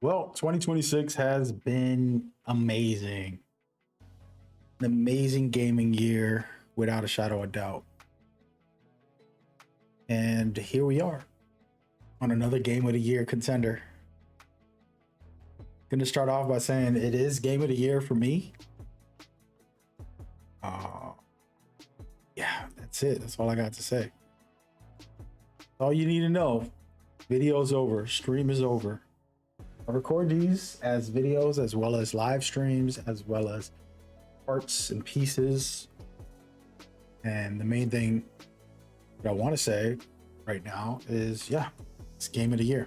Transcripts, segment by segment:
Well, 2026 has been amazing. An amazing gaming year, without a shadow of doubt. And here we are on another Game of the Year contender. Gonna start off by saying it is Game of the Year for me. Yeah, that's it. That's all I got to say. All you need to know. Video's over. Stream is over. I record these as videos as well as live streams, as well as parts and pieces. And the main thing that I want to say right now is, yeah, it's Game of the Year.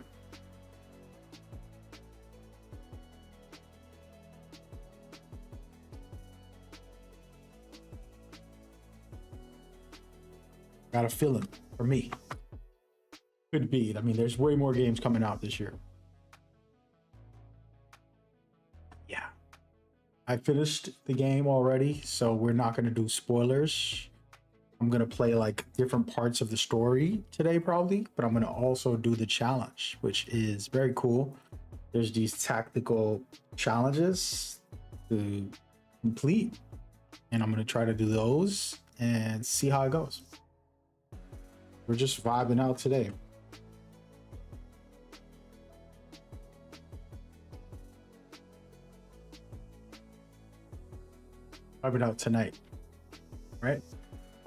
Got a feeling for me. Could be. I mean, there's way more games coming out this year. Yeah. I finished the game already, so we're not going to do spoilers. I'm going to play like different parts of the story today probably, but I'm going to also do the challenge, which is very cool. There's these tactical challenges to complete, and I'm going to try to do those and see how it goes. We're just vibing out today. Vibing out tonight, right?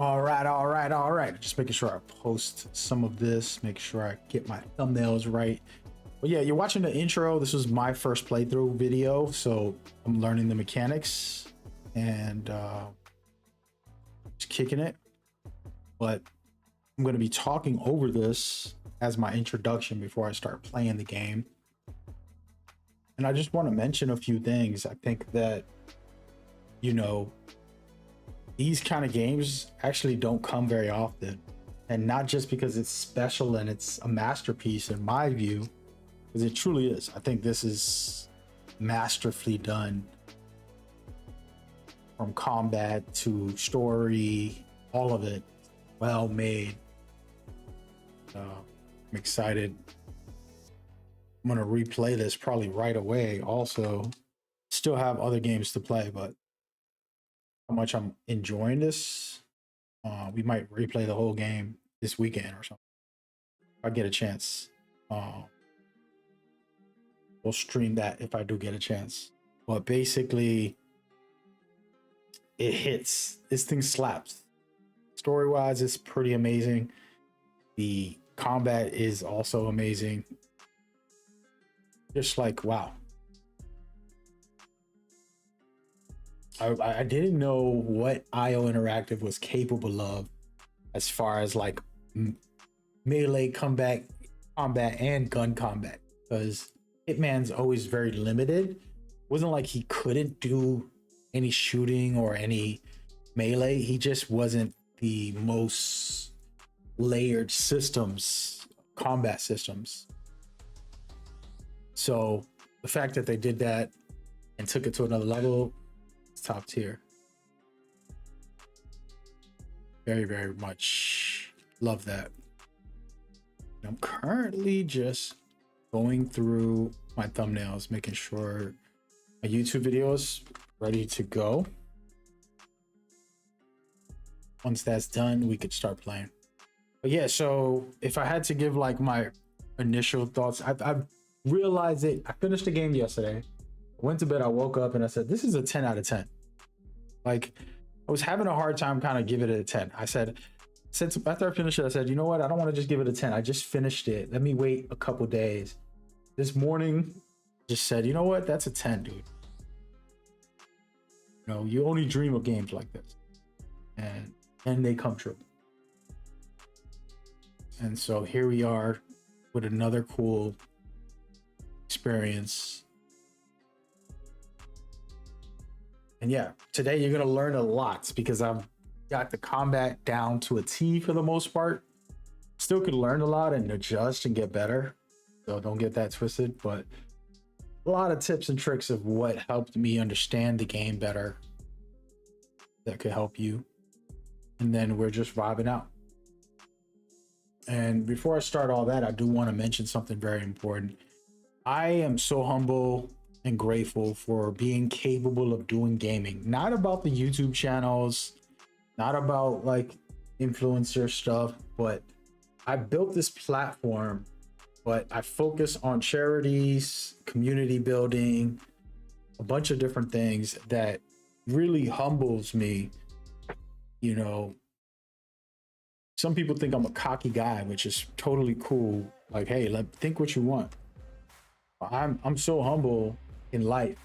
All right. Just making sure I post some of this, make sure I get my thumbnails right. But yeah, you're watching the intro. This was my first playthrough video, so I'm learning the mechanics and just kicking it. But I'm going to be talking over this as my introduction before I start playing the game. And I just want to mention a few things. I think that, you know, these kind of games actually don't come very often. And not just because it's special and it's a masterpiece in my view, because it truly is. I think this is masterfully done. From combat to story, all of it well made. I'm excited. I'm gonna replay this probably right away. Also, still have other games to play, but how much I'm enjoying this, we might replay the whole game this weekend or something. If I get a chance, we'll stream that if I do get a chance. But basically, it hits. This thing slaps. Story-wise, it's pretty amazing. The combat is also amazing. Just like, wow. I didn't know what iointeractive was capable of as far as like melee combat and gun combat, because Hitman's always very limited. It wasn't like he couldn't do any shooting or any melee. He just wasn't the most layered combat systems. So the fact that they did that and took it to another level, it's top tier. Very, very much love that. I'm currently just going through my thumbnails, making sure my YouTube video is ready to go. Once that's done, we could start playing. But yeah, so if I had to give like my initial thoughts, I've realized it. I finished the game yesterday. I went to bed, I woke up and I said, this is a 10 out of 10. Like, I was having a hard time kind of giving it a 10. I said, since after I finished it, I said, you know what? I don't want to just give it a 10. I just finished it. Let me wait a couple days. This morning, just said, you know what? That's a 10, dude. You know, you only dream of games like this. And they come true. And so here we are with another cool experience. And yeah, today you're going to learn a lot because I've got the combat down to a T for the most part. Still could learn a lot and adjust and get better. So don't get that twisted, but a lot of tips and tricks of what helped me understand the game better that could help you. And then we're just vibing out. And before I start all that, I do want to mention something very important. I am so humble and grateful for being capable of doing gaming. Not about the YouTube channels, not about like influencer stuff, but I built this platform, but I focus on charities, community building, a bunch of different things that really humbles me. You know, some people think I'm a cocky guy, which is totally cool. Like, hey, think what you want. I'm so humble in life,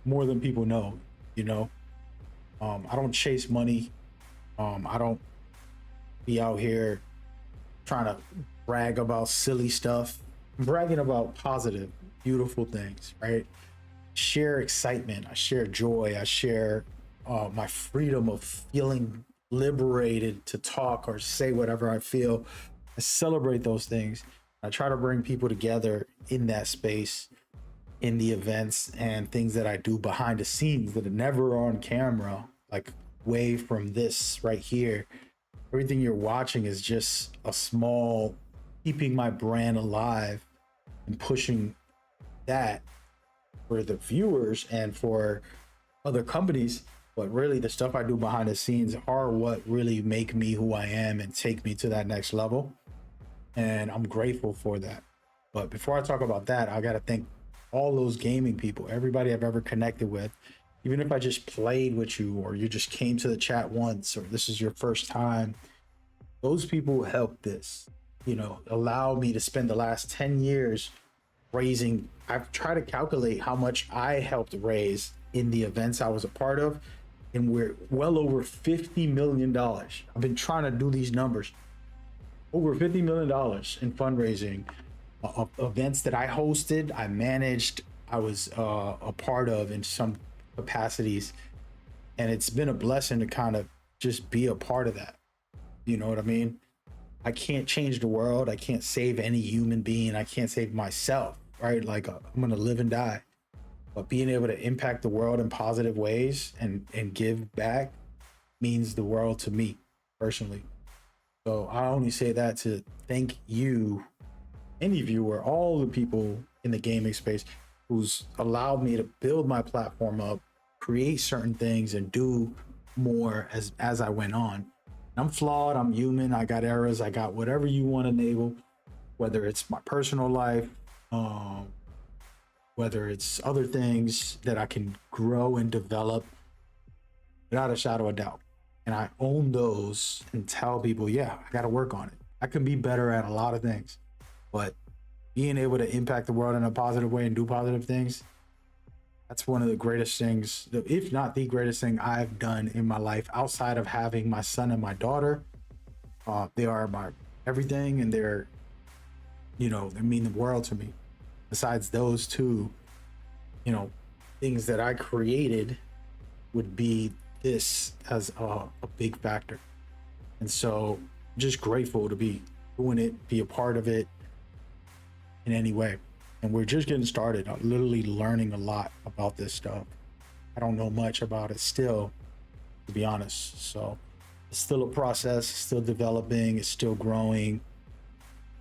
more than people know. You know, I don't chase money. I don't be out here trying to brag about silly stuff. I'm bragging about positive, beautiful things, right? Share excitement. I share joy. I share my freedom of feeling liberated to talk or say whatever I feel. I celebrate those things. I try to bring people together in that space, in the events and things that I do behind the scenes that are never on camera, like way from this right here. Everything you're watching is just a small keeping my brand alive and pushing that for the viewers and for other companies. But really, the stuff I do behind the scenes are what really make me who I am and take me to that next level. And I'm grateful for that. But before I talk about that, I got to thank all those gaming people, everybody I've ever connected with. Even if I just played with you or you just came to the chat once or this is your first time, those people helped this, allow me to spend the last 10 years raising. I've tried to calculate how much I helped raise in the events I was a part of, and we're well over $50 million. I've been trying to do these numbers. Over $50 million in fundraising, events that I hosted, I managed, I was a part of in some capacities. And it's been a blessing to kind of just be a part of that. You know what I mean? I can't change the world. I can't save any human being. I can't save myself, right? Like I'm going to live and die. But being able to impact the world in positive ways and give back means the world to me personally. So I only say that to thank you, any viewer, all the people in the gaming space who's allowed me to build my platform up, create certain things, and do more as I went on. I'm flawed. I'm human. I got errors. I got whatever you want to enable, whether it's my personal life, whether it's other things that I can grow and develop without a shadow of doubt. And I own those and tell people, yeah, I got to work on it. I can be better at a lot of things, but being able to impact the world in a positive way and do positive things, that's one of the greatest things, if not the greatest thing I've done in my life outside of having my son and my daughter. They are my everything, and they mean the world to me. Besides those two, things that I created would be this as a big factor. And so just grateful to be doing it, be a part of it in any way. And we're just getting started. I'm literally learning a lot about this stuff. I don't know much about it still, to be honest. So it's still a process, still developing, it's still growing,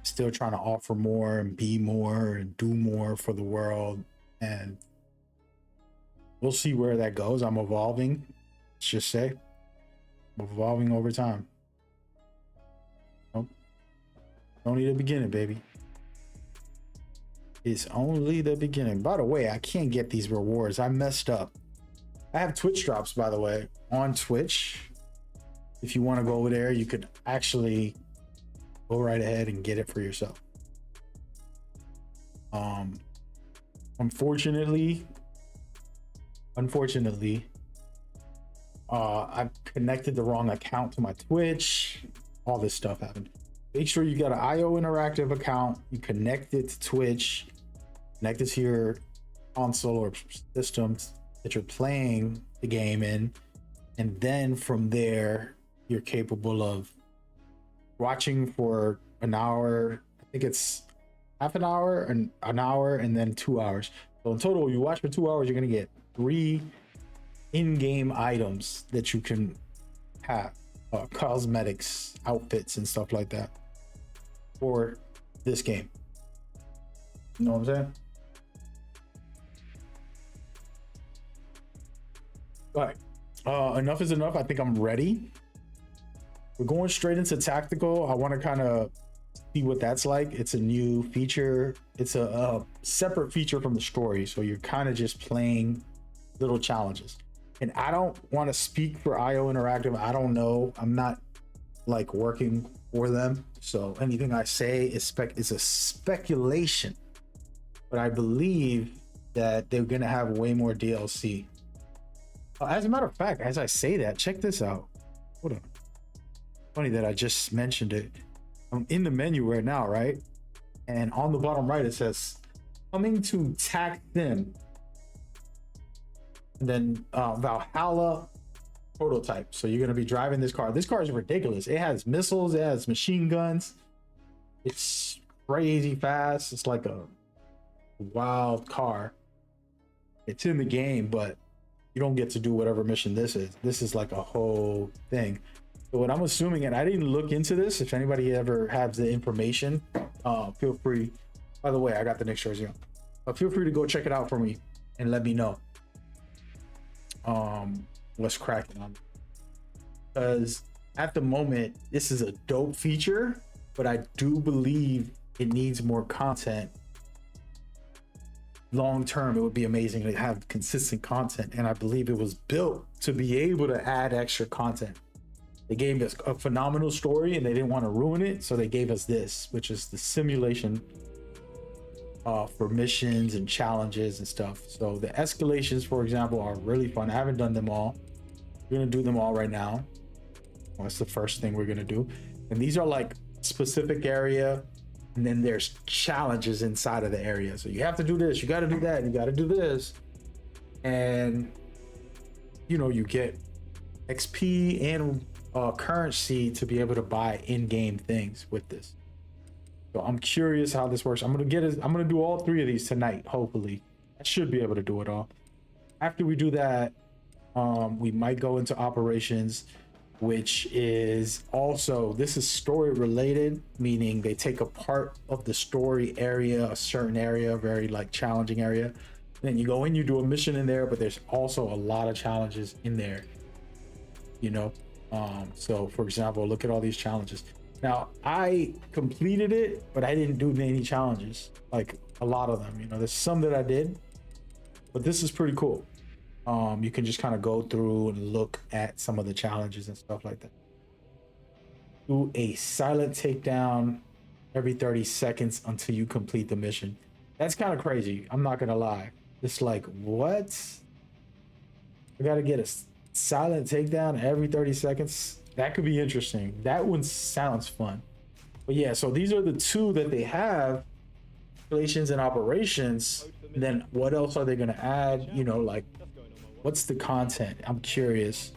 still trying to offer more and be more and do more for the world. And we'll see where that goes. I'm evolving. Let's just say I'm evolving over time. Nope. Only the beginning, baby. It's only the beginning. By the way, I can't get these rewards. I messed up. I have Twitch drops, by the way, on Twitch. If you want to go over there, you could actually go right ahead and get it for yourself. Unfortunately, I connected the wrong account to my Twitch. All this stuff happened. Make sure you got an iointeractive account. You connect it to Twitch, connect it to your console or system that you're playing the game in. And then from there, you're capable of watching for an hour. I think it's half an hour and an hour and then 2 hours. So in total, you watch for 2 hours, you're going to get 3 in-game items that you can have, cosmetics, outfits, and stuff like that for this game. You know what I'm saying? All right. Enough is enough. I think I'm ready. We're going straight into tactical. I want to kind of see what that's like. It's a new feature. It's a separate feature from the story. So you're kind of just playing little challenges. And I don't want to speak for iointeractive. I don't know. I'm not like working for them. So anything I say is a speculation. But I believe that they're going to have way more DLC. As a matter of fact, as I say that, check this out. Hold on. Funny that I just mentioned it. I'm in the menu right now, right? And on the bottom right, it says coming to TAC Sim. And then Valhalla prototype. So you're going to be driving this car. This car is ridiculous. It has missiles, it has machine guns. It's crazy fast. It's like a wild car. It's in the game, but you don't get to do whatever mission this is. This is like a whole thing. So what I'm assuming, and I didn't look into this, if anybody ever has the information, feel free. By the way, I got the next jersey on. Feel free to go check it out for me and let me know what's cracking on. Because at the moment, this is a dope feature, but I do believe it needs more content. Long term, it would be amazing to have consistent content, and I believe it was built to be able to add extra content. They gave us a phenomenal story and they didn't want to ruin it, so they gave us this, which is the simulation for missions and challenges and stuff. So the escalations, for example, are really fun. I haven't done them all. We're gonna do them all right now. Well, that's the first thing we're gonna do. And these are like specific area, and then there's challenges inside of the area. So you have to do this, you got to do that, you got to do this, and you know, you get XP and currency to be able to buy in-game things with this. So I'm curious how this works. I'm gonna do all three of these tonight. Hopefully, I should be able to do it all. After we do that, we might go into operations, which is also, this is story related, meaning they take a part of the story area, a certain area, a very like challenging area. Then you go in, you do a mission in there, but there's also a lot of challenges in there, you know. So for example, look at all these challenges. Now I completed it, but I didn't do any challenges, like a lot of them, you know. There's some that I did, but this is pretty cool. You can just kind of go through and look at some of the challenges and stuff like that. Do a silent takedown every 30 seconds until you complete the mission. That's kind of crazy, I'm not gonna lie. It's like, what? I gotta get a silent takedown every 30 seconds. That could be interesting. That one sounds fun. But yeah, so these are the two that they have, relations and operations. And then what else are they going to add? You know, like, what's the content? I'm curious.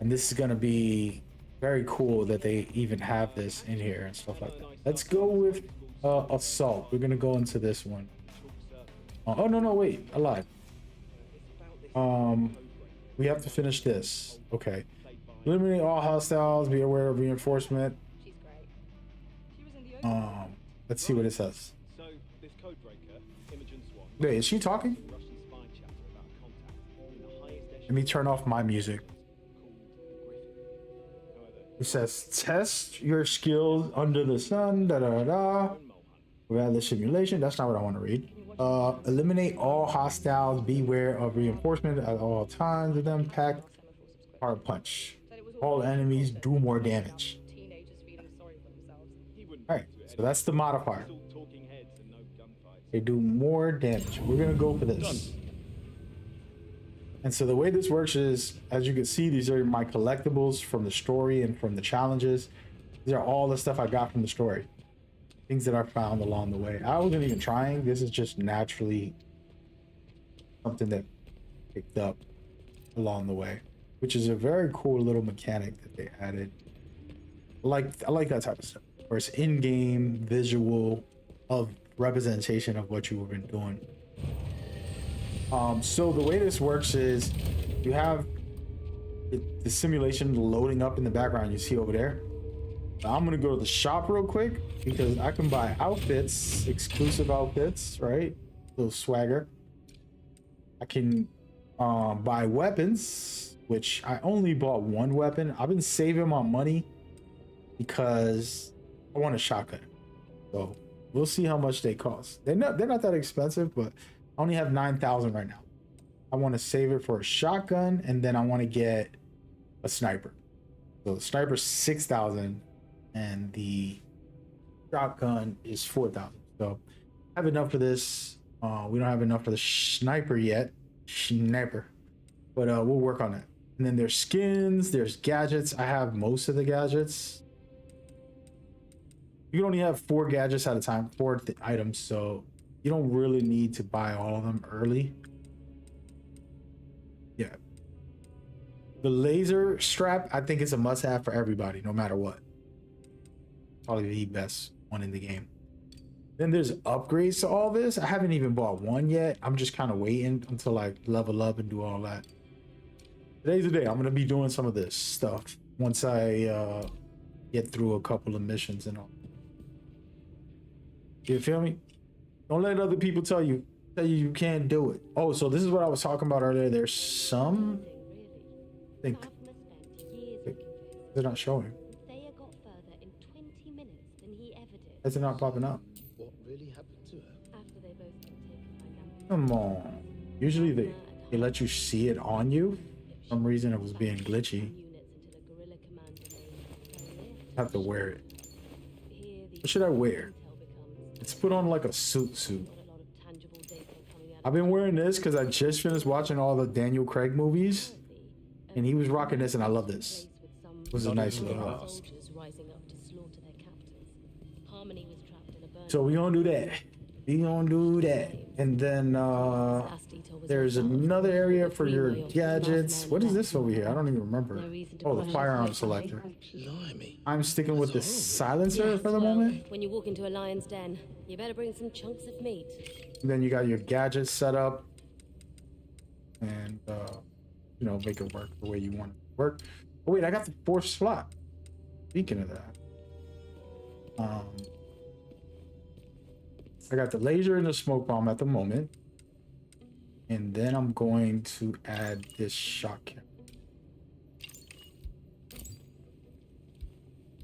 And this is going to be very cool that they even have this in here and stuff like that. Let's go with assault. We're going to go into this one. Oh no, wait, I lied. We have to finish this. Okay. Eliminate all hostiles, be aware of reinforcement. Let's see what it says. Wait, is she talking? Let me turn off my music. It says test your skills under the sun, da da da. We have the simulation. That's not what I want to read. Eliminate all hostiles, beware of reinforcement at all times. Of them pack hard punch. All enemies do more damage. All right, so that's the modifier. They do more damage. We're gonna go for this. And so the way this works is, as you can see, these are my collectibles from the story and from the challenges. These are all the stuff I got from the story. Things that I found along the way. I wasn't even trying. This is just naturally something that picked up along the way, which is a very cool little mechanic that they added. I like that type of stuff, where it's in-game visual of representation of what you've been doing. So the way this works is you have the simulation loading up in the background. You see over there, I'm gonna go to the shop real quick because I can buy outfits, exclusive outfits, right? Little swagger. I can buy weapons, which I only bought one weapon. I've been saving my money because I want a shotgun. So we'll see how much they cost. They're not that expensive, but I only have 9,000 right now. I want to save it for a shotgun, and then I want to get a sniper. So the sniper's 6,000 and the shotgun is 4,000. So I have enough for this. We don't have enough for the sniper yet. Sniper. But we'll work on that. And then there's skins, there's gadgets. I have most of the gadgets. You can only have 4 gadgets at a time, 4 items, so you don't really need to buy all of them early. Yeah. The laser strap, I think it's a must-have for everybody, no matter what. Probably the best one in the game. Then there's upgrades to all this. I haven't even bought one yet. I'm just kind of waiting until I level up and do all that. Today's the day. I'm going to be doing some of this stuff once I get through a couple of missions and all. You feel me? Don't let other people tell you you can't do it. Oh, so this is what I was talking about earlier. There's some... I think... They're not showing. Is it not popping up? What really happened to her? Come on. Usually they let you see it on you. For some reason it was being glitchy. I have to wear it. What should I wear? Let's put on like a suit. I've been wearing this because I just finished watching all the Daniel Craig movies, and he was rocking this, and I love this. It was a nice little house. So we gonna do that. And then there's another area for your gadgets. What is this over here? I don't even remember. Oh, the firearm selector. I'm sticking with the silencer for the moment. When you walk into a lion's den, you better bring some chunks of meat. And then you got your gadgets set up, and you know, make it work the way you want it to work. Oh wait, I got the 4th slot. Speaking of that, I got the laser and the smoke bomb at the moment, and then I'm going to add this shotgun.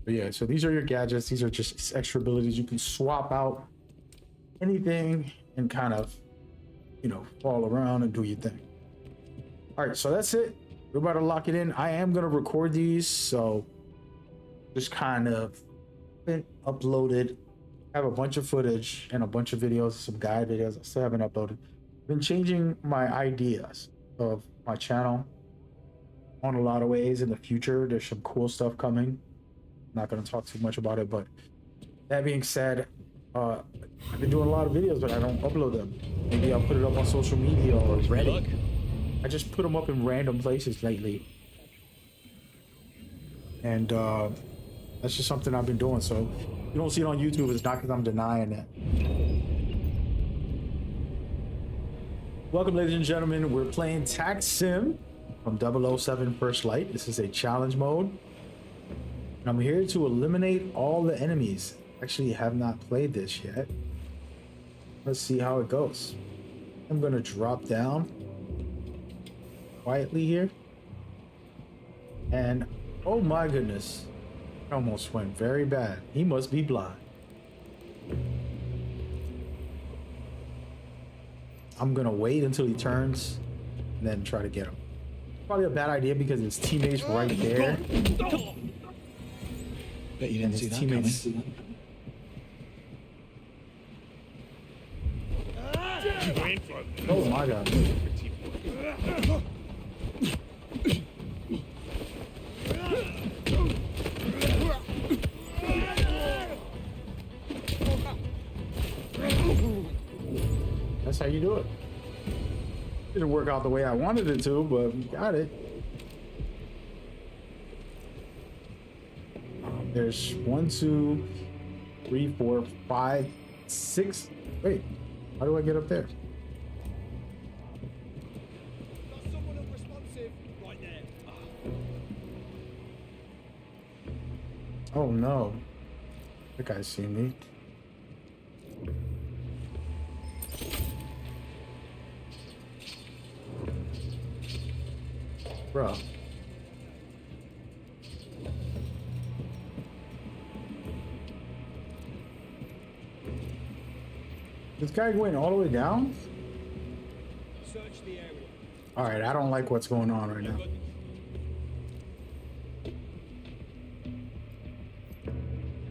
But yeah, so these are your gadgets. These are just extra abilities. You can swap out anything and kind of, you know, fall around and do your thing. All right, so that's it. We're about to lock it in. I am going to record these, so just kind of been uploaded. I have a bunch of footage and a bunch of videos, some guide videos I still haven't uploaded. Been changing my ideas of my channel on a lot of ways in the future. There's some cool stuff coming. I'm not going to talk too much about it, but that being said, I've been doing a lot of videos, but I don't upload them. Maybe I'll put it up on social media or Reddit. I just put them up in random places lately. And that's just something I've been doing. So if you don't see it on YouTube, it's not because I'm denying it. Welcome, ladies and gentlemen. We're playing Tax Sim from 007 First Light. This is a challenge mode. And I'm here to eliminate all the enemies. Actually, have not played this yet. Let's see how it goes. I'm gonna drop down quietly here. And oh my goodness, it almost went very bad. He must be blind. I'm gonna wait until he turns and then try to get him. Probably a bad idea because his teammates right there. Bet you didn't see that coming. Oh my god. That's how you do it. Didn't work out the way I wanted it to, but we got it. There's 1, 2, 3, 4, 5, 6. Wait, how do I get up there? Got someone unresponsive right there. Oh no. That guy's seen me. Bro. This guy went all the way down? Search the area. Alright, I don't like what's going on right now.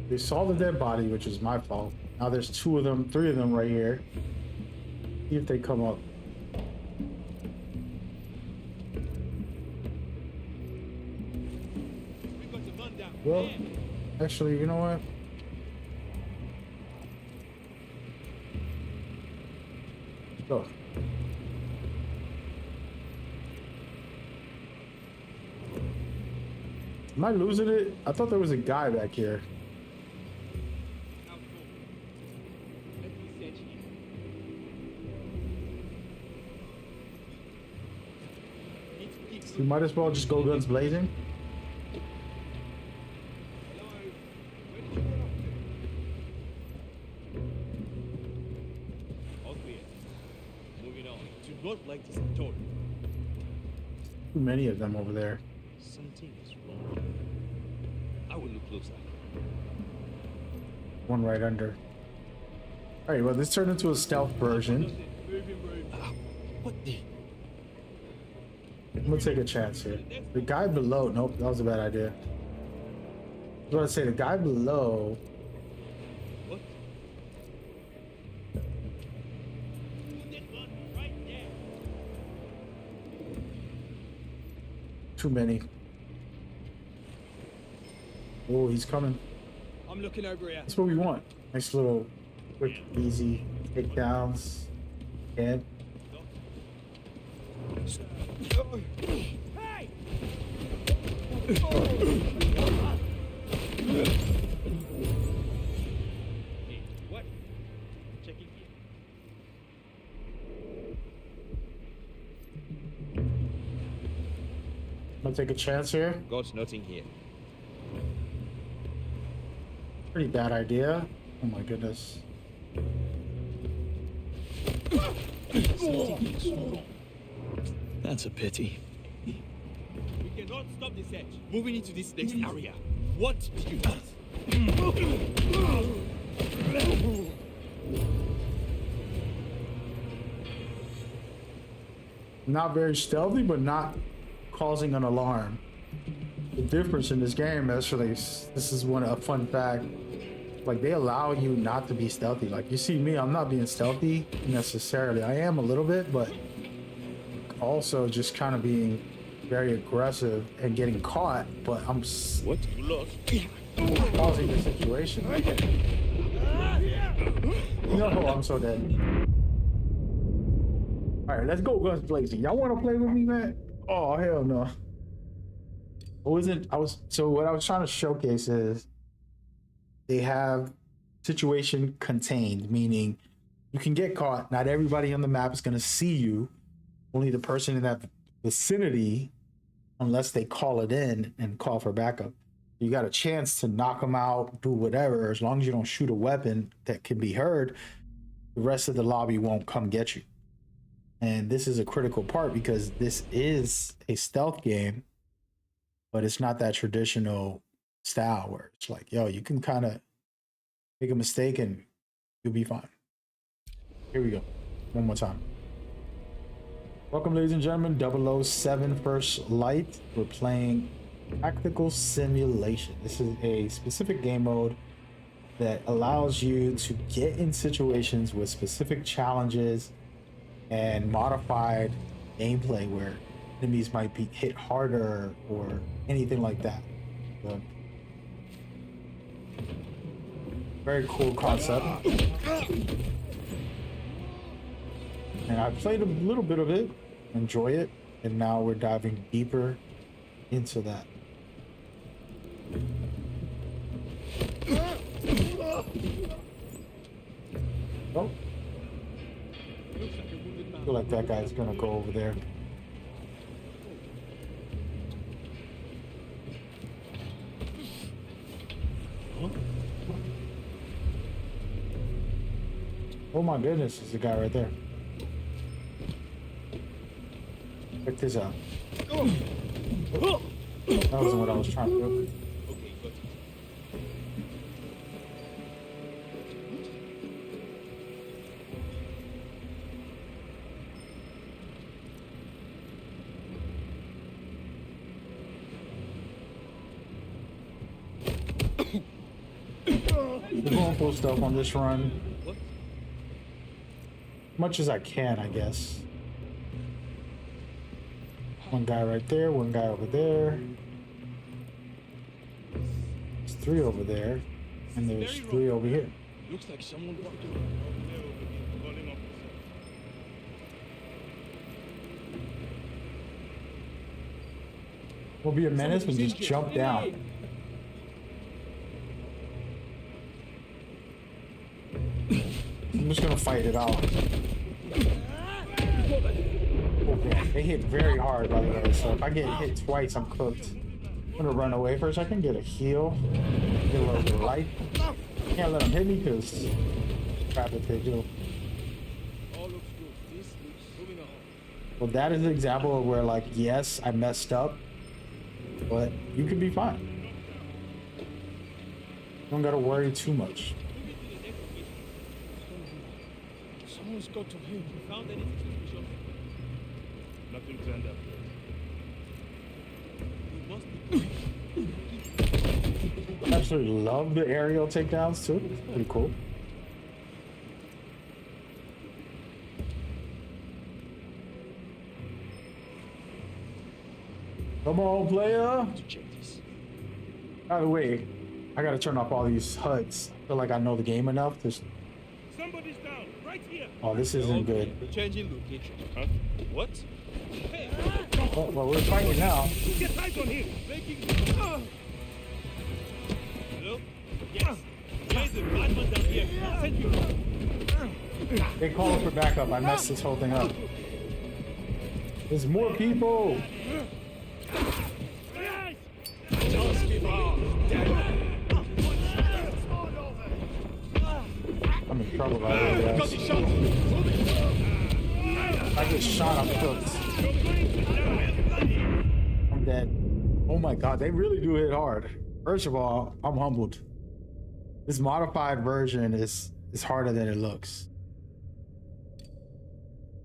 They saw the dead body, which is my fault. Now there's two of them, three of them right here. See if they come up. We've got the gun down. Well, actually, you know what? Go. Am I losing it? I thought there was a guy back here. Out forward. Let me search here. Need to keep We might as well just go guns blazing. Hello? Where did you run off to? All clear. Moving on. Do not like this at all. Too many of them over there. Something is wrong. I will look closer. One right under. Alright, well, this turned into a stealth version. What the? I'm gonna take a chance here. The guy below. Nope, that was a bad idea. I was gonna say the guy below. What? That one right there. Too many. Oh, he's coming. I'm looking over here. That's what we want. Nice little, quick, easy takedowns. And Hey! Hey, what? Checking here. I'm gonna take a chance here. Got nothing here. Pretty bad idea. Oh my goodness. That's a pity. We cannot stop this edge. Moving into this next area. What do you want? Not very stealthy, but not causing an alarm. The difference in this game, actually, this is a fun fact. Like, they allow you not to be stealthy. Like, you see me, I'm not being stealthy necessarily. I am a little bit, but also just kind of being very aggressive and getting caught. But I'm What? You lost. causing the situation. No, I'm so dead. All right, let's go guns blazing. Y'all want to play with me, man? Oh, hell no. So what I was trying to showcase is they have situation contained, meaning you can get caught. Not everybody on the map is going to see you. Only the person in that vicinity, unless they call it in and call for backup. You got a chance to knock them out, do whatever. As long as you don't shoot a weapon that can be heard, the rest of the lobby won't come get you. And this is a critical part because this is a stealth game, but it's not that traditional style where it's like, yo, you can kind of make a mistake and you'll be fine. Here we go. One more time. Welcome, ladies and gentlemen. 007 First Light. We're playing Tactical Simulation. This is a specific game mode that allows you to get in situations with specific challenges and modified gameplay where enemies might be hit harder or anything like that. So, very cool concept. And I played a little bit of it, enjoy it, and now we're diving deeper into that. Oh. I feel like that guy's gonna go over there. Oh my goodness, there's a guy right there. Check this out. That wasn't what I was trying to do. Okay, got it. We're going full stuff on this run. What? Much as I can, I guess. One guy right there, one guy over there. There's 3 over there, and there's 3 over here. Looks like someone walked over. We'll be a menace and just jump down. I'm just gonna fight it out. Okay, they hit very hard, by the way, so if I get hit twice, I'm cooked. I'm gonna run away for a second, get a heal, get a little bit of life. Can't let them hit me because crap if they do. All looks good. This looks moving on. Well, that is an example of where, like, yes, I messed up, but you could be fine. You don't gotta worry too much. Someone's got to him. Found anything suspicious? Nothing turned up. We must be. I absolutely love the aerial takedowns too. It's pretty cool. Come on, player. To check this. By the way, I gotta turn off all these HUDs. I feel like I know the game enough. Somebody's down, right here. Oh, this isn't good. Changing location. Huh? What? Hey, Oh, well, we're fighting now. get eyes on him. Breaking. Hello? Yes. There's a madman down here. Send you. They called for backup. I messed this whole thing up. There's more people. I'm in trouble right here, guys. I get shot, I'm cooked. I'm dead. Oh my god, they really do hit hard. First of all, I'm humbled. This modified version is harder than it looks.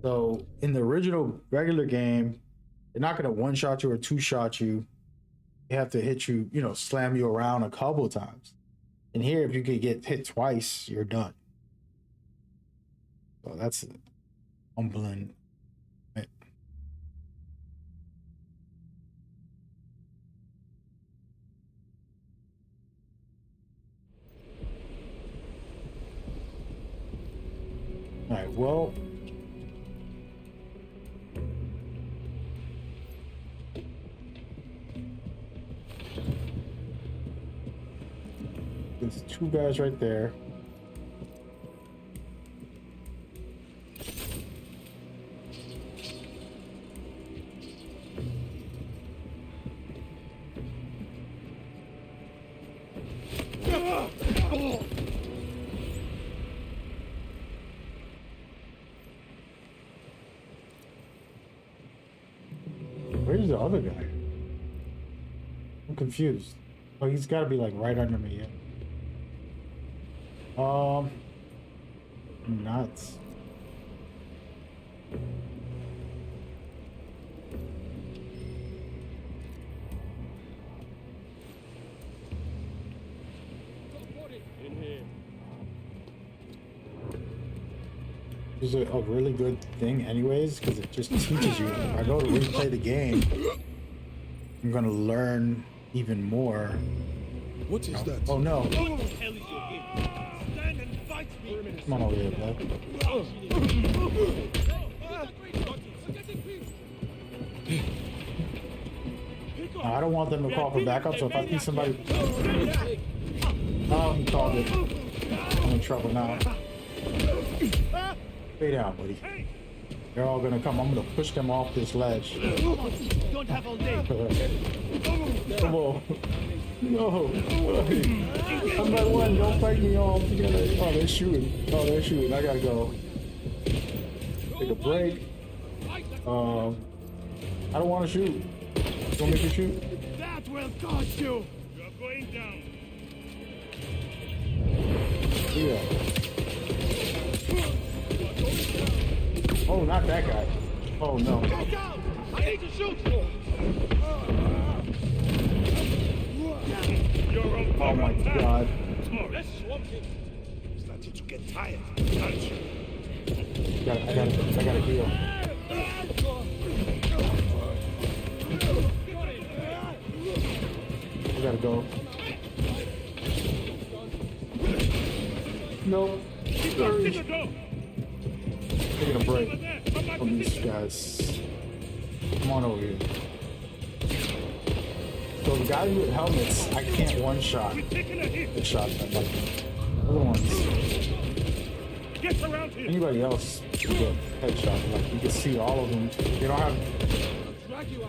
So in the original regular game, they're not gonna one-shot you or two-shot you. They have to hit you, you know, slam you around a couple times. And here, if you could get hit twice, you're done. So that's humbling. All right, well, there's 2 guys right there. Where's the other guy? I'm confused. Oh, he's got to be like right under me. Yeah. Nuts. In here. Is it a really good thing anyways? Because it just teaches you. If I go to replay the game, I'm going to learn even more. What is that? Oh no. What the hell is your game? Stand and fight me. Come on over here, bud. I don't want them to call for backup, so if I see somebody... Oh, he called it. I'm in trouble now. Stay down, buddy. They're all gonna come. I'm gonna push them off this ledge. Don't have all day. Come on. No. I'm at one. Don't fight me all together. Oh, they're shooting. Oh, they're shooting. I gotta go. Take a break. I don't want to shoot. Don't make me shoot. That will cost you. You're going down. Yeah. Oh, not that guy. Oh no. Get down! I need to shoot. You're on Oh my god. Let's swamp him. Starting to get tired, aren't you? I gotta heal. I gotta go. No. Taking a break from these guys. Come on over here. So the guys with helmets, I can't one-shot. Good shot them. Like other ones. Get around here. Anybody else can get headshot. Like you can see all of them. They don't have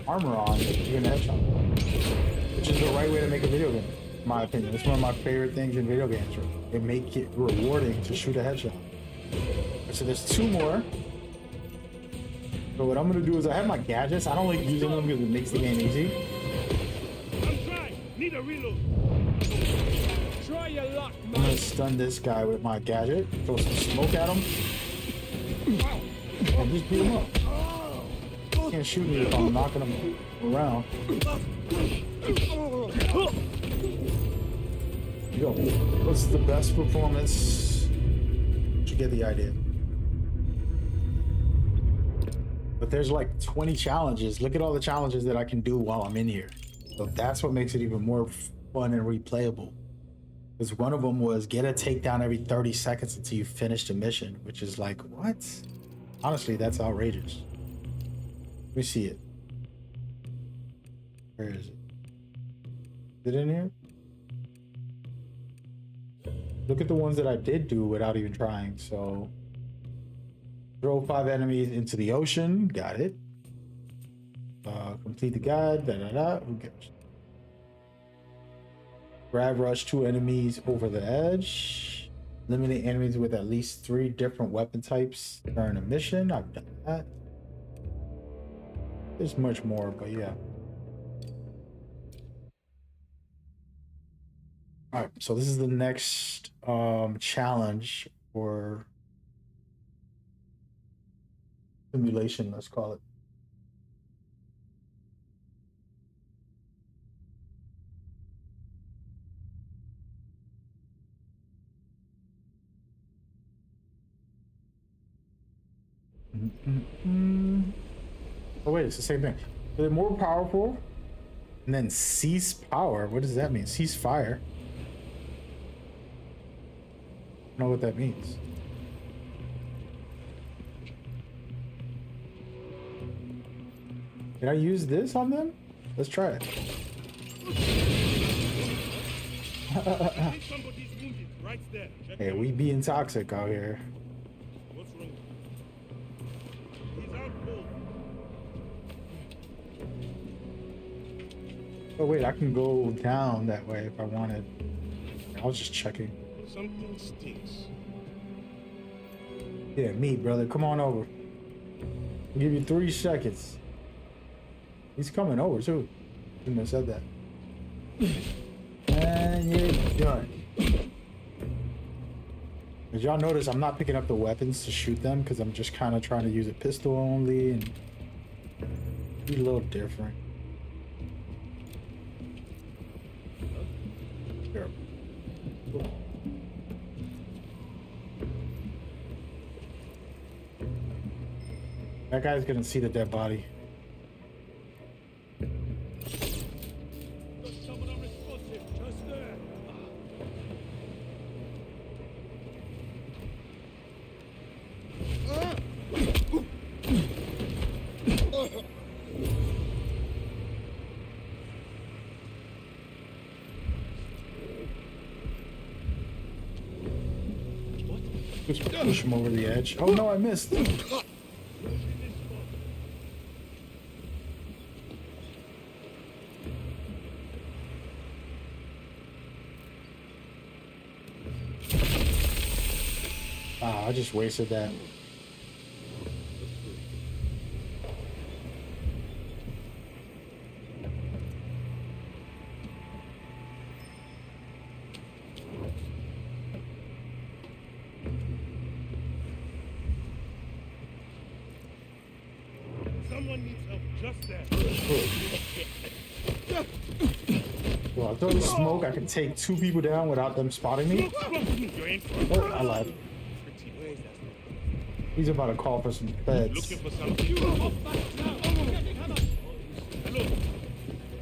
armor on. You can headshot them. Which is the right way to make a video game, in my opinion. It's one of my favorite things in video games. They make it rewarding to shoot a headshot. So there's two more. So what I'm gonna do is I have my gadgets. I don't like using them because it makes the game easy. I'm trying. Need a reload. Try your luck, I'm gonna stun this guy with my gadget. Throw some smoke at him. And just beat him up. He can't shoot me if I'm knocking him around. Yo, what's the best performance? You get the idea. But there's like 20 challenges. Look at all the challenges that I can do while I'm in here. So that's what makes it even more fun and replayable. Because one of them was get a takedown every 30 seconds until you finish the mission, which is like, what? Honestly, that's outrageous. Let me see it. Where is it? Is it in here? Look at the ones that I did do without even trying. So throw 5 enemies into the ocean. Got it. Complete the guide. Who cares? Grab rush 2 enemies over the edge. Eliminate enemies with at least 3 different weapon types during a mission. I've done that. There's much more, but yeah. All right, so this is the next challenge or simulation, let's call it. Oh wait, it's the same thing. They're more powerful and then cease power. What does that mean? Cease fire. I don't know what that means. Can I use this on them? Let's try it. Somebody's wounded right there. Hey, we being toxic out here. What's wrong? He's out cold. Oh wait, I can go down that way if I wanted. I was just checking. Something stinks. Yeah, me, brother. Come on over. I'll give you 3 seconds. He's coming over too. Shouldn't have said that. And you're done. As y'all notice, I'm not picking up the weapons to shoot them because I'm just kind of trying to use a pistol only and be a little different. Here. That guy's gonna see the dead body. There's someone unresponsive just there. Just push him over the edge. Oh no, I missed. Ah, I just wasted that. Someone needs help just there. Well, I throw the smoke, I can take 2 people down without them spotting me. You're in for Oh, I lied. Where is that? He's about to call for some feds. Looking for something. Hello.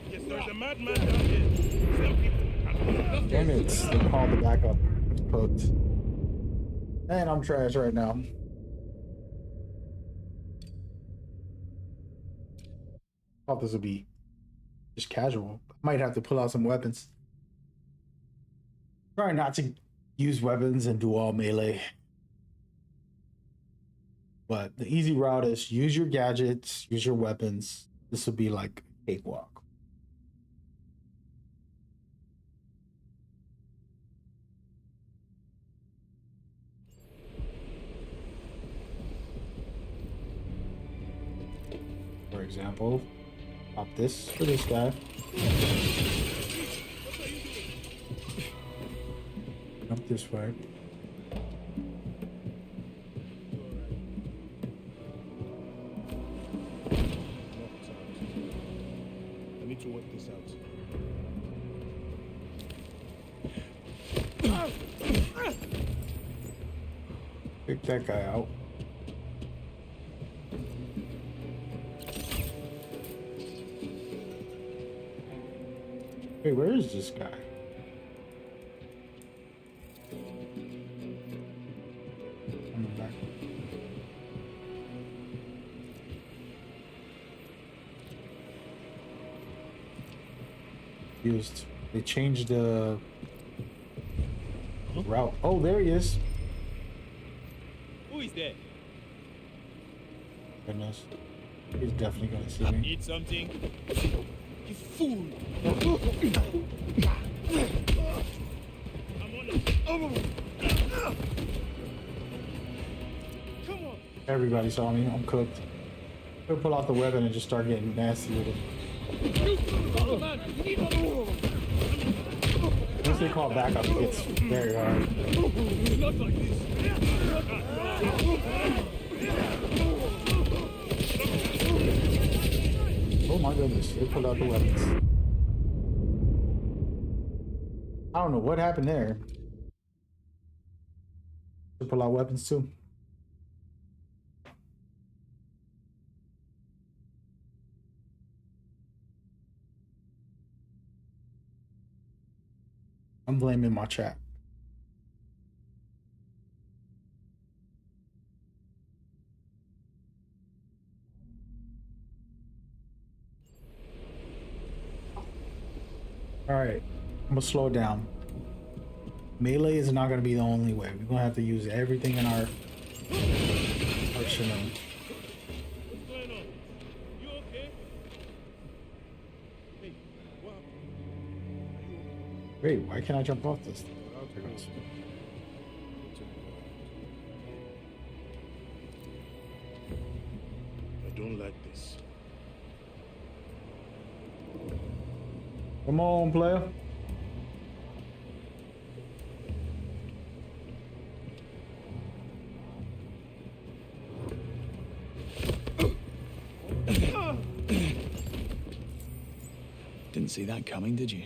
Yes, there's a madman down here. Some people. Damn it, they called the backup. It's cooked. And I'm trash right now. Thought this would be just casual. Might have to pull out some weapons. Try not to use weapons and do all melee. But the easy route is use your gadgets, use your weapons. This would be like a cakewalk. For example, pop this for this guy. Up this way. I need to work this out. Pick that guy out. Hey, where is this guy? Coming back. Used. They changed the route. Oh, there he is. Who is there? Goodness. He's definitely gonna see me. Eat something. You fool. I'm on it. Come on. Everybody saw me. I'm cooked. He'll pull out the weapon and just start getting nasty with it. Once they call backup, it gets very hard. Not like this. Oh my goodness, they pulled out the weapons. I don't know what happened there. They pull out weapons too. I'm blaming my chat. All right, I'm gonna slow it down. Melee is not gonna be the only way. We're gonna have to use everything in our arsenal. What's going on? You okay? Hey, what happened? Wait, why can't I jump off this? There it goes. I don't like this. Come on, player. Didn't see that coming, did you?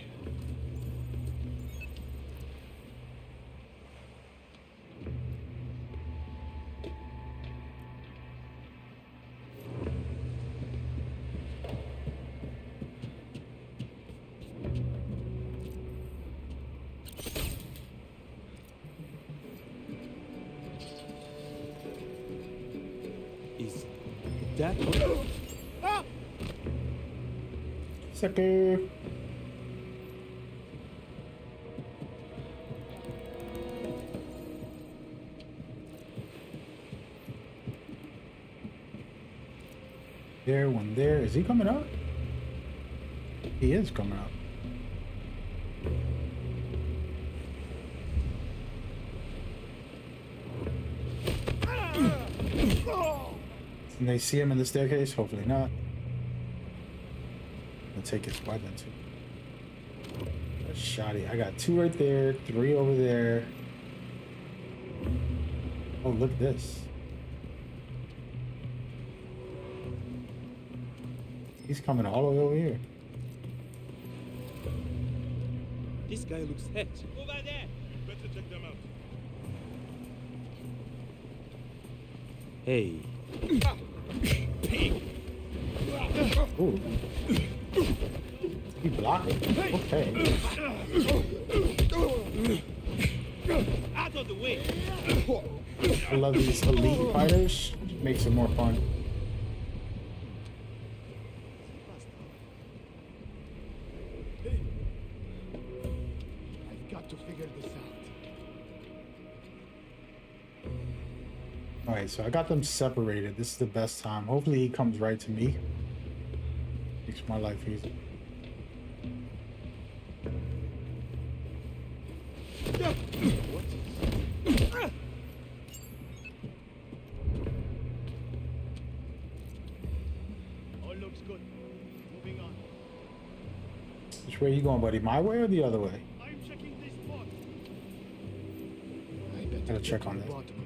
Is that... Sucker. There, one there. Is he coming up? He is coming up. Can they see him in the staircase? Hopefully not. I'll take his weapon too. That's shoddy. I got 2 right there, 3 over there. Oh, look at this. He's coming all the way over here. This guy looks hurt. Over there. Better check them out. Hey. Pig. Ooh. He blocked it. Okay. Out of the way. I love these elite fighters. Makes it more fun. I've got to figure this out. Alright, so I got them separated. This is the best time. Hopefully he comes right to me. Makes my life easy. All looks good. Moving on. Which way are you going, buddy? My way or the other way? I'm checking this spot. I better Gotta check get on to this. the bottom of this.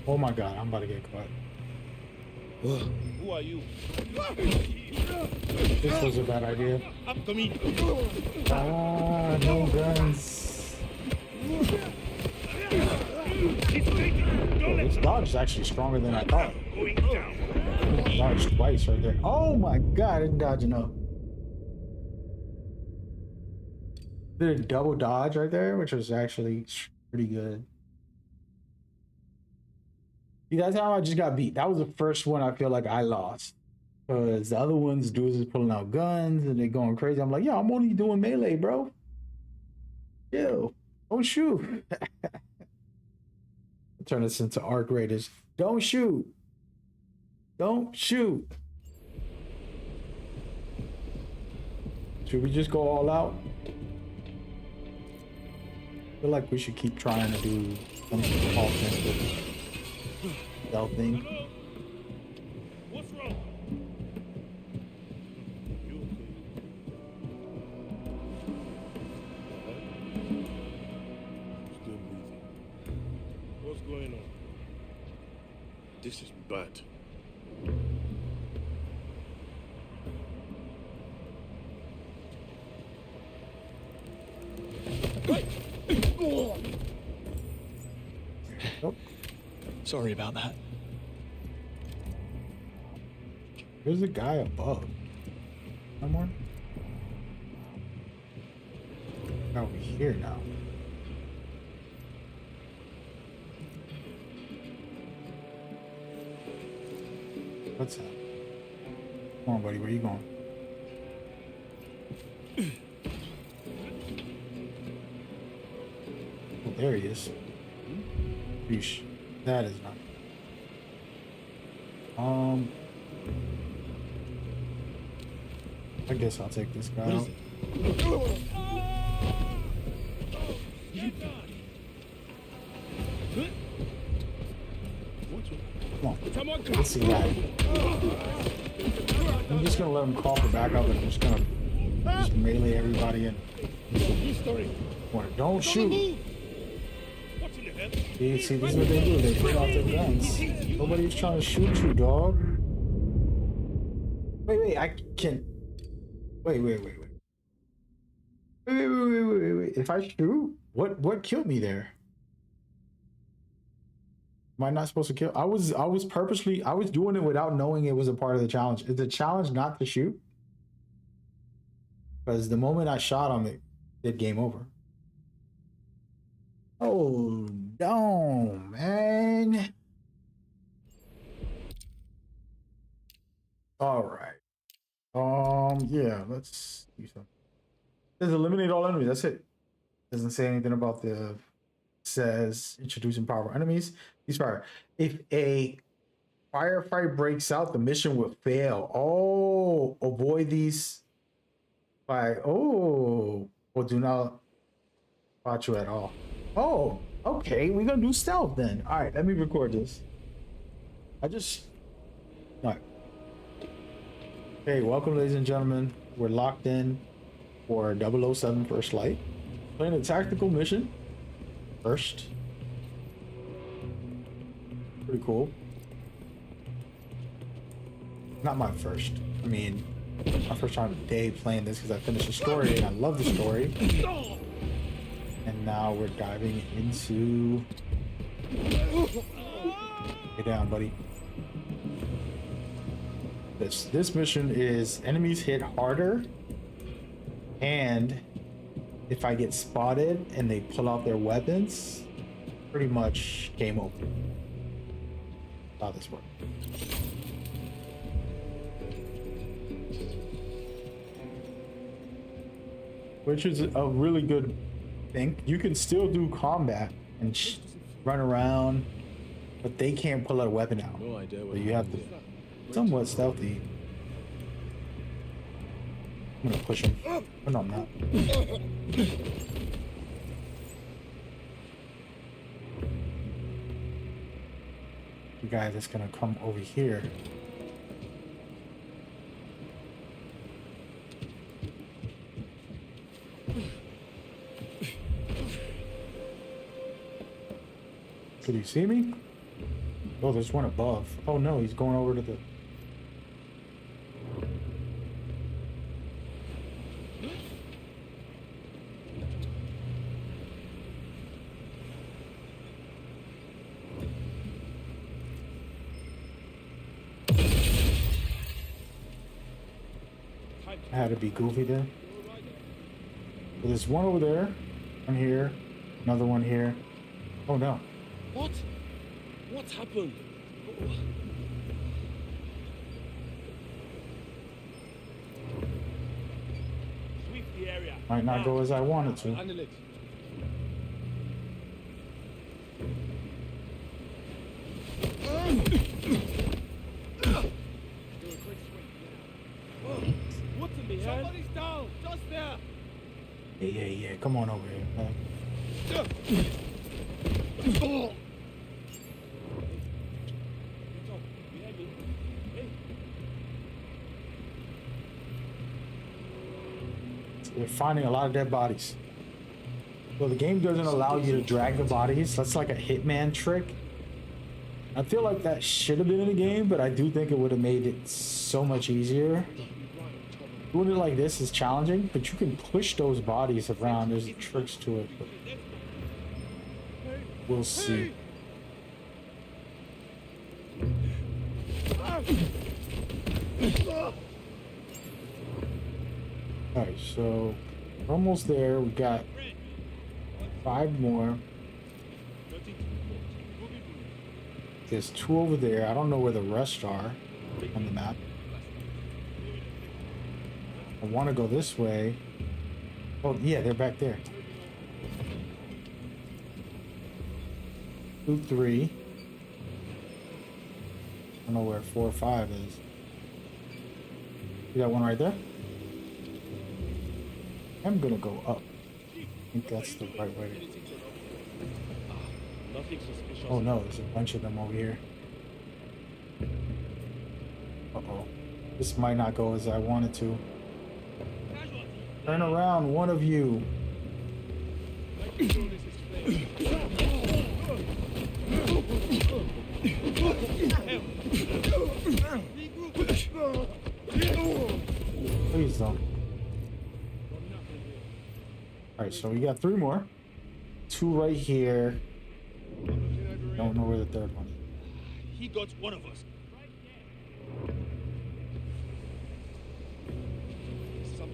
Oh my god, I'm about to get caught. Who are you? This was a bad idea. I'm coming. Ah, no guns. Oh, this dodge is actually stronger than I thought. Going down. Dodged twice right there. Oh my god, I didn't dodge enough. Did a double dodge right there, which was actually pretty good. See, that's how I just got beat. That was the first one I feel like I lost. Because the other ones, dudes is pulling out guns and they're going crazy. I'm like, yo, I'm only doing melee, bro. Yo, don't shoot. Turn this into arc raiders. Don't shoot. Don't shoot. Should we just go all out? I feel like we should keep trying to do some offensive stealth thing. Hello? What's wrong? You okay? Still breathing. What's going on? This is bad. Oh, Sorry about that. there's a guy above. No more? Over here now. What's that? Come on, buddy. Where you going? Oh, there he is. Yeesh. That is not. I guess I'll take this guy out. Come on. Let's see that. I'm just gonna let him crawl for backup and I'm just gonna melee everybody in. Don't shoot. What's in the head? See, this is what they do. They put off their guns. Nobody's trying to shoot you, dog. Wait, I can. Wait. Wait. If I shoot, what killed me there? Am I not supposed to kill? I was purposely, I was doing it without knowing it was a part of the challenge. Is the challenge not to shoot? Because the moment I shot him, it did game over. Oh, no, man. All right. Yeah, let's do something. It says eliminate all enemies. That's it. Doesn't say anything about says introducing powerful enemies. He's fire. If a Firefight breaks out, the mission will fail. Oh, avoid these by or do not spot you at all. Oh, okay, we're gonna do stealth then. All right, let me record this. No. Hey, welcome, ladies and gentlemen. We're locked in for 007 First Light. Playing a tactical mission first. Pretty cool. Not my first. I mean, my first time today playing this because I finished the story and I love the story. And now we're diving into... Get down, buddy. This mission is enemies hit harder, and if I get spotted and they pull out their weapons, pretty much game over. How this works. Which is a really good thing. You can still do combat and run around, but they can't pull out a weapon out. No idea So what you have to somewhat stealthy. I'm gonna push him. Oh no, I'm not. The guy that's gonna come over here. Did he see me? Oh, there's one above. Oh no, he's going over to the... I had to be goofy there. So there's one over there, one here, another one here. Oh no. What? What's happened? Sweep the area. Might not go as I wanted to. Handle it. What's in the head? Somebody's down, just there. Yeah. Come on over here. We're finding a lot of dead bodies. So the game doesn't allow you to drag the bodies. That's like a Hitman trick. I feel like that should have been in the game, but I do think it would have made it so much easier. Doing it like this is challenging, but you can push those bodies around. There's tricks to it, but we'll see. Alright, so we're almost there. We got 5 more. There's 2 over there. I don't know where the rest are on the map. I want to go this way. Oh, yeah, they're back there. 2, 3. I don't know where 4 or 5 is. You got one right there? I'm gonna go up. I think that's the right way. Oh no, there's a bunch of them over here. Uh-oh. This might not go as I wanted to. Turn around, one of you. Please don't. Alright, so we got 3 more. 2 right here. Don't know where the 3rd one is. He got one of us.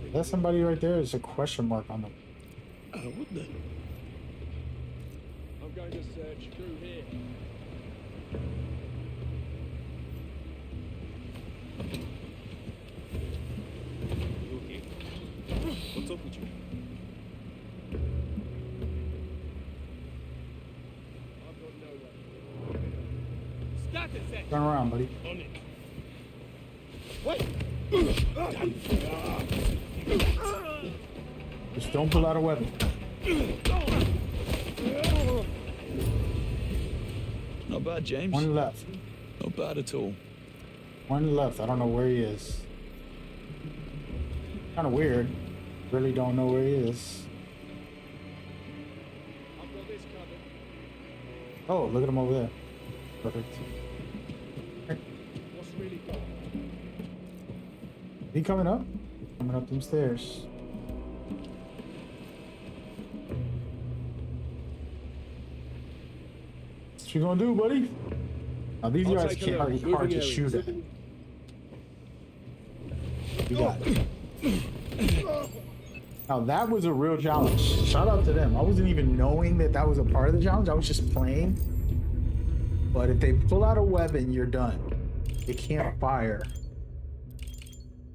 Is that somebody right there? There's a question mark on them. What the? I'm going to search through here. You okay? What's up with you? I've got no way. Status! search. Turn around, buddy. On it. Wait. Just don't pull out a weapon. Not bad, James. One left. Not bad at all. One left. I don't know where he is. Kind of weird. Really don't know where he is. I've got this covered. Oh, look at him over there. Perfect. What's really good? He coming up? Coming up them stairs. What you gonna do, buddy? Now these I'll guys take a can't look. hard to Moving areas. shoot at. You got it. Now that was a real challenge. Shout out to them. I wasn't even knowing that that was a part of the challenge. I was just playing. But if they pull out a weapon, you're done. They can't fire.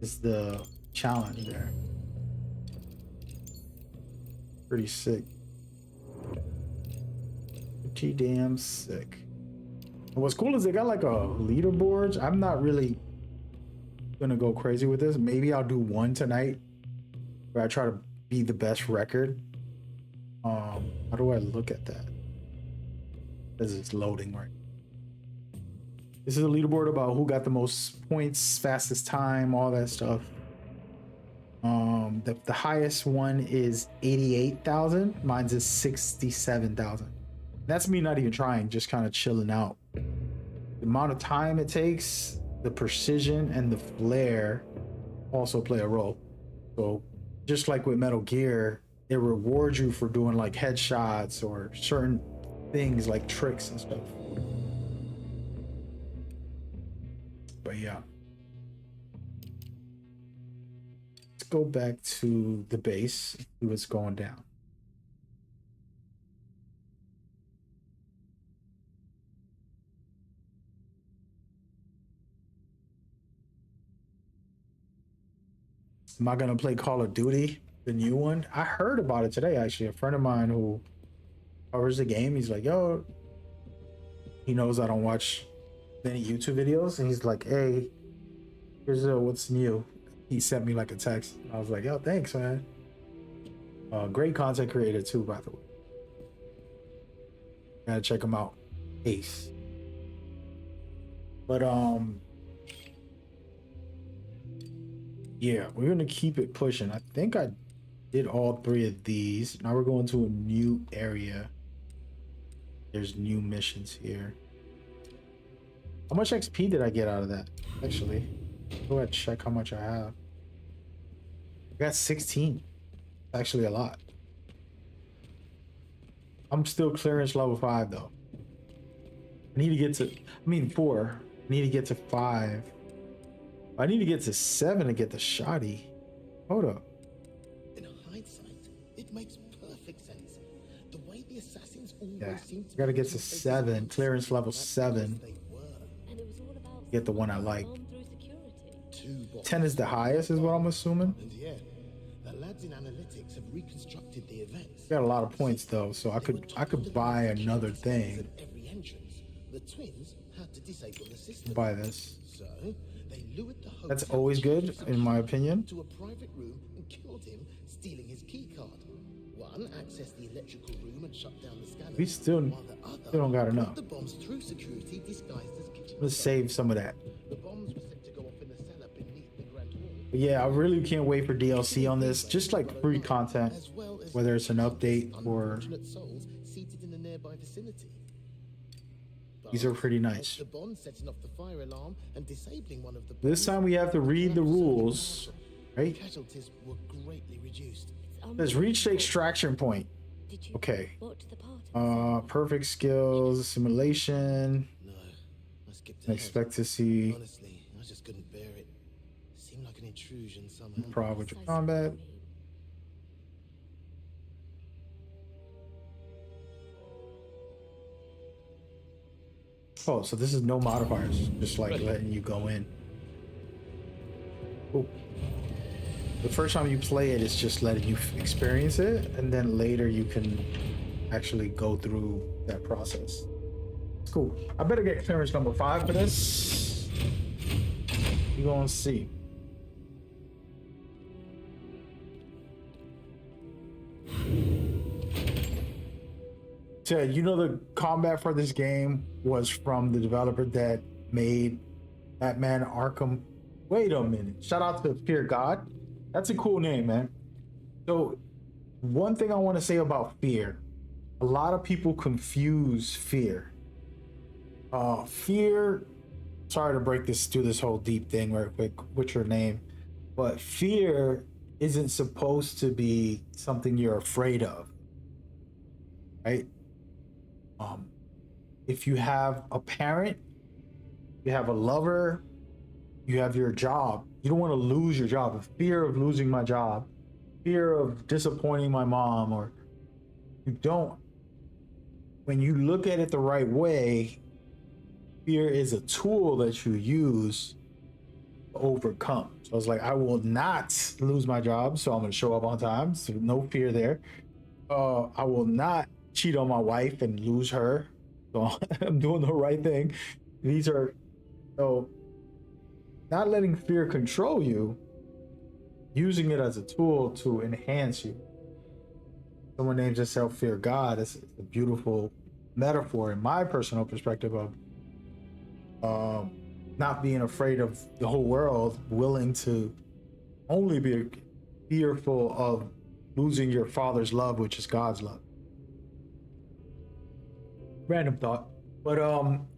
Is the challenge there. Pretty sick. Pretty damn sick. And what's cool is they got like a leaderboards. I'm not really gonna go crazy with this. Maybe I'll do one tonight where I try to be the best record. How do I look at that? Because it's loading right. This is a leaderboard about who got the most points, fastest time, all that stuff. The highest one is 88,000. Mine's is 67,000. That's me not even trying, just kind of chilling out. The amount of time it takes, the precision, and the flair also play a role. So just like with Metal Gear, it rewards you for doing like headshots or certain things like tricks and stuff. But yeah. Let's go back to the base, see what's going down. Am I gonna play Call of Duty, the new one? I heard about it today, actually. A friend of mine who covers the game, he's like, yo, he knows I don't watch many YouTube videos, and he's like, hey, here's what's new. He sent me like a text. I was like, yo, thanks, man. Great content creator too, by the way. Gotta check him out. Ace. But yeah, we're gonna keep it pushing. I think I did all three of these. Now we're going to a new area. There's new missions here. How much XP did I get out of that? Actually, go ahead and check how much I have. I got 16. Actually a lot. I'm still clearance level 5 though. I need to get to, 4. I need to get to 5. I need to get to 7 to get the shoddy. Hold up. In hindsight, it makes perfect sense. The way the assassins always Yeah, seem to gotta get to 7, clearance level 7. And it was all about Get the one I like. bomb through security. 10 is the highest, is what I'm assuming. And yeah, the lads in analytics have reconstructed the events. Got a lot of points though, so I could buy another thing. At every entrance, the twins had to disable the system. Buy this. So they lured the host That's always good, in my opinion. to a private room and killed him, stealing his key card. One accessed the electrical room and shut down the scanner. We still while the other don't got brought enough. the bombs through security disguised as kitchen. Let's save some of that. The bombs were set to go off in the cellar beneath the grand hall. But yeah, I really can't wait for DLC on this. Just like free content, As well as whether it's an update or unfortunate souls seated in the nearby vicinity. these are pretty nice. The bomb setting off the fire alarm and disabling one of the This time we have to read the rules, right? Casualties were greatly reduced. Let's reach the extraction point. Did you Okay. watch the part? Perfect skills, simulation. No, I skipped ahead. Expect to see Honestly, I just couldn't bear it. Seemed like an intrusion somehow. improv with your combat. Oh, so this is no modifiers, just like letting you go in. Ooh. The first time you play it, it's just letting you experience it, and then later you can actually go through that process. It's cool. I better get clearance number 5 for this. You gonna see. So, you know, the combat for this game was from the developer that made Batman Arkham. Wait a minute. Shout out to Fear God. That's a cool name, man. So, one thing I want to say about Fear. A lot of people confuse Fear. Fear, sorry to break this through this whole deep thing real quick with your name, but fear isn't supposed to be something you're afraid of, right? If you have a parent, you have a lover, you have your job, you don't want to lose your job. The fear of losing my job, fear of disappointing my mom, or you don't. When you look at it the right way, fear is a tool that you use to overcome. So I was like, I will not lose my job, so I'm going to show up on time. So no fear there. I will not cheat on my wife and lose her. So I'm doing the right thing. These are, so not letting fear control you, using it as a tool to enhance you. Someone names themselves Fear God. It's a beautiful metaphor in my personal perspective of not being afraid of the whole world, willing to only be fearful of losing your father's love, which is God's love. Random thought, but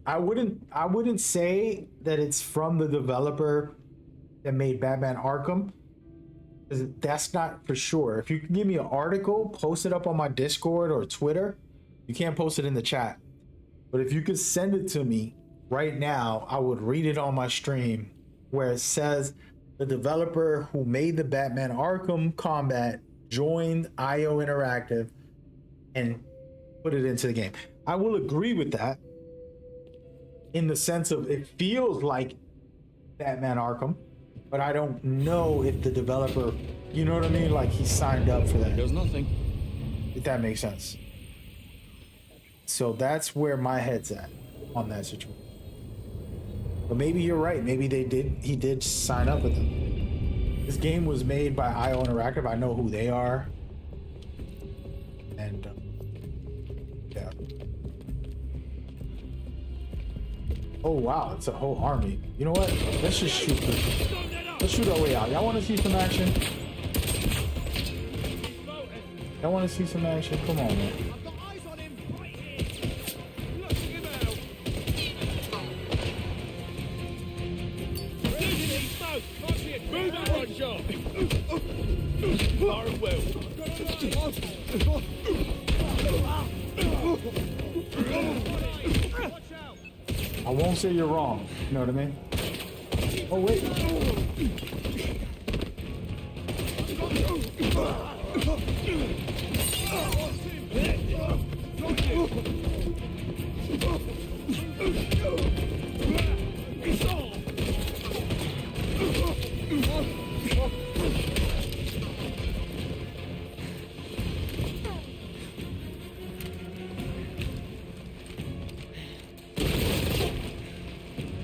I wouldn't say that it's from the developer that made Batman Arkham. That's not for sure. If you can give me an article, post it up on my Discord or Twitter. You can't post it in the chat, but if you could send it to me right now, I would read it on my stream where it says the developer who made the Batman Arkham combat joined iointeractive and put it into the game. I will agree with that in the sense of it feels like Batman Arkham, but I don't know if the developer, you know what I mean? Like he signed up for that. There's nothing. If that makes sense. So that's where my head's at on that situation. But maybe you're right. Maybe he did sign up with them. This game was made by iointeractive. I know who they are. And yeah. Oh wow, it's a whole army. You know what? Let's just shoot this. Let's shoot our way out. Y'all want to see some action? Y'all want to see some action? Come on, man. I've got eyes on him right here. Knocking him out. Losing it, smoke. Can't see it. Move that one, shot. Far and well. Watch out. I won't say you're wrong. You know what I mean? Oh wait.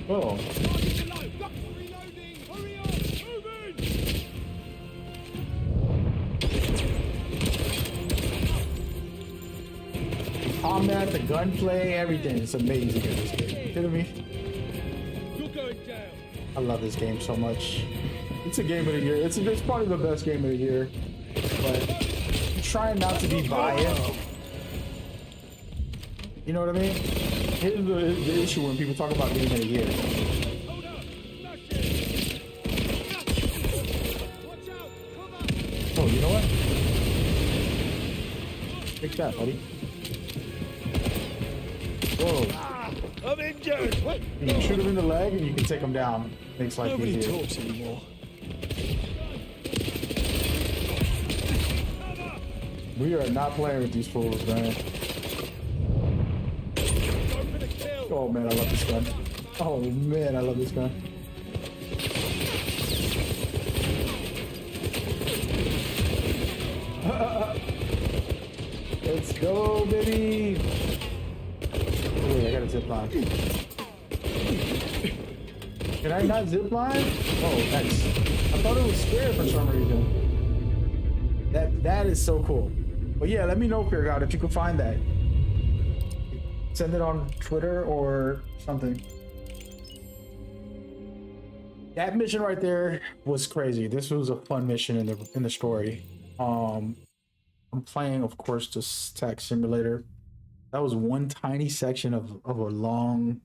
Oh. Combat, the gunplay, everything is amazing in this game. You kidding me? You're going down. I love this game so much. It's a game of the year. It's probably the best game of the year. But I'm trying not to be biased. You know what I mean? Here's the issue when people talk about game of the year. Hold up. Smash it. Watch out. Cover. Oh, you know what? Fix that, buddy. Whoa. I'm injured. What? You can shoot him in the leg and you can take him down. Makes life Nobody easier. talks anymore. We are not playing with these fools, man. Go for the kill. Oh man, I love this gun. Oh man, I love this gun. Let's go, baby. Wait, I gotta zip line? Can I not zip line? Oh, X. I thought it was square for some reason. That is so cool. But yeah, let me know, Fear God, if you can find that. Send it on Twitter or something. That mission right there was crazy. This was a fun mission in the story. I'm playing, of course, the Tax Simulator. That was one tiny section of a long,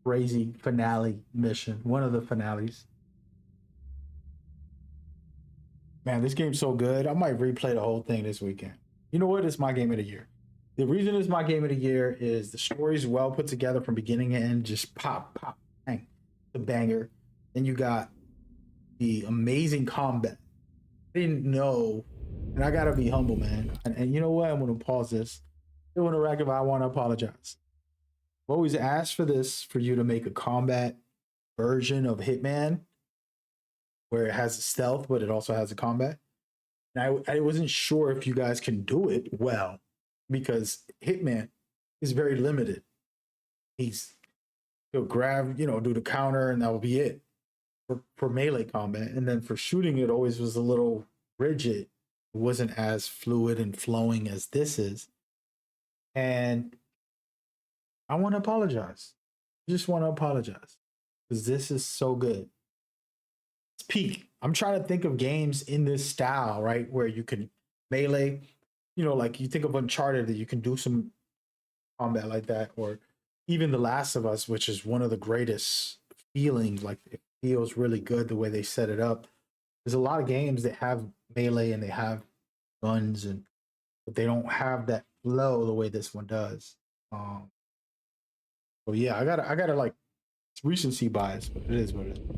crazy finale mission. One of the finales. Man, this game's so good. I might replay the whole thing this weekend. You know what? It's my game of the year. The reason it's my game of the year is the story's well put together from beginning to end. Just pop, pop, bang, the banger. Then you got the amazing combat. I didn't know, and I gotta be humble, man. And you know what? I'm gonna pause this. iointeractive, I want to apologize. I've always asked for this, for you to make a combat version of Hitman, where it has stealth, but it also has a combat. And I wasn't sure if you guys can do it well, because Hitman is very limited. He'll grab, do the counter, and that will be it for melee combat. And then for shooting, it always was a little rigid. It wasn't as fluid and flowing as this is. And I want to apologize. I just want to apologize, because this is so good. It's peak. I'm trying to think of games in this style, right, where you can melee, like you think of Uncharted, that you can do some combat like that, or even The Last of Us, which is one of the greatest feelings. Like, it feels really good the way they set it up. There's a lot of games that have melee and they have guns, but they don't have that flow the way this one does. So yeah, I gotta like, it's recency bias, but it is what it is.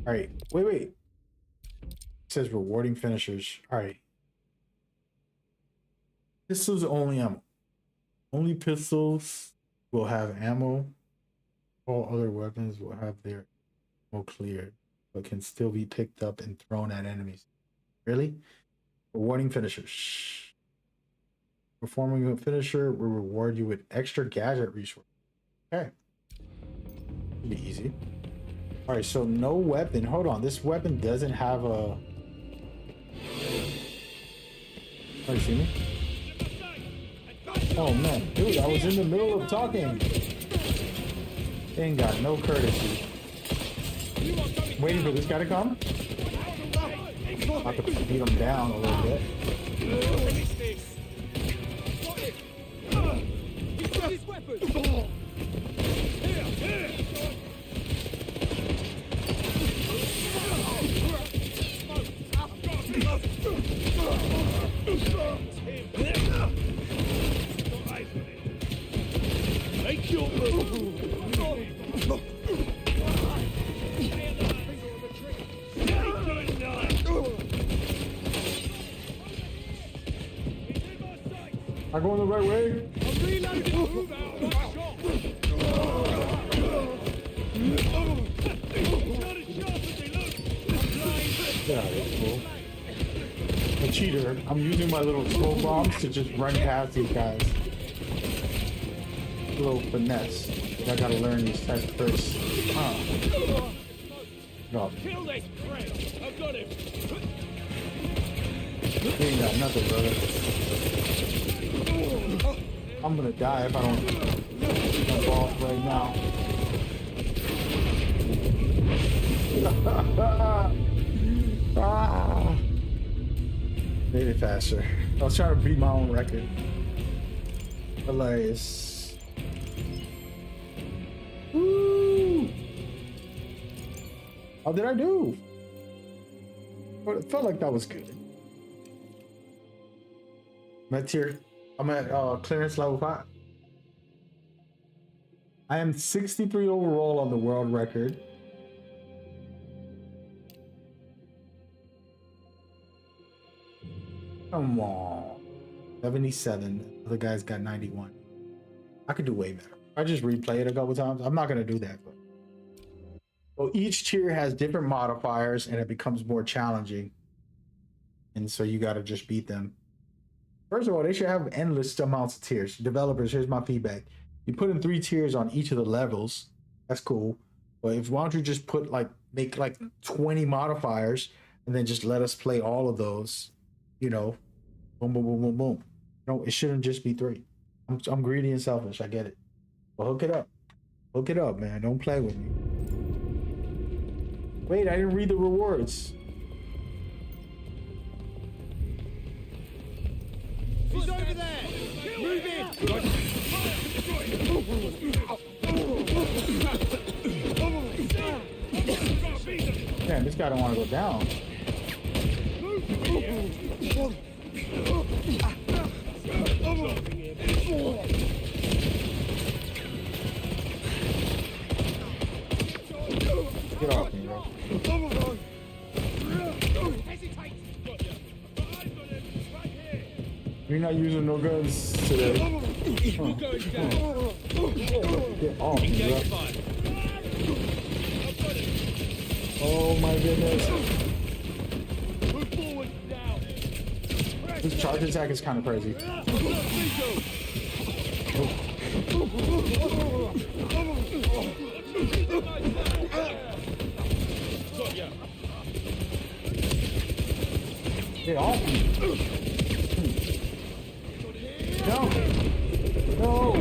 All right, wait. It says rewarding finishers. All right. Pistols only ammo. Only pistols will have ammo. All other weapons will have their ammo cleared, but can still be picked up and thrown at enemies. Really? Rewarding finishers. Performing a finisher will reward you with extra gadget resources. Okay. It'll be easy. All right, so no weapon. Hold on. This weapon doesn't have a... Oh, you see me? Oh, man. Dude, I was in the middle of talking. They ain't got no courtesy. Waiting for this guy to come. I have to beat him down a little bit. Am I going the right way? Yeah, that's cool. A cheater. I'm using my little smoke bombs to just run past these guys. A little finesse. I gotta learn these types first. No. Kill this prick! I've got him! You ain't got nothing, brother. I'm gonna die if I don't jump off right now. Made it faster. I was trying to beat my own record. Hilarious. Woo! How did I do? It felt like that was good. I'm at clearance level 5. I am 63 overall on the world record. Come on. 77. The other guy's got 91. I could do way better. I just replay it a couple times. I'm not going to do that. But... So each tier has different modifiers and it becomes more challenging. And so you got to just beat them. First of all, they should have endless amounts of tiers. Developers, here's my feedback. You put in 3 tiers on each of the levels. That's cool. But why don't you just put like make like 20 modifiers and then just let us play all of those, you know, boom, boom, boom, boom, boom. No, it shouldn't just be 3. I'm greedy and selfish. I get it. But hook it up. Hook it up, man. Don't play with me. Wait, I didn't read the rewards. He's over there! Move in! Damn, this guy don't want to go down. Get off me, bro. You're not using no guns today. Get off me, bro. Oh my goodness. This charge attack is kind of crazy. Get off me. No. No.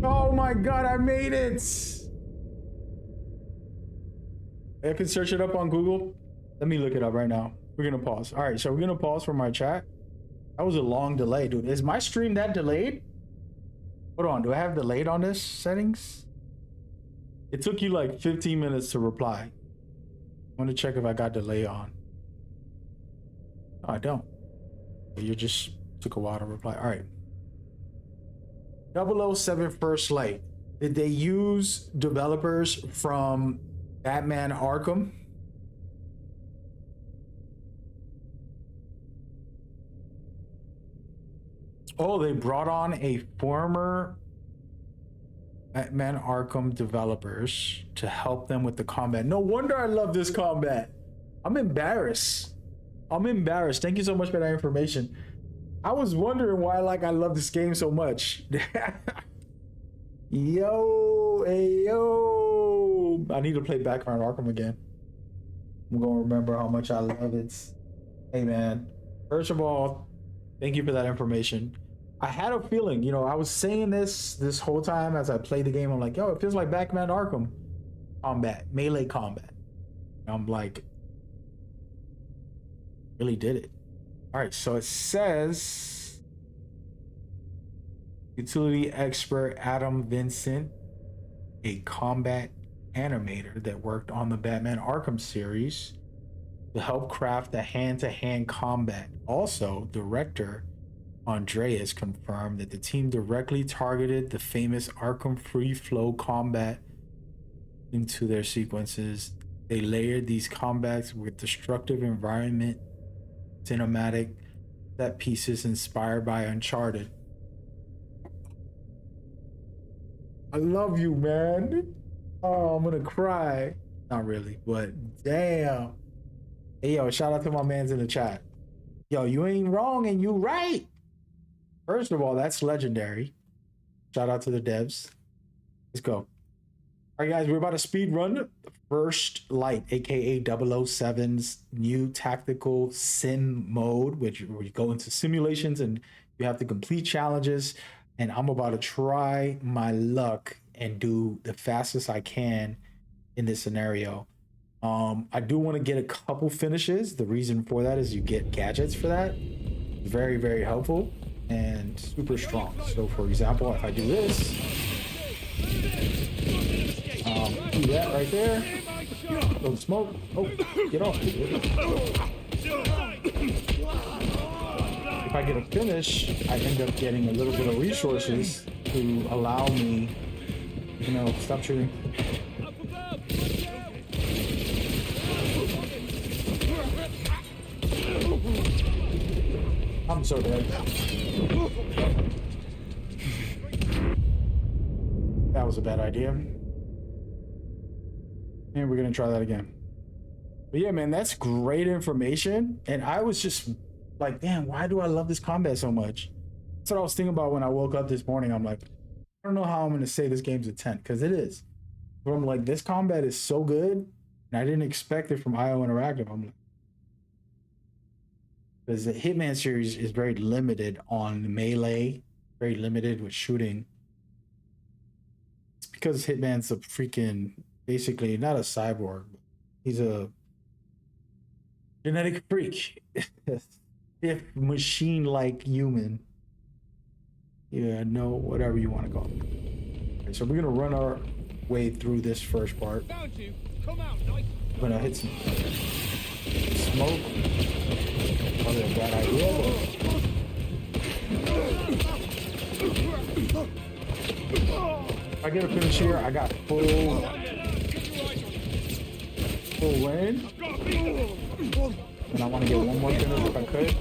Oh my god, I made it. I can search it up on Google. Let me look it up right now. We're gonna pause. All right, so we're gonna pause for my chat. That was a long delay, dude. Is my stream that delayed? Hold on, do I have delayed on this settings? It took you like 15 minutes to reply. I want to check if I got delay on. No, I don't. You just took a while to reply. All right. 007 First Light. Did they use developers from Batman Arkham? Oh, they brought on a former Batman Arkham developers to help them with the combat. No wonder I love this combat. I'm embarrassed. Thank you so much for that information. I was wondering why I love this game so much. Yo, hey, yo. I need to play Batman Arkham again. I'm going to remember how much I love it. Hey, man. First of all, thank you for that information. I had a feeling, you know, I was saying this whole time as I played the game. I'm like, yo, it feels like Batman Arkham combat, melee combat. And I'm like, really did it. All right, so it says utility expert Adam Vincent, a combat animator that worked on the Batman Arkham series to help craft the hand-to-hand combat. Also, director Andreas confirmed that the team directly targeted the famous Arkham free flow combat into their sequences. They layered these combats with destructive environment, cinematic set pieces inspired by Uncharted. I love you, man. Oh, I'm gonna cry. Not really, but damn. Hey, yo, shout out to my mans in the chat. Yo, you ain't wrong and you right. First of all, that's legendary. Shout out to the devs. Let's go. All right, guys, we're about to speed run First Light, aka 007's new tactical sim mode, which where you go into simulations and you have to complete challenges. And I'm about to try my luck and do the fastest I can in this scenario. I do want to get a couple finishes. The reason for that is you get gadgets for that. Very, very helpful and super strong. So for example, if I do this, do that right there. Don't smoke. Oh, get off. If I get a finish, I end up getting a little bit of resources to allow me, you know, stop shooting. I'm so dead. That was a bad idea. And we're gonna try that again. But yeah, man, that's great information. And I was just like, damn, why do I love this combat so much? That's what I was thinking about when I woke up this morning. I'm like, I don't know how I'm gonna say this game's a 10, because it is. But I'm like, this combat is so good, and I didn't expect it from iointeractive. I'm like, because the Hitman series is very limited on melee, very limited with shooting. It's because Hitman's a freaking, basically not a cyborg, but he's a genetic freak. If machine-like human. Yeah, no, whatever you want to call it. Okay, so we're gonna run our way through this first part. Found you. Come out, nice. I'm gonna hit some smoke. Probably a bad idea, but if I get a finish here, I got full lane. And I want to get one more finish if I could.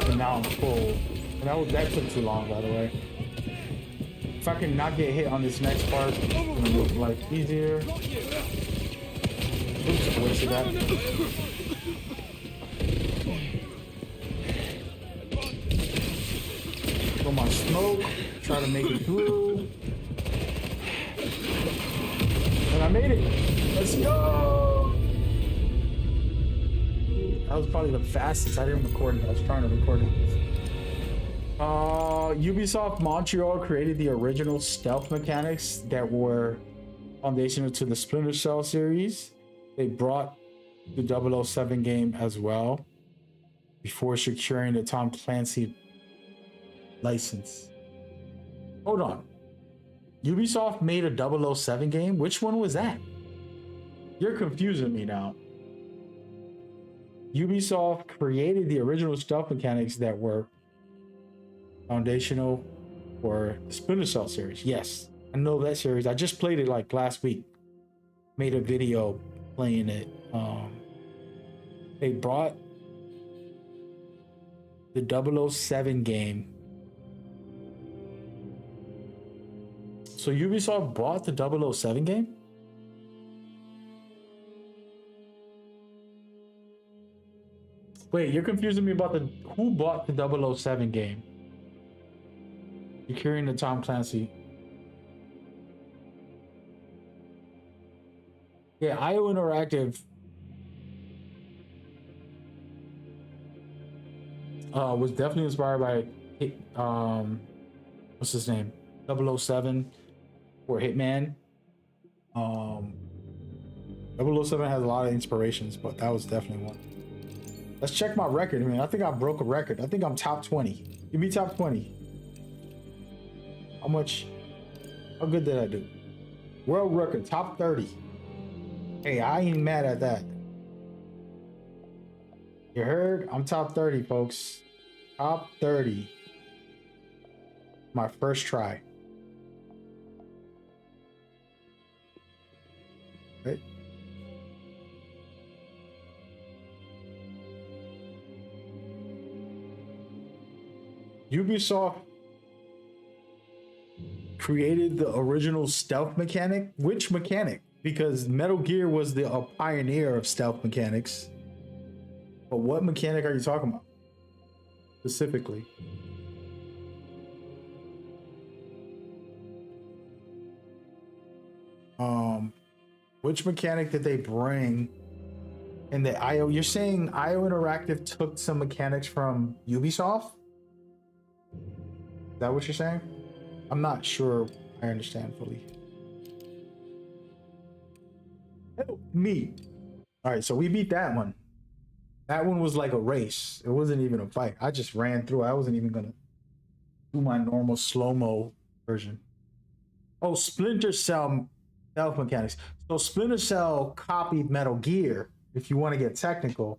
And now I'm full. And that took too long, by the way. If I can not get hit on this next part, it's gonna make life easier. Oops, I wasted that. Throw my smoke, try to make it through. And I made it. Let's go! That was probably the fastest. I didn't record it. I was trying to record it. Ubisoft Montreal created the original stealth mechanics that were foundational to the Splinter Cell series. They brought the 007 game as well before securing the Tom Clancy license. Hold on. Ubisoft made a 007 game? Which one was that? You're confusing me now. Ubisoft created the original stealth mechanics that were foundational for the Splinter Cell series. Yes, I know that series. I just played it like last week. Made a video playing it. They brought the 007 game. So Ubisoft bought the 007 game? Wait, you're confusing me about who bought the 007 game? You're carrying the Tom Clancy. Yeah, iointeractive was definitely inspired by what's his name? 007 or Hitman. 007 has a lot of inspirations, but that was definitely one. Let's check my record. I mean, I think I broke a record. I think I'm top 20. Give me top 20. How good did I do? World record, top 30. Hey, I ain't mad at that. You heard? I'm top 30, folks. Top 30. My first try. Right? Ubisoft created the original stealth mechanic. Which mechanic? Because Metal Gear was the pioneer of stealth mechanics. But what mechanic are you talking about? Specifically. Which mechanic did they bring in the IO? You're saying iointeractive took some mechanics from Ubisoft? Is that what you're saying? I'm not sure I understand fully. Help me. All right, so we beat that one. That one was like a race. It wasn't even a fight. I just ran through. I wasn't even gonna do my normal slow-mo version. Oh, Splinter Cell stealth mechanics. So Splinter Cell copied Metal Gear. If you want to get technical,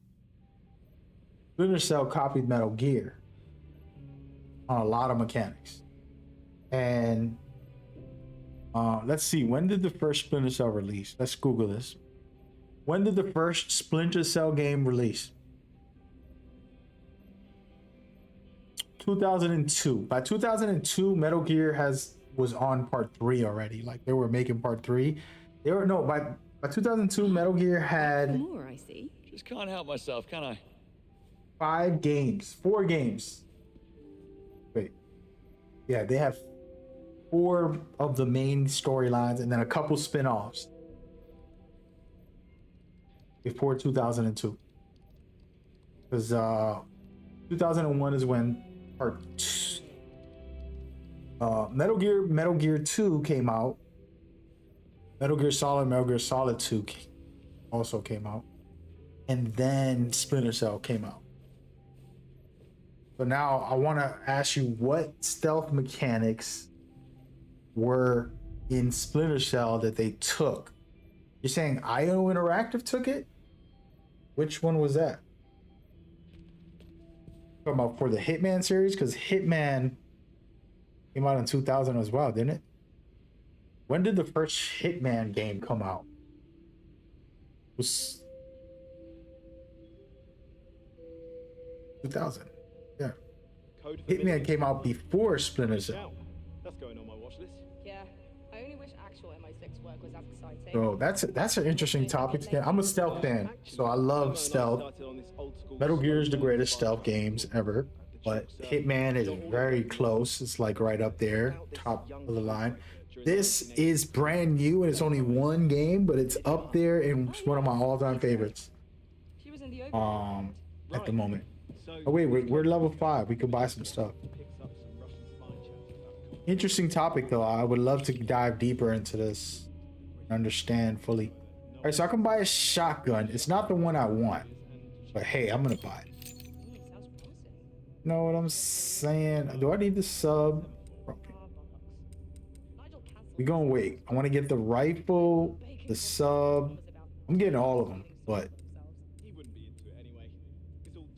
Splinter Cell copied Metal Gear on a lot of mechanics. And let's see, when did the first Splinter Cell release? Let's Google this. When did the first Splinter Cell game release? 2002. By 2002, Metal Gear was on part 3 already. Like they were making part 3. By 2002, Metal Gear had More, I see. Just can't help myself, can I? 5 games, 4 games. Wait, yeah, they have 4 of the main storylines and then a couple spin-offs before 2002. Because 2001 is when part Metal Gear 2 came out. Metal Gear Solid 2 also came out. And then Splinter Cell came out. So now I want to ask you what stealth mechanics were in Splinter Cell that they took. You're saying iointeractive took it? Which one was that? Talking about for the Hitman series? Because Hitman came out in 2000 as well, didn't it? When did the first Hitman game come out? It was 2000. Yeah. Hitman came out before Splinter Cell. That's going on my watch list. Yeah, I only wish actual MI6 work was as exciting. So that's an interesting topic. I'm a stealth fan, so I love stealth. Metal Gear is the greatest stealth games ever, but Hitman is very close. It's like right up there, top of the line. This is brand new and it's only 1 game, but it's up there and it's one of my all-time favorites. At the moment. Oh wait, we're level 5. We could buy some stuff. Interesting topic though. I would love to dive deeper into this and understand fully. All right, so I can buy a shotgun. It's not the one I want, but hey, I'm gonna buy it. Know what I'm saying? Do I need the sub? We gonna wait. I want to get the rifle, the sub. I'm getting all of them, but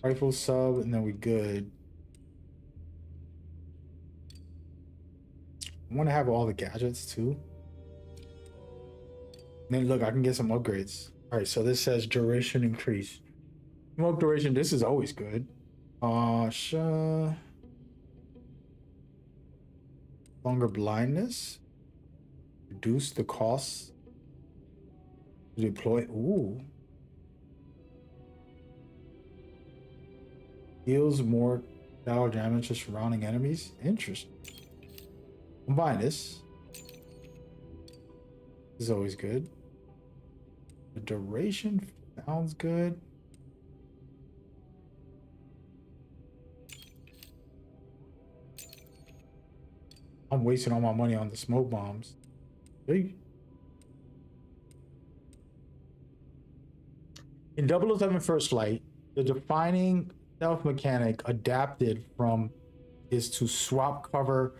rifle, sub, and then we good. I want to have all the gadgets too. And then look, I can get some upgrades. All right, so this says duration increase. Smoke duration. This is always good. Longer blindness. Reduce the cost to deploy. Ooh. Deals more damage to surrounding enemies. Interesting. Combine this. This is always good. The duration sounds good. I'm wasting all my money on the smoke bombs. Hey. In 007 First Flight, the defining stealth mechanic adapted from is to swap cover.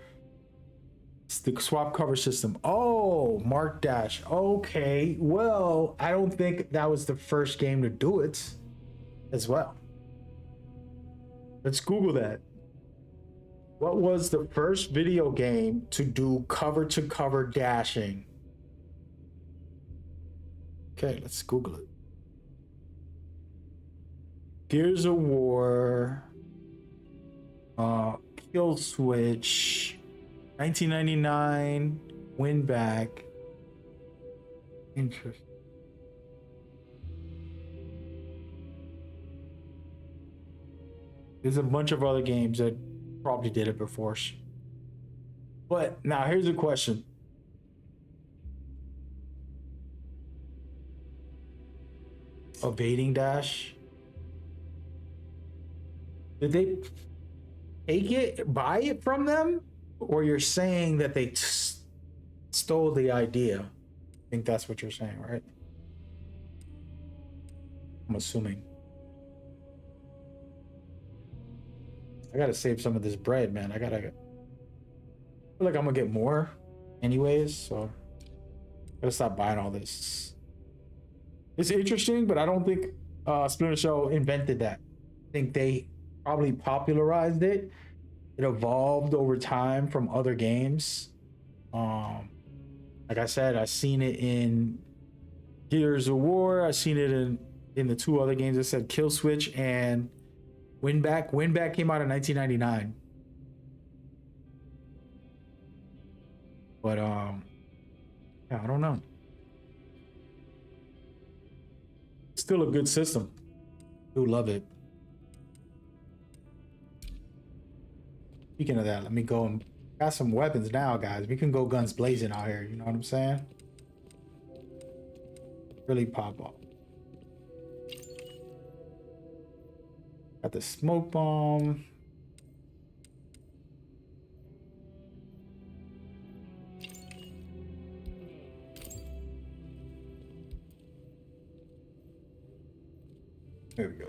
The swap cover system. Oh, Mark Dash. Okay, well, I don't think that was the first game to do it as well. Let's Google that. What was the first video game to do cover-to-cover dashing? Okay, let's Google it. Gears of War, Kill Switch, 1999, Win Back. Interesting. There's a bunch of other games that probably did it before. But now here's a question. Evading dash. Did they take it, buy it from them? Or you're saying that they stole the idea? I think that's what you're saying, right? I'm assuming. I gotta save some of this bread, man. I feel like I'm gonna get more anyways, so I gotta stop buying all this. It's interesting, but I don't think Splinter Cell invented that. I think they probably popularized it. It evolved over time from other games. Like I said, I've seen it in Gears of War. I've seen it in the 2 other games. I said Kill Switch and Win Back. Win Back came out in 1999. But yeah, I don't know. Still a good system. Do love it. Speaking of that, let me go and got some weapons now, guys. We can go guns blazing out here. You know what I'm saying? Really pop off. Got the smoke bomb. There we go.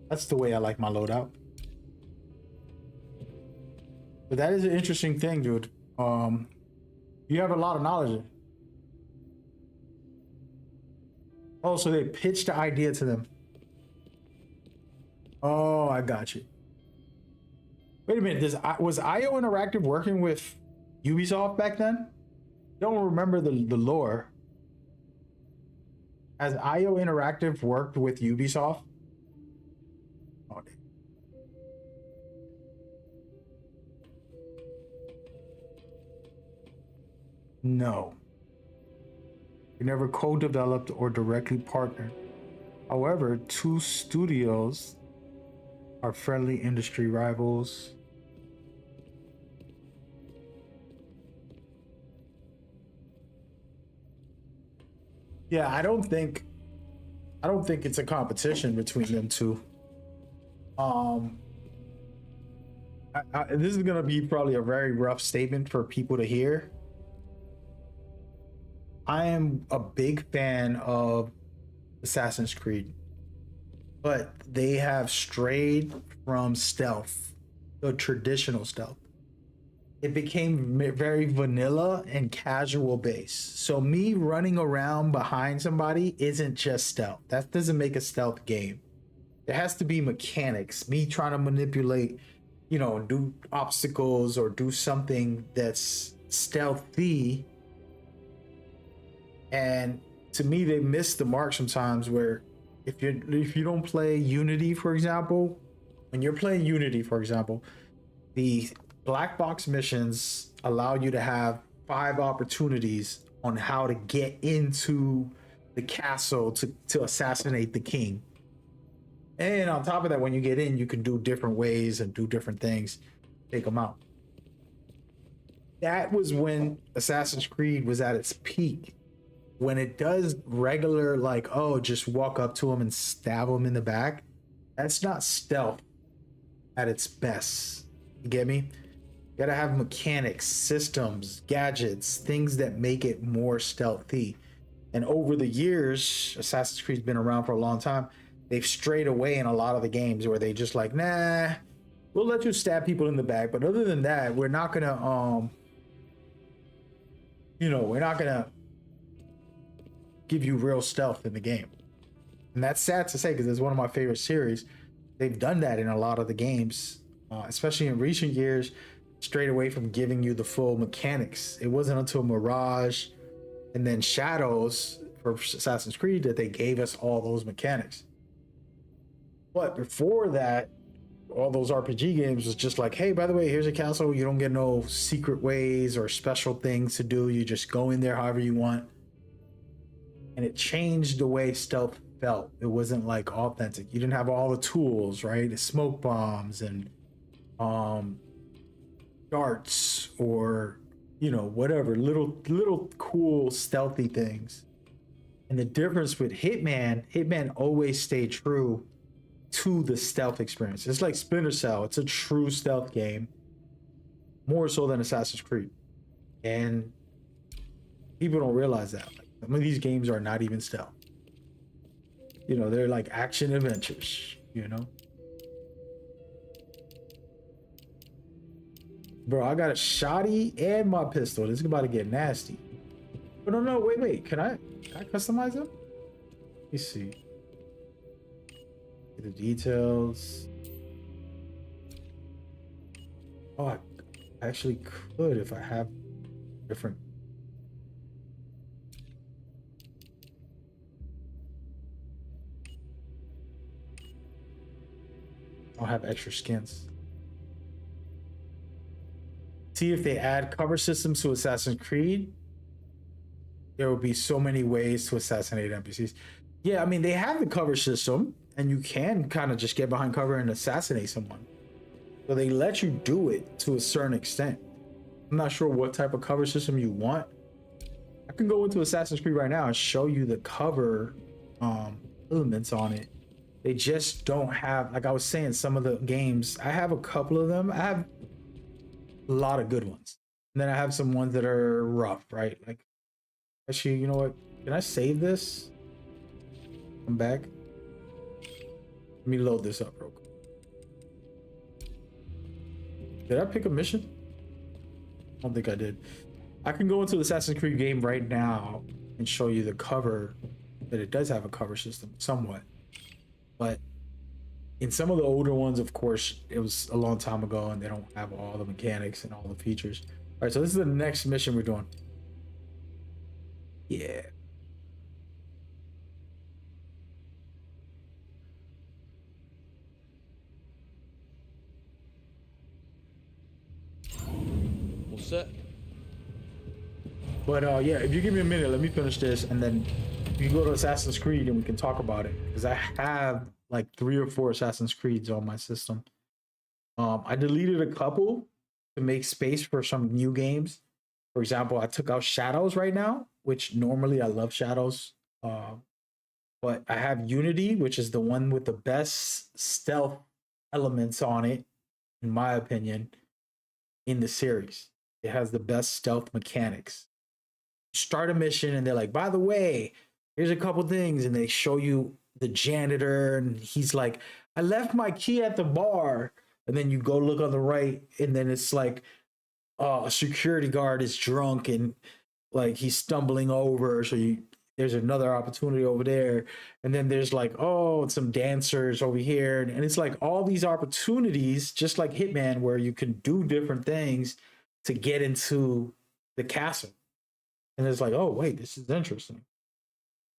That's the way I like my loadout. But that is an interesting thing, dude. You have a lot of knowledge. Oh, so they pitched the idea to them. Oh, I got you. Wait a minute. Was iointeractive working with Ubisoft back then? Don't remember the lore. Has iointeractive worked with Ubisoft? Oh, no. We never co-developed or directly partnered. However, two studios are friendly industry rivals. Yeah, I don't think it's a competition between them two. This is gonna be probably a very rough statement for people to hear. I am a big fan of Assassin's Creed, but they have strayed from stealth, the traditional stealth. It became very vanilla and casual based. So me running around behind somebody isn't just stealth. That doesn't make a stealth game. There has to be mechanics. Me trying to manipulate, do obstacles or do something that's stealthy. And to me, they miss the mark sometimes where if you don't play Unity, for example, when you're playing Unity, for example, the black box missions allow you to have 5 opportunities on how to get into the castle to assassinate the king. And on top of that, when you get in, you can do different ways and do different things, take them out. That was when Assassin's Creed was at its peak. When it does regular, like, oh, just walk up to him and stab him in the back, that's not stealth at its best. You get me? You gotta have mechanics, systems, gadgets, things that make it more stealthy. And over the years, Assassin's Creed's been around for a long time. They've strayed away in a lot of the games where they just like, nah, we'll let you stab people in the back, but other than that, we're not gonna, we're not gonna give you real stealth in the game. And that's sad to say because it's one of my favorite series. They've done that in a lot of the games, especially in recent years, straight away from giving you the full mechanics. It wasn't until Mirage and then Shadows for Assassin's Creed that they gave us all those mechanics. But before that, all those RPG games was just like, hey, by the way, here's a castle. You don't get no secret ways or special things to do. You just go in there however you want. And it changed the way stealth felt. It wasn't like authentic. You didn't have all the tools, right? The smoke bombs and darts or whatever little cool stealthy things. And the difference with Hitman always stayed true to the stealth experience. It's like Splinter Cell. It's a true stealth game, more so than Assassin's Creed. And people don't realize that. Some of these games are not even stealth. They're like action adventures, Bro, I got a shotty and my pistol. This is about to get nasty. But no, wait. Can I customize them? Let me see. The details. Oh, I actually could if I have different. I'll have extra skins. See if they add cover systems to Assassin's Creed. There will be so many ways to assassinate NPCs. Yeah, I mean, they have the cover system, and you can kind of just get behind cover and assassinate someone. So they let you do it to a certain extent. I'm not sure what type of cover system you want. I can go into Assassin's Creed right now and show you the cover elements on it. They just don't have, like I was saying, some of the games, I have a couple of them. I have a lot of good ones. And then I have some ones that are rough, right? Like, actually, you know what? Can I save this? Come back. Let me load this up real quick. Did I pick a mission? I don't think I did. I can go into the Assassin's Creed game right now and show you the cover, that it does have a cover system somewhat. But in some of the older ones, of course, it was a long time ago and they don't have all the mechanics and all the features. All right, so this is the next mission we're doing. Yeah. All set. But yeah, if you give me a minute, let me finish this, and then you can go to Assassin's Creed and we can talk about it, because I have like 3 or 4 Assassin's Creeds on my system. I deleted a couple to make space for some new games. For example, I took out Shadows right now, which normally I love Shadows. But I have Unity, which is the one with the best stealth elements on it, in my opinion, in the series. It has the best stealth mechanics. Start a mission and they're like, by the way, here's a couple things, and they show you the janitor and he's like, I left my key at the bar, and then you go look on the right and then it's like a security guard is drunk and like he's stumbling over, so there's another opportunity over there, and then there's like, oh, some dancers over here, and it's like all these opportunities, just like Hitman, where you can do different things to get into the castle. And it's like, oh wait, this is interesting.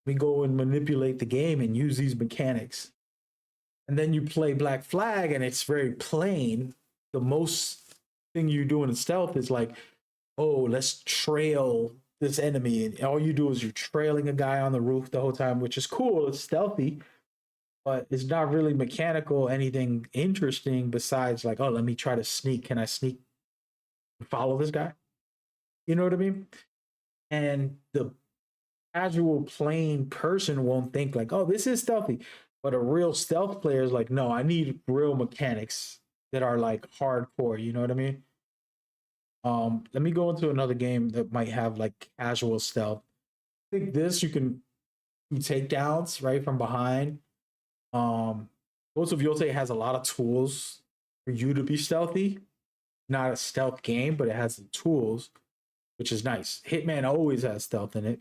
We go and manipulate the game and use these mechanics. And then you play Black Flag and it's very plain. The most thing you do in stealth is like, oh, let's trail this enemy. And all you do is you're trailing a guy on the roof the whole time, which is cool. It's stealthy, but it's not really mechanical, anything interesting besides like, oh, let me try to sneak. Can I sneak and follow this guy? You know what I mean? And the casual plain person won't think like, oh, this is stealthy. But a real stealth player is like, no, I need real mechanics that are like hardcore. You know what I mean? Let me go into another game that might have like casual stealth. I think this, you can do takedowns right from behind. Ghost of Yotei has a lot of tools for you to be stealthy. Not a stealth game, but it has the tools, which is nice. Hitman always has stealth in it.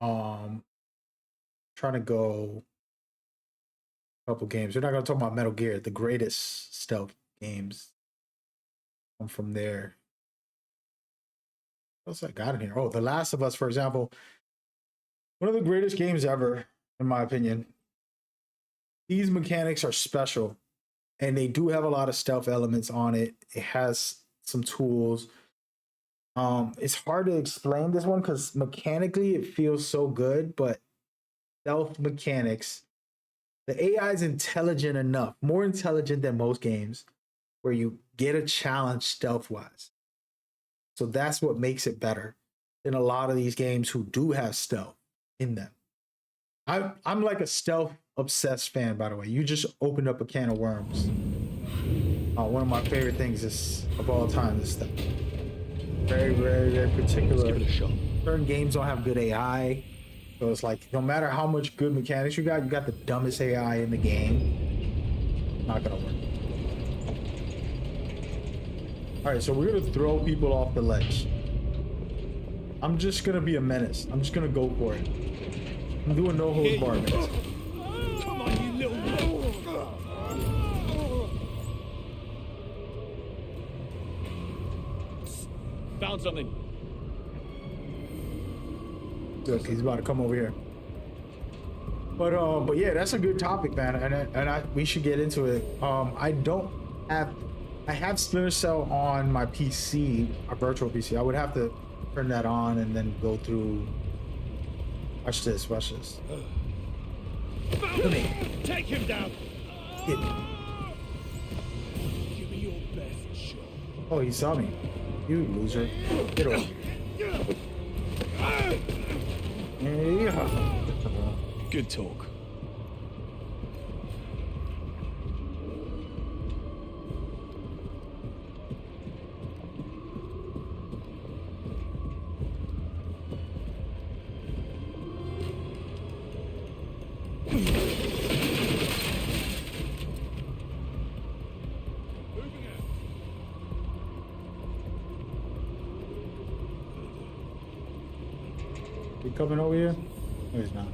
Trying to go a couple games. We're not going to talk about Metal Gear, the greatest stealth games. Come from there. What else I got in here? Oh, The Last of Us, for example. One of the greatest games ever, in my opinion. These mechanics are special, and they do have a lot of stealth elements on it. It has some tools. It's hard to explain this one because mechanically it feels so good, but stealth mechanics, the AI is intelligent enough, more intelligent than most games, where you get a challenge stealth wise. So that's what makes it better than a lot of these games who do have stealth in them. I'm like a stealth obsessed fan, by the way. You just opened up a can of worms. One of my favorite things is of all time is stealth. Very, very, very particular. Let's give it a shot. Certain games don't have good AI. So it's like, no matter how much good mechanics you got the dumbest AI in the game. Not gonna work. Alright, so we're gonna throw people off the ledge. I'm just gonna be a menace. I'm just gonna go for it. I'm doing no holds barred. Come on, you little... Found something. Look, he's about to come over here. But yeah, that's a good topic, man, and we should get into it. I have Splinter Cell on my PC, a virtual PC. I would have to turn that on and then go through. Watch this. Watch this. Found him. Take him down. Hit. Oh, he saw me. You loser. Get over. Yeah. Good talk. He coming over here? No, he's not.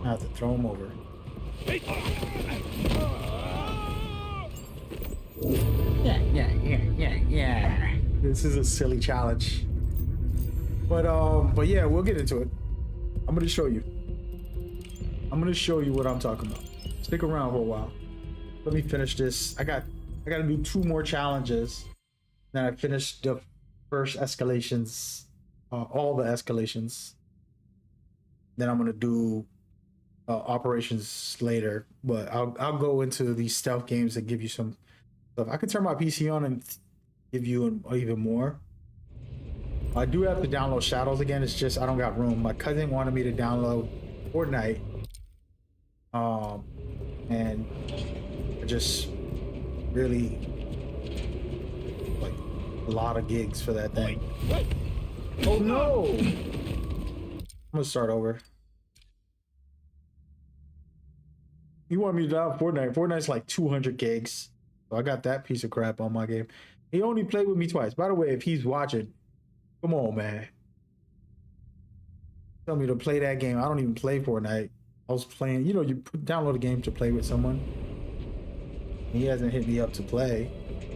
I have to throw him over. Yeah. This is a silly challenge. But yeah, we'll get into it. I'm gonna show you. I'm gonna show you what I'm talking about. Stick around for a while. Let me finish this. I gotta do 2 more challenges. Then I finished the first escalations, all the escalations. Then I'm gonna do operations later. But I'll go into these stealth games and give you some stuff. I can turn my PC on and give you even more. I do have to download Shadows again. It's just I don't got room. My cousin wanted me to download Fortnite. And I just really like a lot of gigs for that thing. Oh no! I'm gonna start over. You want me to download Fortnite? Fortnite's like 200 gigs. So I got that piece of crap on my game. He only played with me twice. By the way, if he's watching, come on, man. Tell me to play that game. I don't even play Fortnite. I was playing, you download a game to play with someone. He hasn't hit me up to play.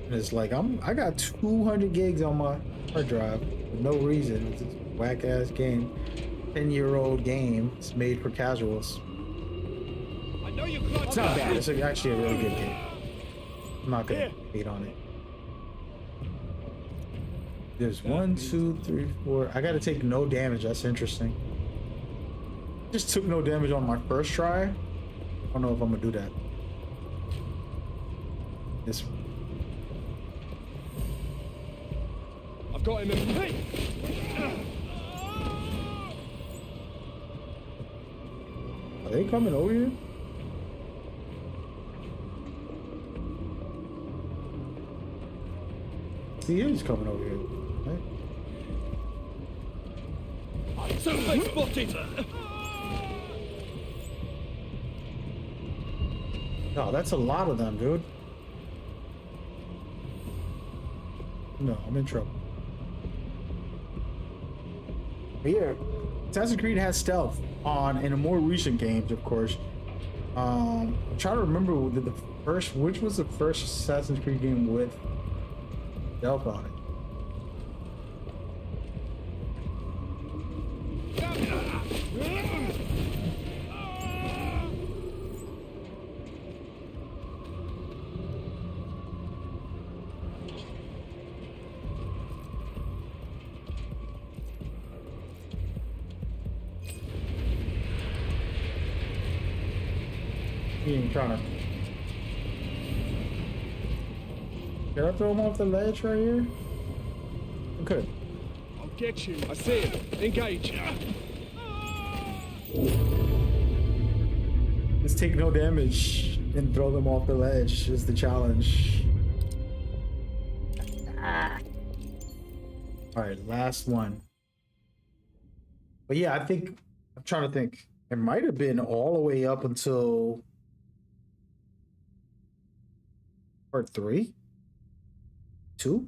And it's like, I got 200 gigs on my hard drive for no reason. It's a whack ass game. 10-year-old game. It's made for casuals. I know you can't. It's not bad. It's actually a really good game. I'm not gonna hate on it. There's 1, 2, 3, 4. I gotta take no damage. That's interesting. Just took no damage on my first try. I don't know if I'm gonna do that. This one. I've got him. Hey! Are they coming over here? He is coming over here. Right? So I spotted. No, that's a lot of them, dude. No, I'm in trouble. But yeah, Assassin's Creed has stealth on in the more recent games, of course. I'm trying to remember which was the first Assassin's Creed game with stealth on it. He ain't trying to. Can I throw him off the ledge right here? Okay. I'll get you. I see him. Engage. Just take no damage and throw them off the ledge is the challenge. Alright, last one. But yeah, I'm trying to think. It might have been all the way up until part 3? 2?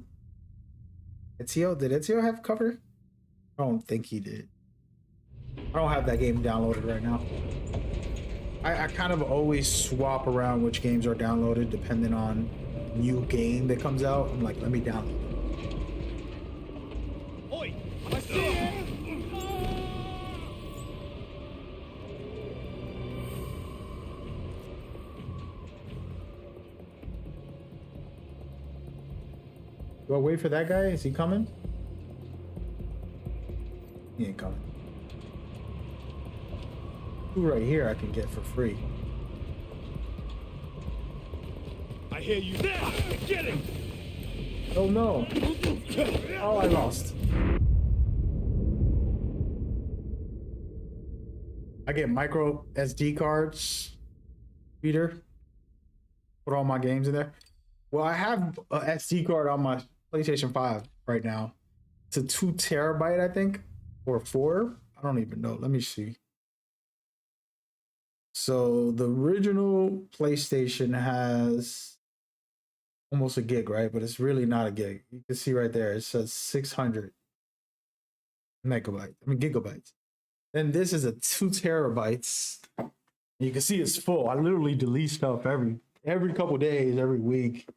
Ezio? Did Ezio have cover? I don't think he did. I don't have that game downloaded right now. I kind of always swap around which games are downloaded depending on new game that comes out. I'm like, let me download it. Oi! I see him! Do I wait for that guy? Is he coming? He ain't coming. Two right here I can get for free. I hear you. There! Get him! Oh no. Oh, I lost. I get micro SD cards, Peter. Put all my games in there. Well, I have a SD card on my PlayStation 5 right now. It's a 2 terabyte, I think, or 4. I don't even know. Let me see. So the original PlayStation has almost a gig, right? But it's really not a gig. You can see right there, it says 600 gigabytes. Then this is a 2 terabytes. You can see it's full. I literally delete stuff every couple days, every week.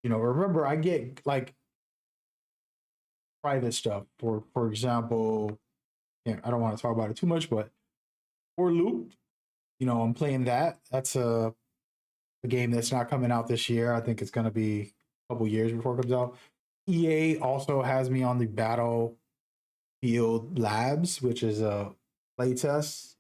You know, remember I get like private stuff. For example, I don't want to talk about it too much, but for Loop, you know, I'm playing that. That's a game that's not coming out this year. I think it's going to be a couple years before it comes out. EA also has me on the Battlefield Labs, which is a playtest.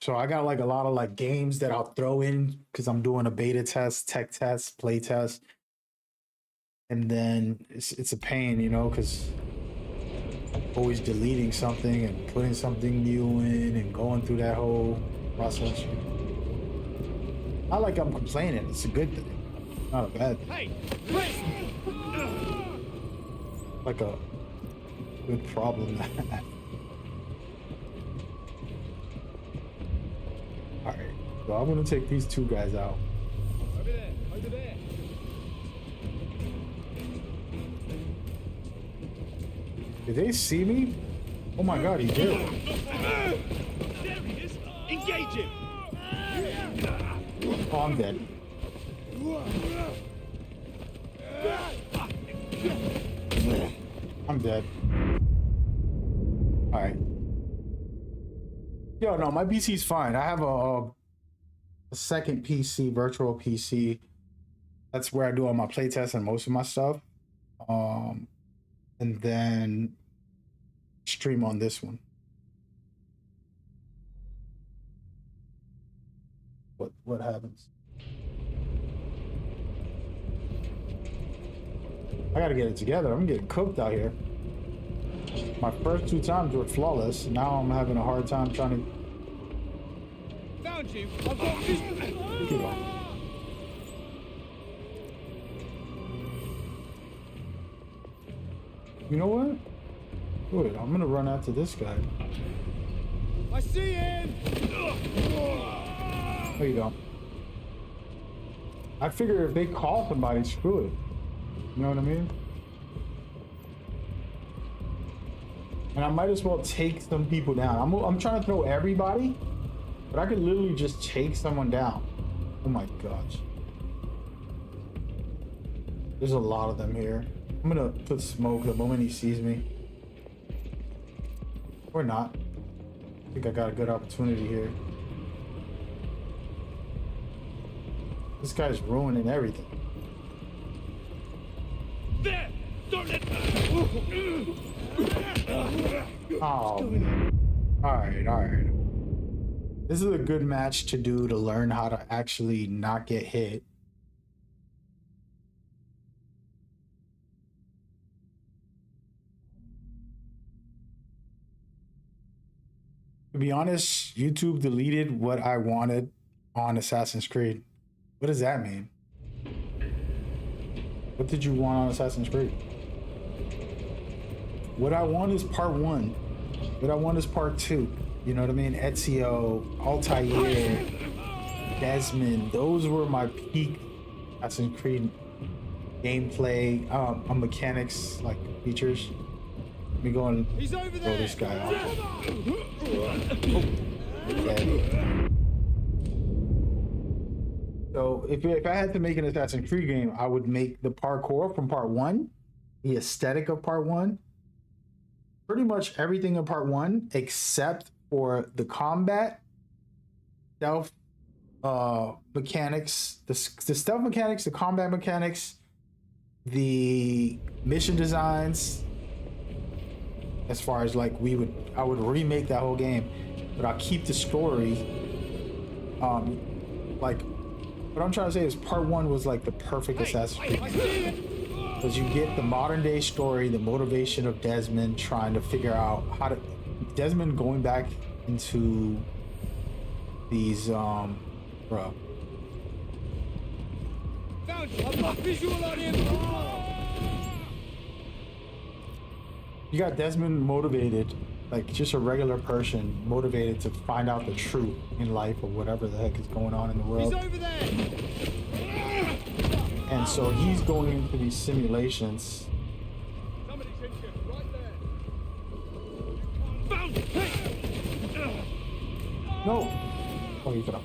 So I got like a lot of like games that I'll throw in because I'm doing a beta test, tech test, play test. And then it's a pain, you know, because always deleting something and putting something new in and going through that whole process. Not like I'm complaining, it's a good thing, not a bad thing. Hey, Like a good problem. Alright, so I'm gonna take these 2 guys out. over there, over there. Did they see me? Oh my god, he did. There he is. Engage him. Oh, I'm dead. I'm dead. Alright. Yo, no, my PC's fine. I have a second PC, virtual PC. That's where I do all my playtests and most of my stuff. And then stream on this one. What happens? I gotta get it together. I'm getting cooked out here. My first 2 times were flawless. Now I'm having a hard time trying to Found you. I've got this. get on. You know what? Wait, I'm gonna run after this guy. I see him. There you go. I figure if they call somebody, screw it. You know what I mean? And I might as well take some people down. I'm trying to throw everybody, but I could literally just take someone down. Oh my gosh. There's a lot of them here. I'm gonna put smoke the moment he sees me. Or not. I think I got a good opportunity here. This guy's ruining everything. There. Don't let. Oh, man. All right. This is a good match to do to learn how to actually not get hit. To be honest, YouTube deleted what I wanted on Assassin's Creed. What does that mean? What did you want on Assassin's Creed? What I want is part 1. What I want is part 2. You know what I mean? Ezio, Altair, Desmond. Those were my peak Assassin's Creed gameplay, mechanics, like features. Let me go and He's over throw there. this guy off. So if I had to make an Assassin's Creed game, I would make the parkour from part 1, the aesthetic of part 1, pretty much everything in part 1 except for the combat, stealth mechanics, the stealth mechanics, the combat mechanics, the mission designs. As far as like I would remake that whole game, but I'll keep the story like what I'm trying to say is part 1 was like the perfect Assassin's Creed. Because you get the modern day story, the motivation of Desmond trying to figure out how to... Desmond going back into these, bro. I've got visual on him. You got Desmond motivated, like just a regular person, motivated to find out the truth in life or whatever the heck is going on in the world. He's over there. And so he's going into these simulations. Somebody's injured right there. Found it. No! Oh, you fell.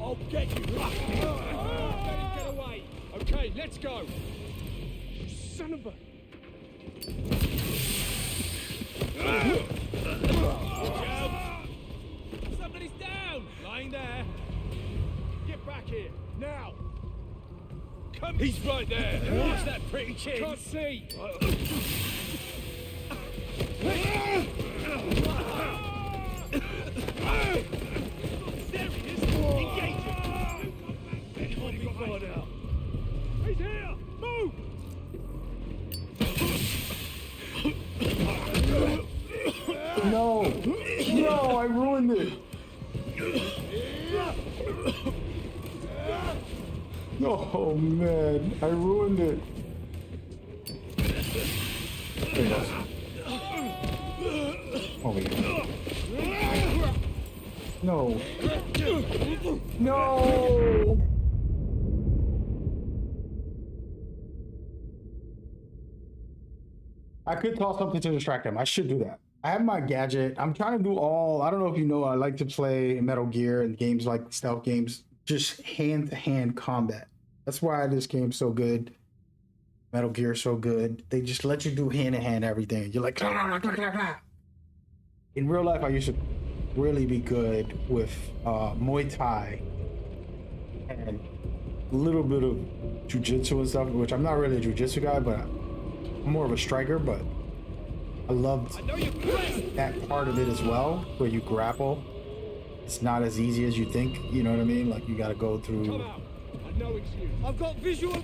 I'll get you. Let him get away. Okay, let's go. Son of a... Somebody's down. Lying there. Get back here now. Come. He's right there. What's that pretty kid? Can't see. He's here! Move! No! No, I ruined it! Oh man, I ruined it. There he goes. Over here. No. No! I could toss something to distract him. I should do that. I have my gadget. I'm trying to do all... I don't know if you know, I like to play Metal Gear and games like stealth games. Just hand-to-hand combat. That's why this game's so good. Metal Gear so good. They just let you do hand-to-hand everything. You're like... Blah, blah, blah, blah, blah. In real life, I used to really be good with Muay Thai and a little bit of jiu-jitsu and stuff, which I'm not really a jiu-jitsu guy, but I'm more of a striker, but I loved that part of it as well, where you grapple. It's not as easy as you think, you know what I mean? Like you gotta go through... Come out. No excuse. I've got visual. What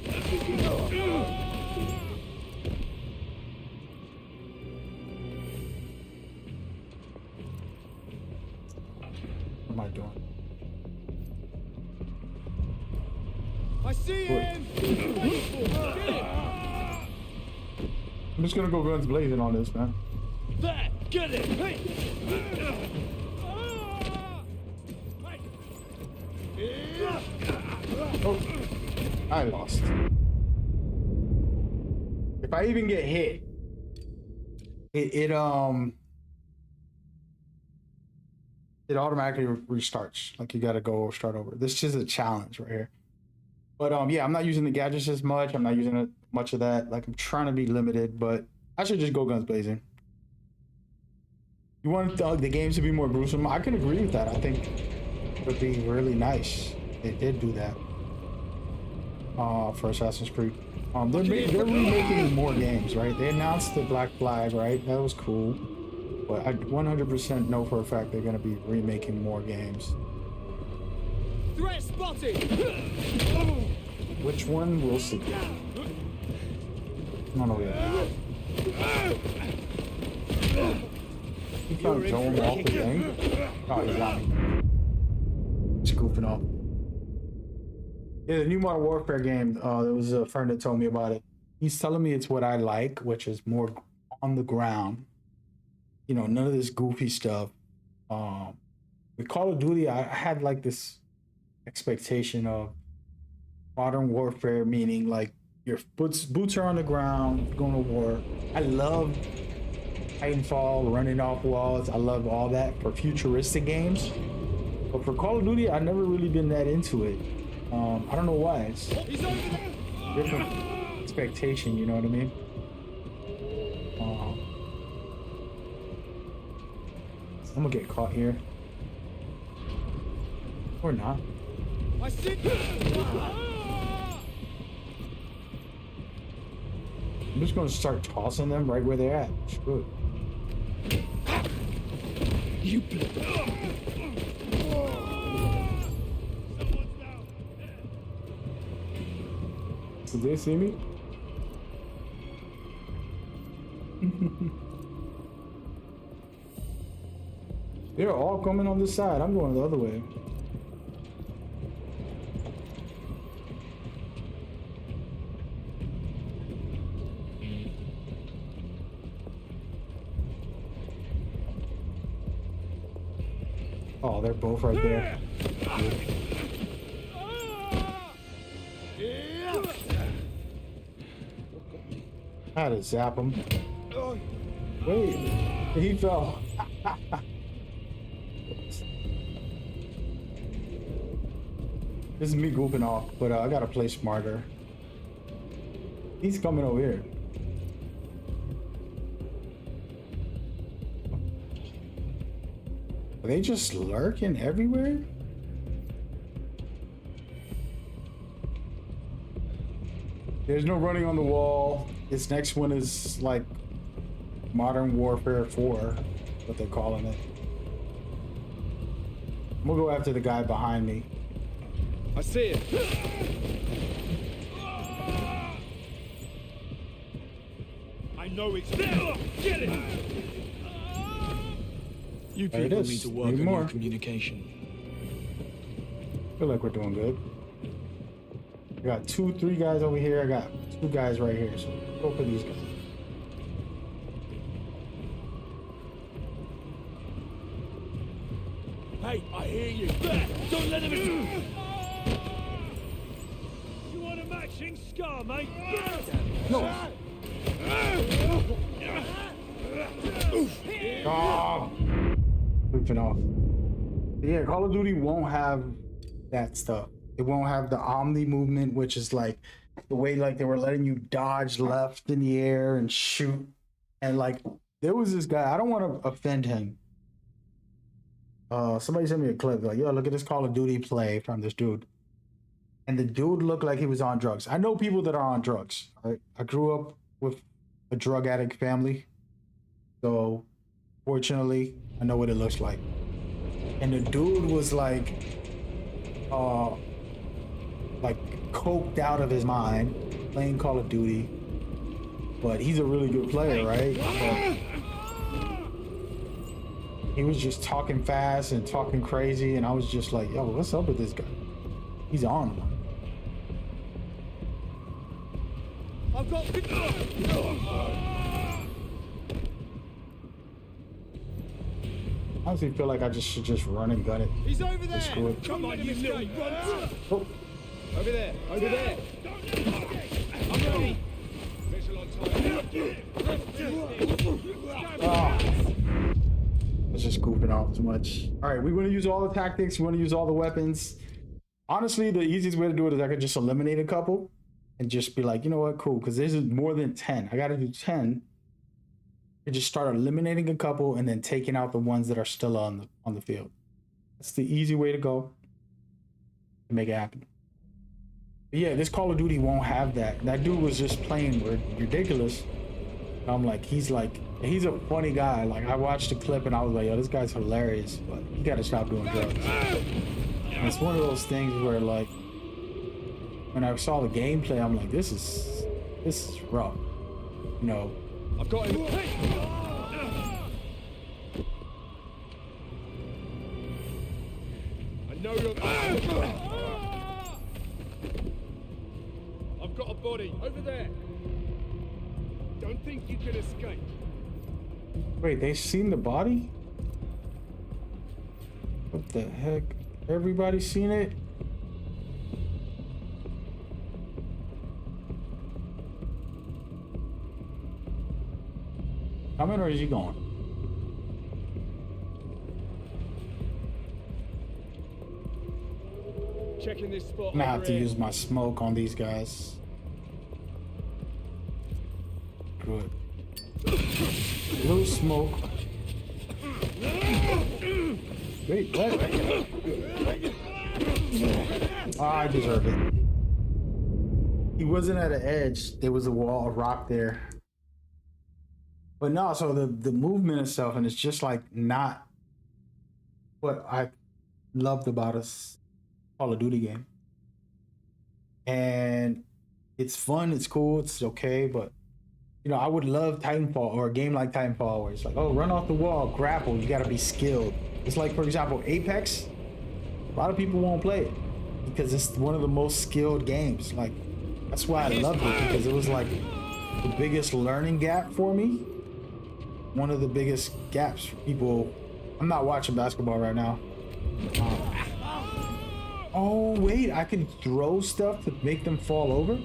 am I doing? I see him. Get him. I'm just gonna go guns blazing on this, man. There. Get him. Hey. Oh, I lost. If I even get hit, it automatically restarts. Like you gotta go start over. This is a challenge right here. But yeah, I'm not using the gadgets as much. I'm not using much of that. Like I'm trying to be limited, but I should just go guns blazing. You want the games to be more gruesome? I can agree with that. I think it would be really nice. They did do that for Assassin's Creed. They're remaking more games, right? They announced the Black Flag, right? That was cool. But I 100% know for a fact they're going to be remaking more games. Threat spotted. Which one? We'll see. Come on over here. You trying to throw him off the thing? Oh, he got me. Just goofing off. Yeah, the new Modern Warfare game, there was a friend that told me about it. He's telling me it's what I like, which is more on the ground. You know, none of this goofy stuff. With Call of Duty, I had like this expectation of Modern Warfare, meaning like your boots are on the ground, going to war. I love Titanfall, running off walls. I love all that for futuristic games. But for Call of Duty, I've never really been that into it. I don't know why. It's different expectation, you know what I mean? I'm gonna get caught here. Or not. I see. I'm just gonna start tossing them right where they're at. Screw it. You Did they see me? They're all coming on this side. I'm going the other way. Oh, they're both right there. I had to zap him. Wait, he fell. This is me goofing off, but I gotta play smarter. He's coming over here. Are they just lurking everywhere? There's no running on the wall. This next one is like Modern Warfare 4, what they're calling it. I'm gonna go after the guy behind me. I see it. I know it's there. Get it. You There it people is. need to work Need on more. your communication. Feel like we're doing good. I got 2-3 guys over here. I got 2 guys right here. So go for these guys. Hey, I hear you. There. Don't let him in. You want a matching scar, mate? No. Oh, goofing off. Yeah, Call of Duty won't have that stuff. It won't have the Omni movement, which is like the way like they were letting you dodge left in the air and shoot. And like there was this guy, I don't want to offend him. Somebody sent me a clip like, yo, look at this Call of Duty play from this dude. And the dude looked like he was on drugs. I know people that are on drugs. Right? I grew up with a drug addict family. So fortunately, I know what it looks like. And the dude was like coked out of his mind playing Call of Duty. But he's a really good player, right? But he was just talking fast and talking crazy, and I was just like, yo, what's up with this guy? He's on one. I've got. I honestly feel like I should just run and gun it. He's over there. Screw it. Come on, you little runt. Oh, Over there. Over there. I'm ready. Visual on time. ah. I was just goofing off too much. All right, we want to use all the tactics. We want to use all the weapons. Honestly, the easiest way to do it is I could just eliminate a couple and just be like, you know what, cool, because this is more than 10. I got to do 10. You just start eliminating a couple and then taking out the ones that are still on the field. That's the easy way to go to make it happen. But yeah, this Call of Duty won't have that. That dude was just playing ridiculous. I'm like, he's a funny guy. Like, I watched the clip and I was like, yo, this guy's hilarious, but you gotta stop doing drugs. And it's one of those things where, like, when I saw the gameplay, I'm like, this is rough. You know, I've got him. I know you're. I've got a body over there. Don't think you can escape. wait, they seen the body? What the heck? Everybody seen it? Coming or is he going? Checking this spot. I'm gonna have over to here. use my smoke on these guys. Good. Blue smoke. Wait, what? Ah, I deserve it. He wasn't at an edge. There was a wall of rock there. But no, so the movement itself, and it's just like not what I loved about a Call of Duty game. And it's fun, it's cool, it's okay, but you know, I would love Titanfall or a game like Titanfall where it's like, oh, run off the wall, grapple, you gotta be skilled. It's like, for example, Apex. A lot of people won't play it because it's one of the most skilled games. Like, that's why I loved it, because it was like the biggest learning gap for me. One of the biggest gaps for people. I'm not watching basketball right now. Oh, wait, I can throw stuff to make them fall over?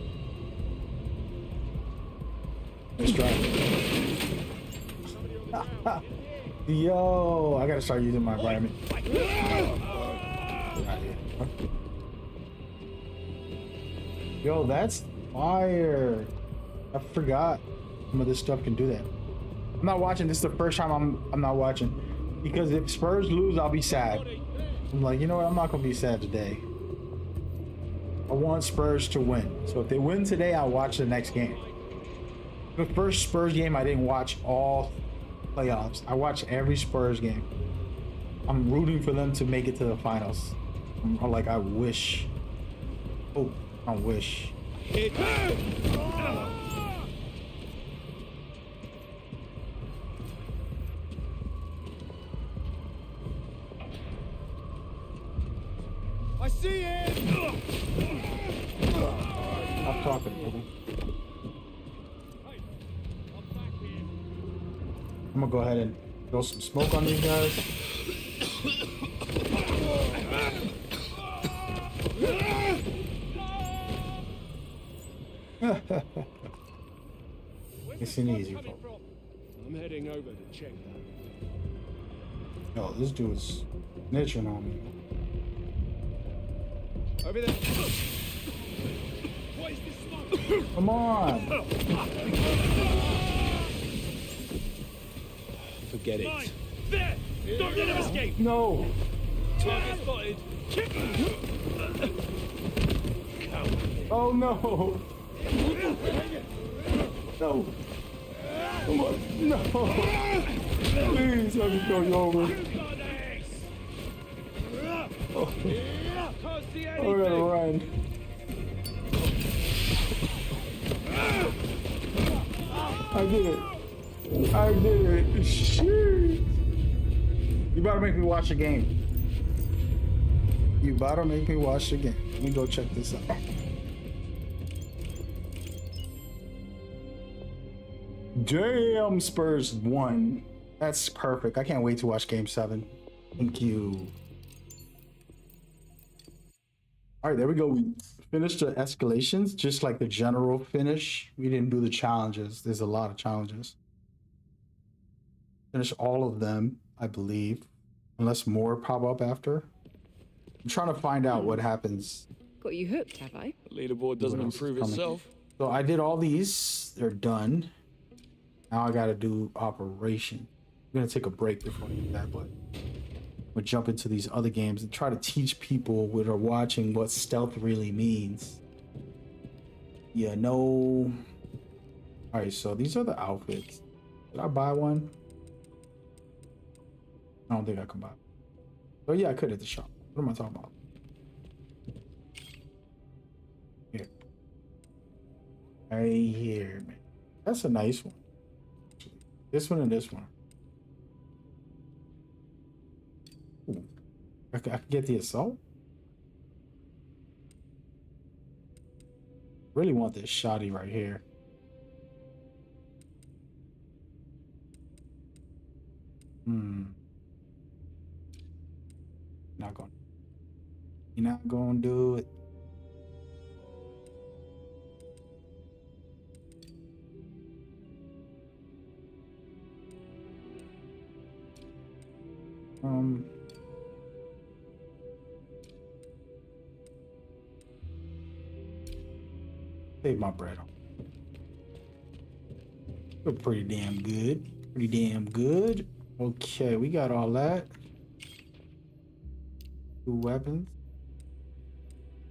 Let's try it. Yo, I gotta start using my environment. Yo, that's fire. I forgot some of this stuff can do that. I'm not watching. This is the first time I'm not watching. Because if Spurs lose, I'll be sad. I'm like, you know what? I'm not gonna be sad today. I want Spurs to win. So if they win today, I'll watch the next game. The first Spurs game, I didn't watch all playoffs. I watched every Spurs game. I'm rooting for them to make it to the finals. I'm like, I wish. Oh, I wish. I see it! Stop talking, baby. I'm gonna go ahead and throw some smoke on these guys. It's an easy one. I'm heading over to check that. Yo, this dude's snitching on me. Over there. What is this smoke? Come on. Forget it. There! Don't let him escape! No. Target spotted. Oh no. No. Come on. No. Please, let me throw you over. Oh. Can't see I gotta run. I did it. I did it. Shit. You better make me watch the game. You better make me watch the game. Let me go check this out. Damn, Spurs won. That's perfect. I can't wait to watch Game 7. Thank you. All right, there we go. We finished the escalations, just like the general finish. We didn't do the challenges. There's a lot of challenges. Finish all of them, I believe, unless more pop up after. I'm trying to find out what happens. Got you hooked, have I? Leaderboard doesn't What else is improve coming? itself. So I did all these. They're done. Now I got to do operation. I'm going to take a break before I do that, but we'll jump into these other games and try to teach people that are watching what stealth really means. Yeah, no. All right, so these are the outfits. Did I buy one? I don't think I can buy. Oh yeah, I could at the shop. What am I talking about? Here. Right here, man. That's a nice one. This one and this one. Ooh. I can get the assault. Really want this shoddy right here. Not going. You're not gonna do it. Save my bread on. Feel pretty damn good. Pretty damn good. Okay, we got all that. 2 weapons.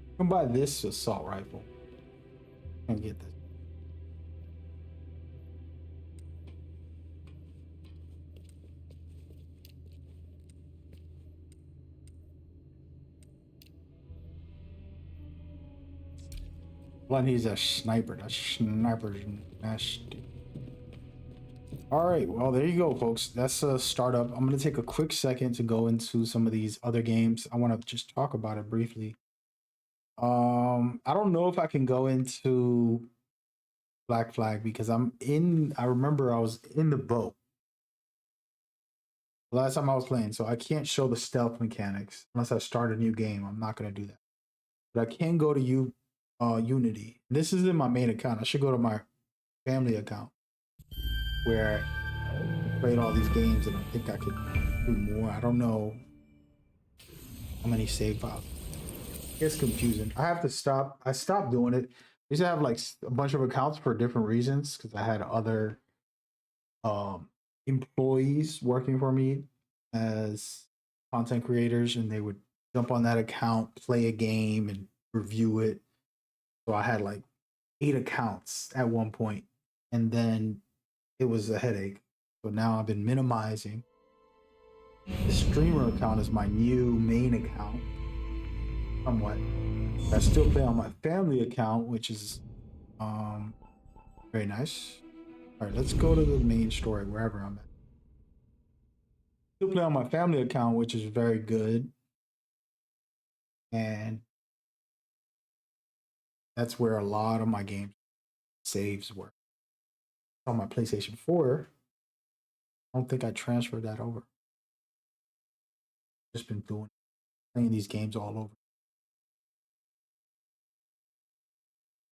You can buy this assault rifle. Can't get this. One, he's a sniper. That sniper's nasty. All right, well, there you go, folks. That's a startup. I'm gonna take a quick second to go into some of these other games. I want to just talk about it briefly. I don't know if I can go into Black Flag because I remember I was in the boat the last time I was playing, so I can't show the stealth mechanics unless I start a new game. I'm not gonna do that. But I can go to Unity. This is in my main account. I should go to my family account where I played all these games and I think I could do more. I don't know how many save files. It's confusing. I have to stop. I stopped doing it. I used to have like a bunch of accounts for different reasons because I had other employees working for me as content creators, and they would jump on that account, play a game, and review it. So I had like 8 accounts at one point, and then it was a headache. So now I've been minimizing. The streamer account is my new main account. Somewhat. I still play on my family account, which is very nice. All right, let's go to the main story wherever I'm at. Still play on my family account, which is very good. And that's where a lot of my game saves were. On my PlayStation 4, I don't think I transferred that over. Just been playing these games all over.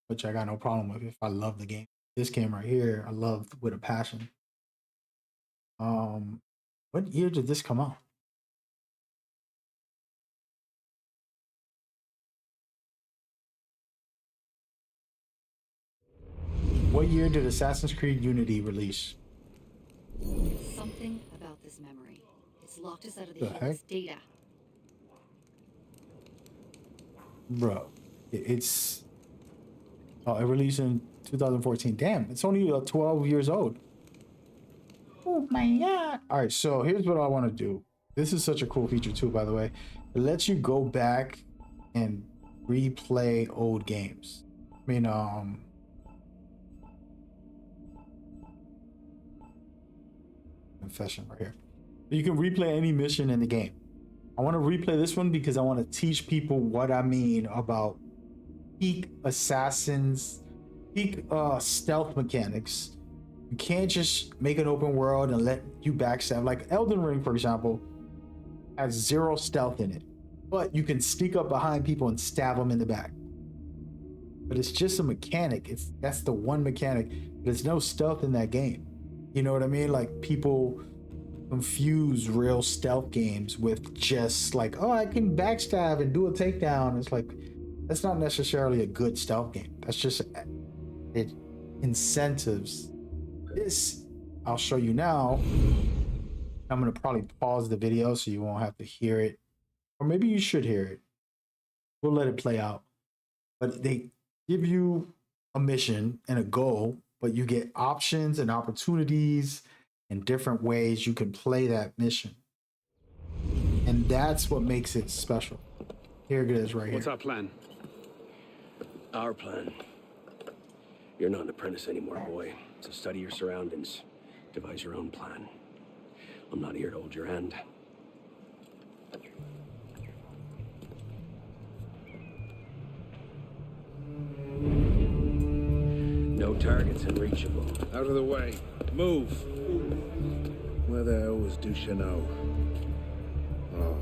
Which I got no problem with if I love the game. This game right here, I love with a passion. What year did this come out? What year did Assassin's Creed Unity release? Something about this memory. It's locked us out of the The heck? Hitman's data. Bro, it's it released in 2014. Damn, it's only 12 years old. Oh my god. All right, so here's what I want to do. This is such a cool feature too, by the way. It lets you go back and replay old games. I mean, confession right here. You can replay any mission in the game. I want to replay this one because I want to teach people what I mean about peak assassins, peak stealth mechanics. You can't just make an open world and let you backstab. Like Elden Ring, for example, has 0 stealth in it, but you can sneak up behind people and stab them in the back. But it's just a mechanic. That's the one mechanic. There's no stealth in that game. You know what I mean? Like people confuse real stealth games with just like, oh, I can backstab and do a takedown. It's like, that's not necessarily a good stealth game. That's just it incentives. This, I'll show you now. I'm going to probably pause the video so you won't have to hear it. Or maybe you should hear it. We'll let it play out. But they give you a mission and a goal, but you get options and opportunities and different ways you can play that mission. And that's what makes it special. Here it is right here. What's our plan? Our plan. You're not an apprentice anymore, boy. So study your surroundings. Devise your own plan. I'm not here to hold your hand. No targets unreachable. Out of the way. Move. Where the hell was Duchesneau? Oh.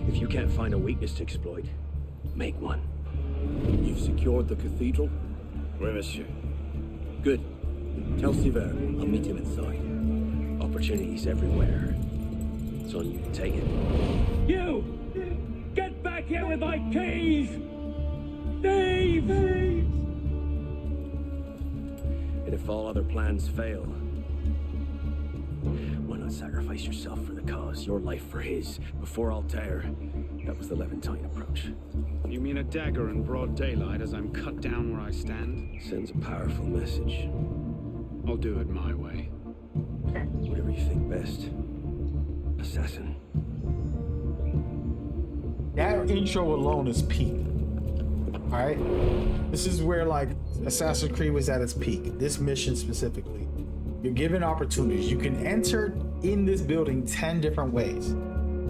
If you can't find a weakness to exploit, make one. You've secured the cathedral? Oui, monsieur. Good. Tell Siver. I'll meet him inside. Opportunities everywhere. It's on you to take it. You! Get back here with my keys! Steve! And if all other plans fail, why not sacrifice yourself for the cause? Your life for his. Before Altair, that was the Levantine approach. You mean a dagger in broad daylight as I'm cut down where I stand? Sends a powerful message. I'll do it my way. Whatever you think best. Assassin. That intro alone is peak. All right, this is where like Assassin's Creed was at its peak. This mission specifically, you're given opportunities. You can enter in this building 10 different ways.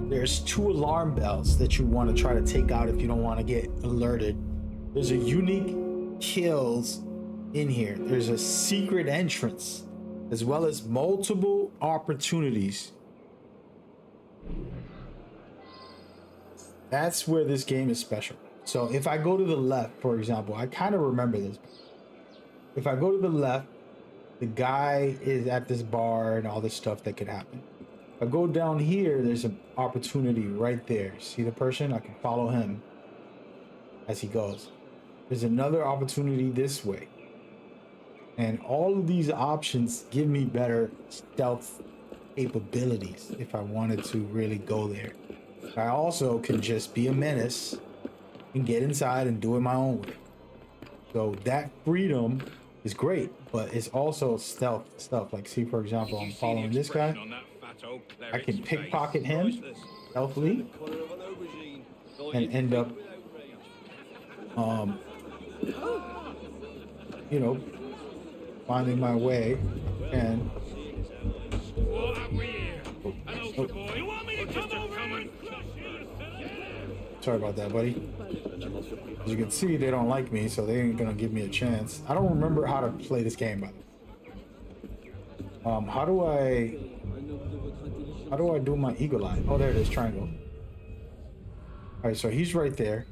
There's 2 alarm bells that you want to try to take out if you don't want to get alerted. There's a unique kills in here. There's a secret entrance, as well as multiple opportunities. That's where this game is special. So if I go to the left, for example, I kind of remember this. If I go to the left, the guy is at this bar and all this stuff that could happen. If I go down here, there's an opportunity right there. See the person? I can follow him as he goes. There's another opportunity this way. And all of these options give me better stealth capabilities if I wanted to really go there. I also can just be a menace and get inside and do it my own way. So that freedom is great, but it's also stealth stuff. Like, see, for example, I'm following this guy. I can pickpocket him stealthily and end up, you know, finding my way. And sorry about that, buddy. As you can see, they don't like me, so they ain't gonna give me a chance. I don't remember how to play this game, by the way. How do I do my eagle eye? Oh, there it is, triangle. All right, so he's right there.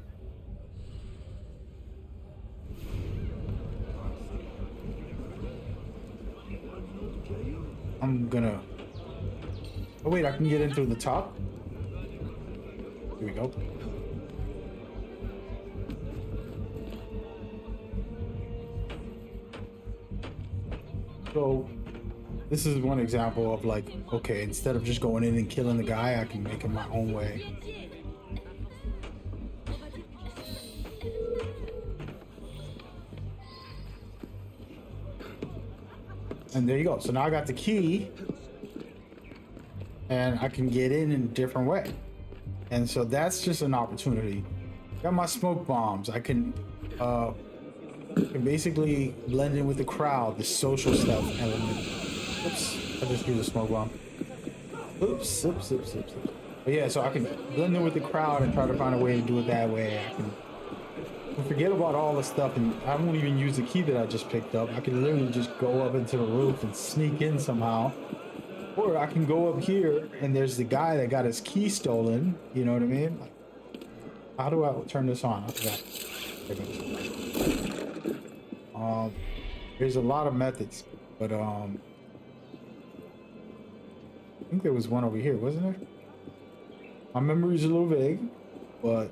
I'm gonna. Oh wait, I can get in through the top. Here we go. So this is one example of like, okay, instead of just going in and killing the guy, I can make it my own way. And there you go. So now I got the key and I can get in a different way. And so that's just an opportunity. Got my smoke bombs. I can basically blend in with the crowd, the social stuff element. Oops, I just threw the smoke bomb. Oops. But yeah, so I can blend in with the crowd and try to find a way to do it that way. I can forget about all the stuff, and I won't even use the key that I just picked up. I can literally just go up into the roof and sneak in somehow. Or I can go up here and there's the guy that got his key stolen. You know what I mean? Like, how do I turn this on? I forgot. There it goes. There's a lot of methods, but I think there was one over here, wasn't there? My memory's a little vague, but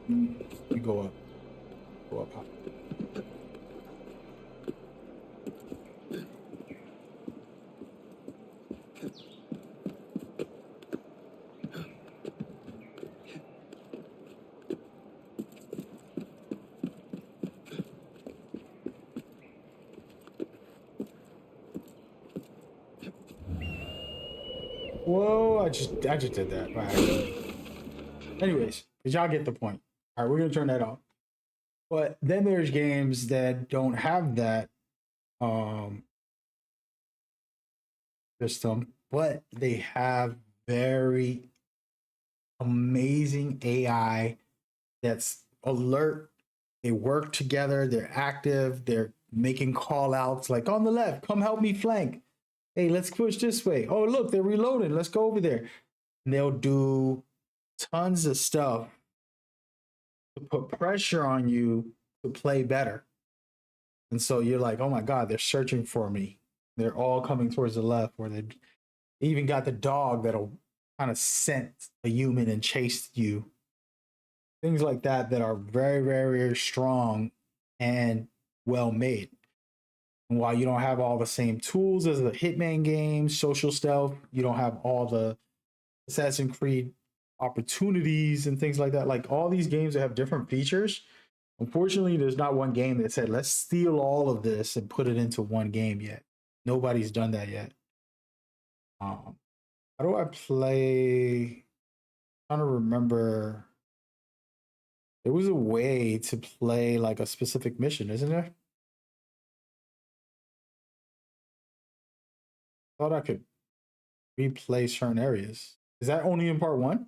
we go up. Go up high. Whoa, I just did that by accident. Anyways, because y'all get the point. All right, we're gonna turn that off. But then there's games that don't have that system, but they have very amazing AI that's alert. They work together, they're active, they're making call outs like on the left, come help me flank. Hey, let's push this way. Oh, look, they're reloading. Let's go over there. And they'll do tons of stuff to put pressure on you to play better. And so you're like, oh my God, they're searching for me. They're all coming towards the left, where they even got the dog that'll kind of scent a human and chase you. Things like that that are very, very, very strong and well made. And while you don't have all the same tools as the Hitman game, social stealth, you don't have all the Assassin's Creed opportunities and things like that. Like all these games that have different features. Unfortunately, there's not one game that said, let's steal all of this and put it into one game yet. Nobody's done that yet. How do I play? I'm trying to remember There was a way to play like a specific mission, isn't there? Thought I could replay certain areas. Is that only in part one?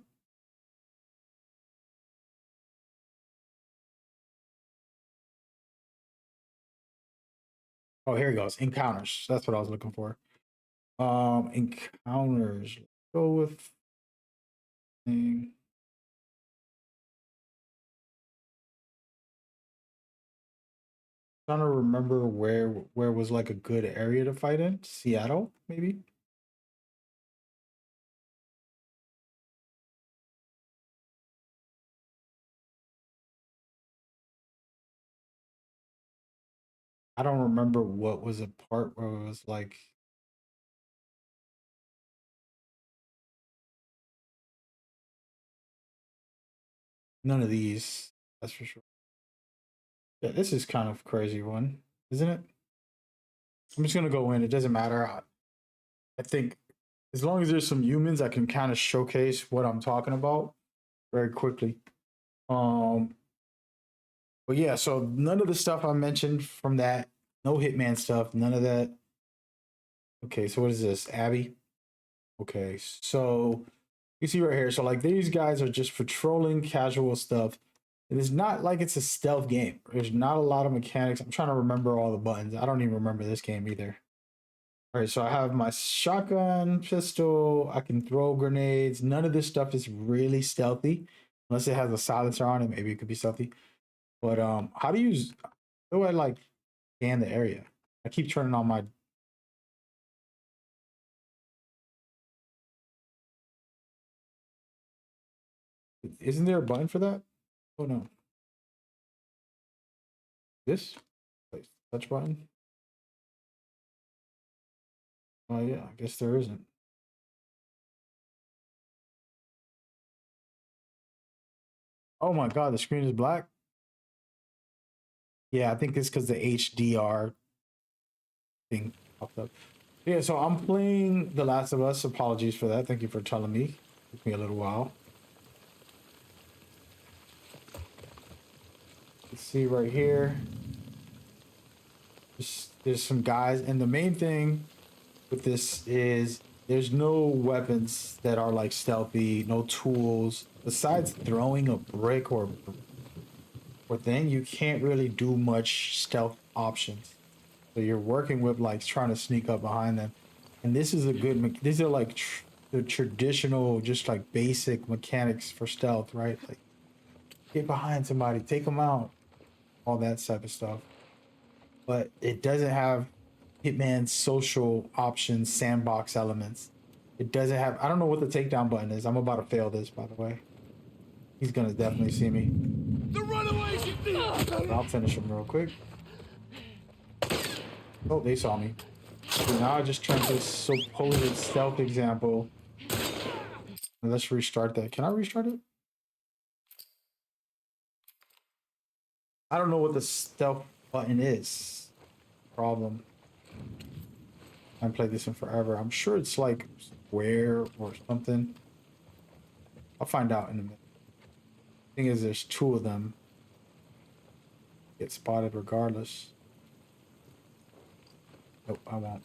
Oh, here it goes. Encounters. That's what I was looking for. Encounters. Let's go with thing. Trying to remember where was like a good area to fight in. Seattle, maybe. I don't remember what was a part where it was like none of these. That's for sure. Yeah, this is kind of crazy one, isn't it? I'm just gonna go in. It doesn't matter. I think as long as there's some humans, I can kind of showcase what I'm talking about very quickly. Um, but yeah, so none of the stuff I mentioned from that, no Hitman stuff, none of that. Okay, so what is this? Abby? Okay, so you see right here. So like these guys are just patrolling casual stuff. And it's not like it's a stealth game. There's not a lot of mechanics. I'm trying to remember all the buttons. I don't even remember this game either. All right, so I have my shotgun, pistol. I can throw grenades. None of this stuff is really stealthy, unless it has a silencer on it. Maybe it could be stealthy. But how do I like scan the area? I keep turning on my. Isn't there a button for that? Oh no. This place touch button. Oh yeah, I guess there isn't. Oh my god, the screen is black. Yeah, I think it's because the HDR thing popped up. Yeah, so I'm playing The Last of Us. Apologies for that. Thank you for telling me. Took me a little while. Let's see right here. There's some guys, and the main thing with this is there's no weapons that are like stealthy, no tools. Besides throwing a brick or thing, you can't really do much stealth options. So you're working with like trying to sneak up behind them. And this is a good, these are like the traditional, just like basic mechanics for stealth, right? Like get behind somebody, take them out, all that type of stuff. But it doesn't have Hitman's social options, sandbox elements. It doesn't have, I don't know what the takedown button is. I'm about to fail this, by the way. He's gonna definitely see me. The runaways! I'll finish him real quick. Oh, they saw me. So now I just turned this supposed stealth example. And let's restart that. Can I restart it? I don't know what the stealth button is. Problem. I haven't played this in forever. I'm sure it's like square or something. I'll find out in a minute. Thing is, there's two of them. Get spotted regardless. Nope, I won't.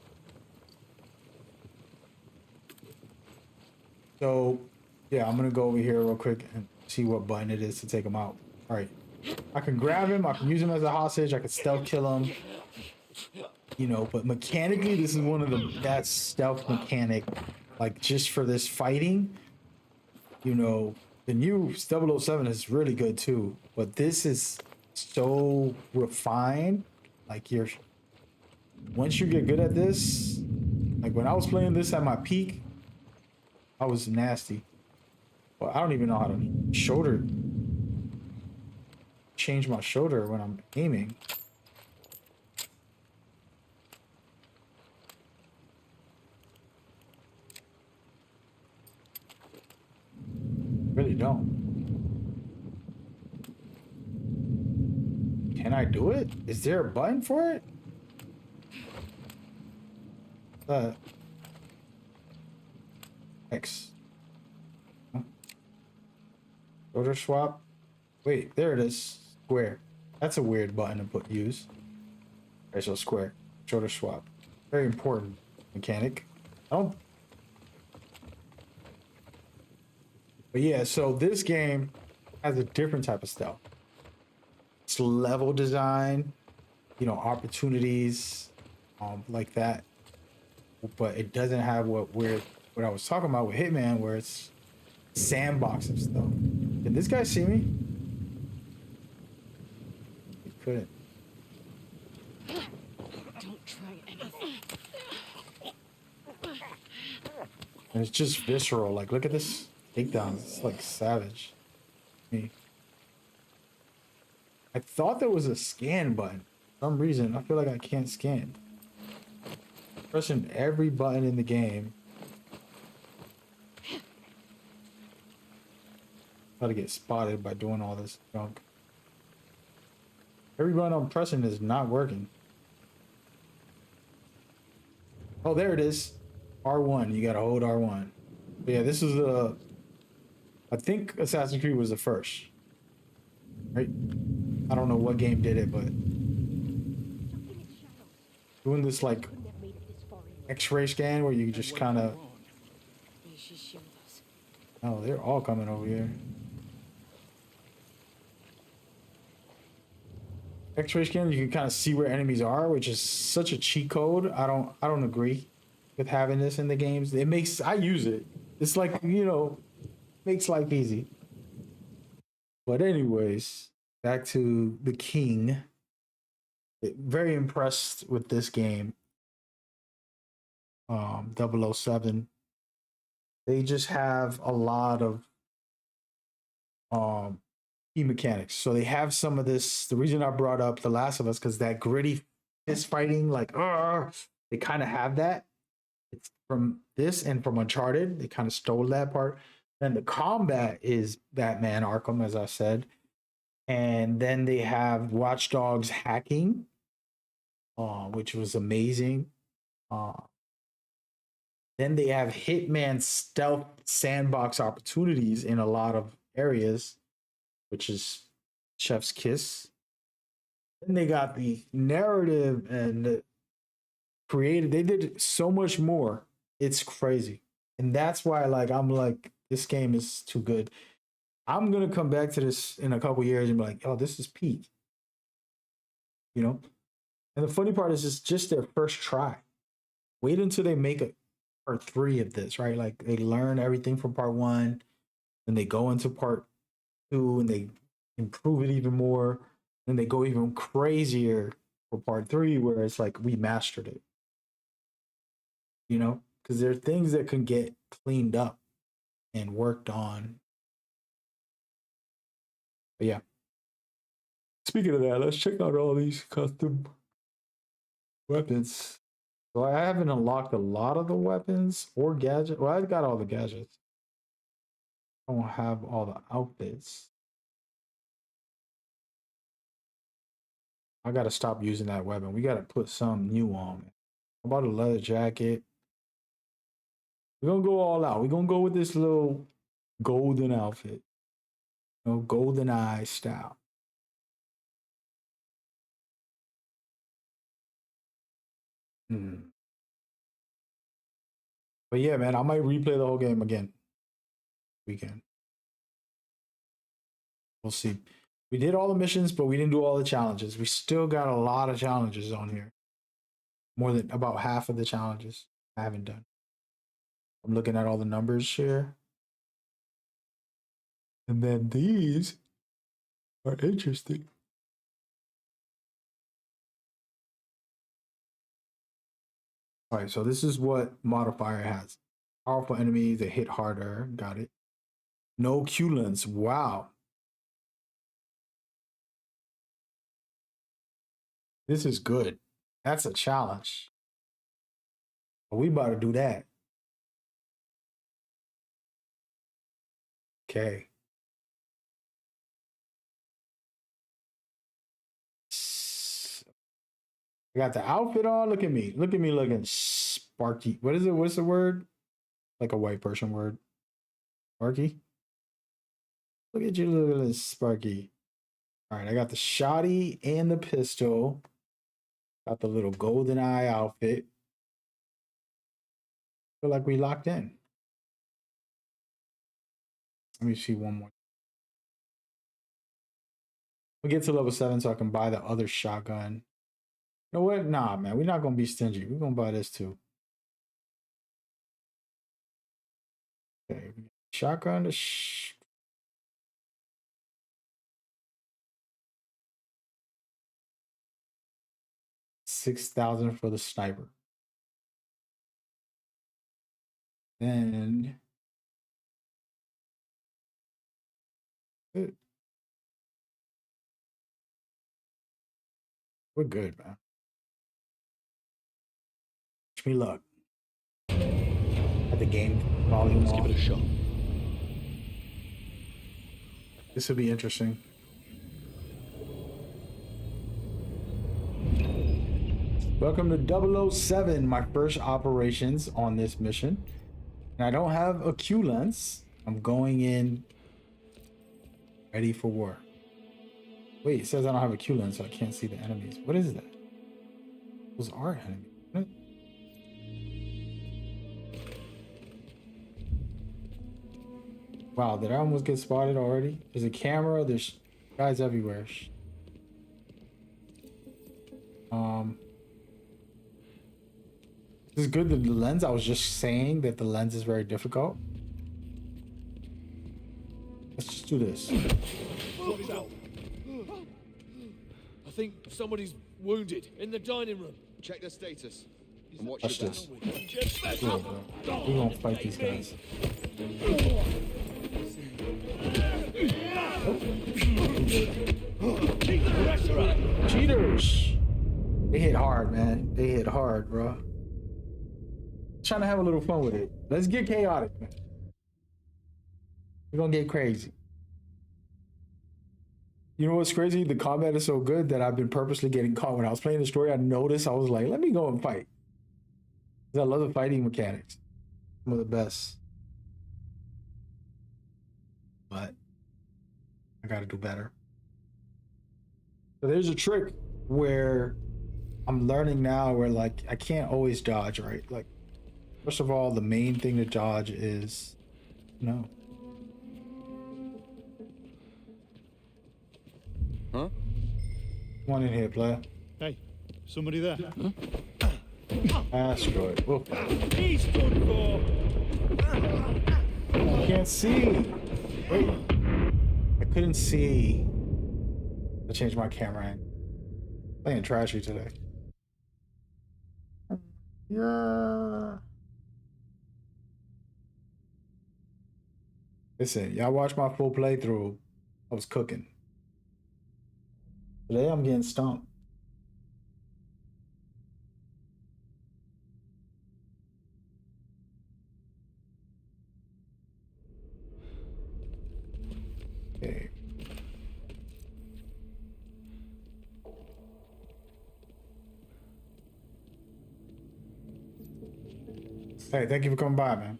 So, yeah, I'm gonna go over here real quick and see what button it is to take him out. All right, I can grab him. I can use him as a hostage. I can stealth kill him. You know, but mechanically, this is one of the best stealth mechanic. Like just for this fighting, you know, the new 007 is really good too. But this is so refined. Like once you get good at this, like when I was playing this at my peak, I was nasty. Well, I don't even know how to change my shoulder when I'm aiming. Really don't. Can I do it? Is there a button for it? X. Shoulder swap. Wait, there it is. Square. That's a weird button to use. Okay, so square. Shoulder swap. Very important mechanic. I don't. But yeah, so this game has a different type of stealth. It's level design, you know, opportunities, like that. But it doesn't have what I was talking about with Hitman, where it's sandbox of stuff. Did this guy see me? He couldn't. Don't try anything. And it's just visceral. Like, look at this takedown. It's like savage. Me. I thought there was a scan button. For some reason, I feel like I can't scan. Pressing every button in the game. Try to get spotted by doing all this junk. Every button I'm pressing is not working. Oh, there it is. R1. You gotta hold R1. But yeah, this is the. I think Assassin's Creed was the first. Right? I don't know what game did it, but doing this like X-ray scan where you just kind of. Oh, they're all coming over here. X-ray scan, you can kind of see where enemies are, which is such a cheat code. I don't agree with having this in the games. It makes I use it. It's like, you know, makes life easy. But anyways, back to the King. Very impressed with this game. 007. They just have a lot of key mechanics. So they have some of this. The reason I brought up The Last of Us, because that gritty fist fighting, like, they kind of have that. It's from this and from Uncharted. They kind of stole that part. Then the combat is Batman Arkham, as I said. And then they have Watch Dogs hacking, which was amazing. Then they have Hitman stealth sandbox opportunities in a lot of areas, which is Chef's Kiss. Then they got the narrative and the creative. They did so much more. It's crazy. And that's why, like, I'm like, this game is too good. I'm going to come back to this in a couple years and be like, oh, this is peak. You know? And the funny part is it's just their first try. Wait until they make a part 3 of this, right? Like, they learn everything from part 1, and they go into part 2 and they improve it even more. And they go even crazier for part 3, where it's like, we mastered it. You know? Because there are things that can get cleaned up and worked on. But yeah. Speaking of that, let's check out all these custom weapons. So I haven't unlocked a lot of the weapons or gadgets. Well, I've got all the gadgets. I don't have all the outfits. I gotta stop using that weapon. We gotta put some new on. How about a leather jacket? We're gonna go all out. We're gonna go with this little golden outfit. You know, golden eye style. But yeah, man, I might replay the whole game again. Weekend. We'll see. We did all the missions, but we didn't do all the challenges. We still got a lot of challenges on here. More than about half of the challenges I haven't done. I'm looking at all the numbers here. And then these are interesting. All right, so this is what modifier has. Powerful enemies that hit harder. Got it. No Q-lens. Wow. This is good. That's a challenge. We about to do that. Okay. I got the outfit on. Look at me. Look at me looking sparky. What is it? What's the word? Like a white person word. Sparky? Look at you, look at this Sparky. All right, I got the shotty and the pistol. Got the little golden eye outfit. Feel like we locked in. Let me see one more. We'll get to level 7 so I can buy the other shotgun. You know what? Nah, man, we're not gonna be stingy. We're gonna buy this too. Okay, shotgun to 6,000 for the sniper. Then good. We're good, man. Wish me luck. At the game volume. Let's give it a shot. This will be interesting. Welcome to 007, my first operations on this mission. And I don't have a Q lens. I'm going in ready for war. Wait, it says I don't have a Q lens, so I can't see the enemies. What is that? Those are enemies. What? Wow, did I almost get spotted already? There's a camera, there's guys everywhere. This is good, the lens. I was just saying that the lens is very difficult. Let's just do this. What is that? I think somebody's wounded in the dining room. Check their status. And watch Watch your this. back. We're gonna fight these guys. Keep the pressure up. Cheaters! They hit hard, man. They hit hard, bro. Trying to have a little fun with it. Let's get chaotic, man. We're gonna get crazy. You know what's crazy? The combat is so good that I've been purposely getting caught. When I was playing the story, I noticed, I was like, let me go and fight. Because I love the fighting mechanics. Some of the best. But I gotta do better. So there's a trick where I'm learning now where like I can't always dodge, right? Like, first of all, the main thing to dodge is no. Huh? Come on in here, player. Hey, somebody there? Asteroid. Whoa. He's done for. I can't see. Wait. I couldn't see. I changed my camera angle. Playing trashy today. Yeah. Listen, y'all watch my full playthrough. I was cooking. Today I'm getting stumped. Okay. Hey, thank you for coming by, man.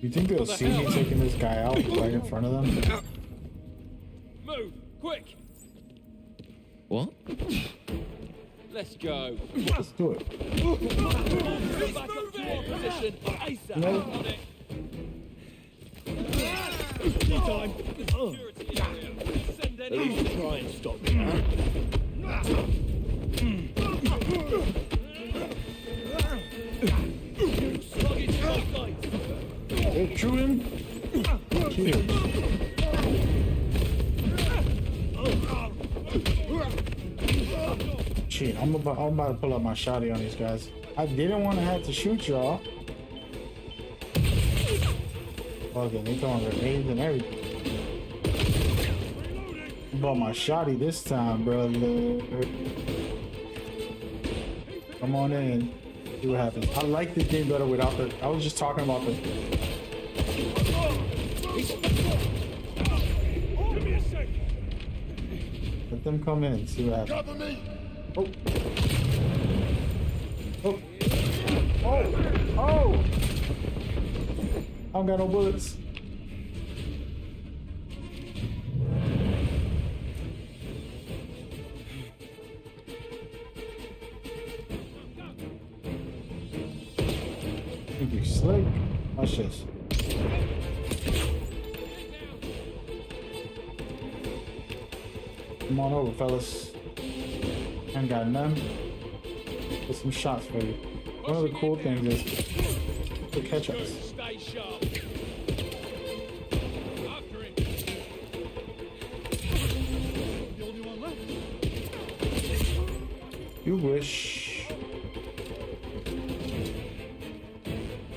You think they'll see me taking this guy out right in front of them? Move, quick! What? Let's go. Let's do it. Get back up to our position. ASAP. No. On it. Time. Security area. Send any. Try and stop me. Sluggish sights. They chew him. Cheers. Shit, I'm about to pull up my shotty on these guys. I didn't want to have to shoot y'all. Okay, they throwing grenades and everything. About my shotty this time, bro. Come on in. See what happens. I like this game better without the. I was just talking about the. Give me a sec. Let them come in. See what happens. Cover me! Oh. Oh. Oh! I don't got no bullets. Think you slick? Watch this. Come on over, fellas. Ain't got none. Get some shots for you. One of the cool things is to catch us. Stay sharp. After him. The only one left. You wish.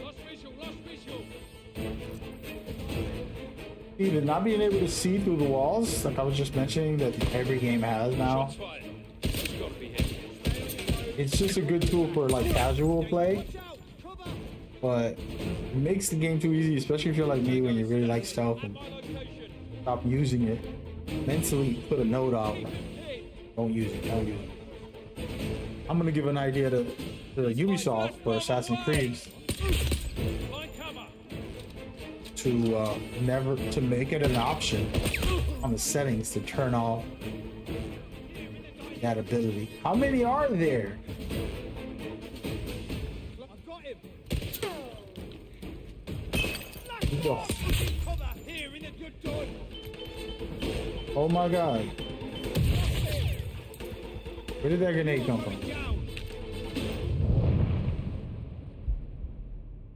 Lost visual. Even not being able to see through the walls, like I was just mentioning that every game has now. Shots fired. It's got to be him. It's just a good tool for like casual play, but it makes the game too easy, especially if you're like me when you really like stealth and stop using it. Mentally put a note out, like, don't use it. I'm gonna give an idea to Ubisoft for Assassin's Creed to never to make it an option on the settings to turn off that ability. How many are there? I've got him. Oh, Cover here in a good time. oh my god. Where did that grenade come from? Down.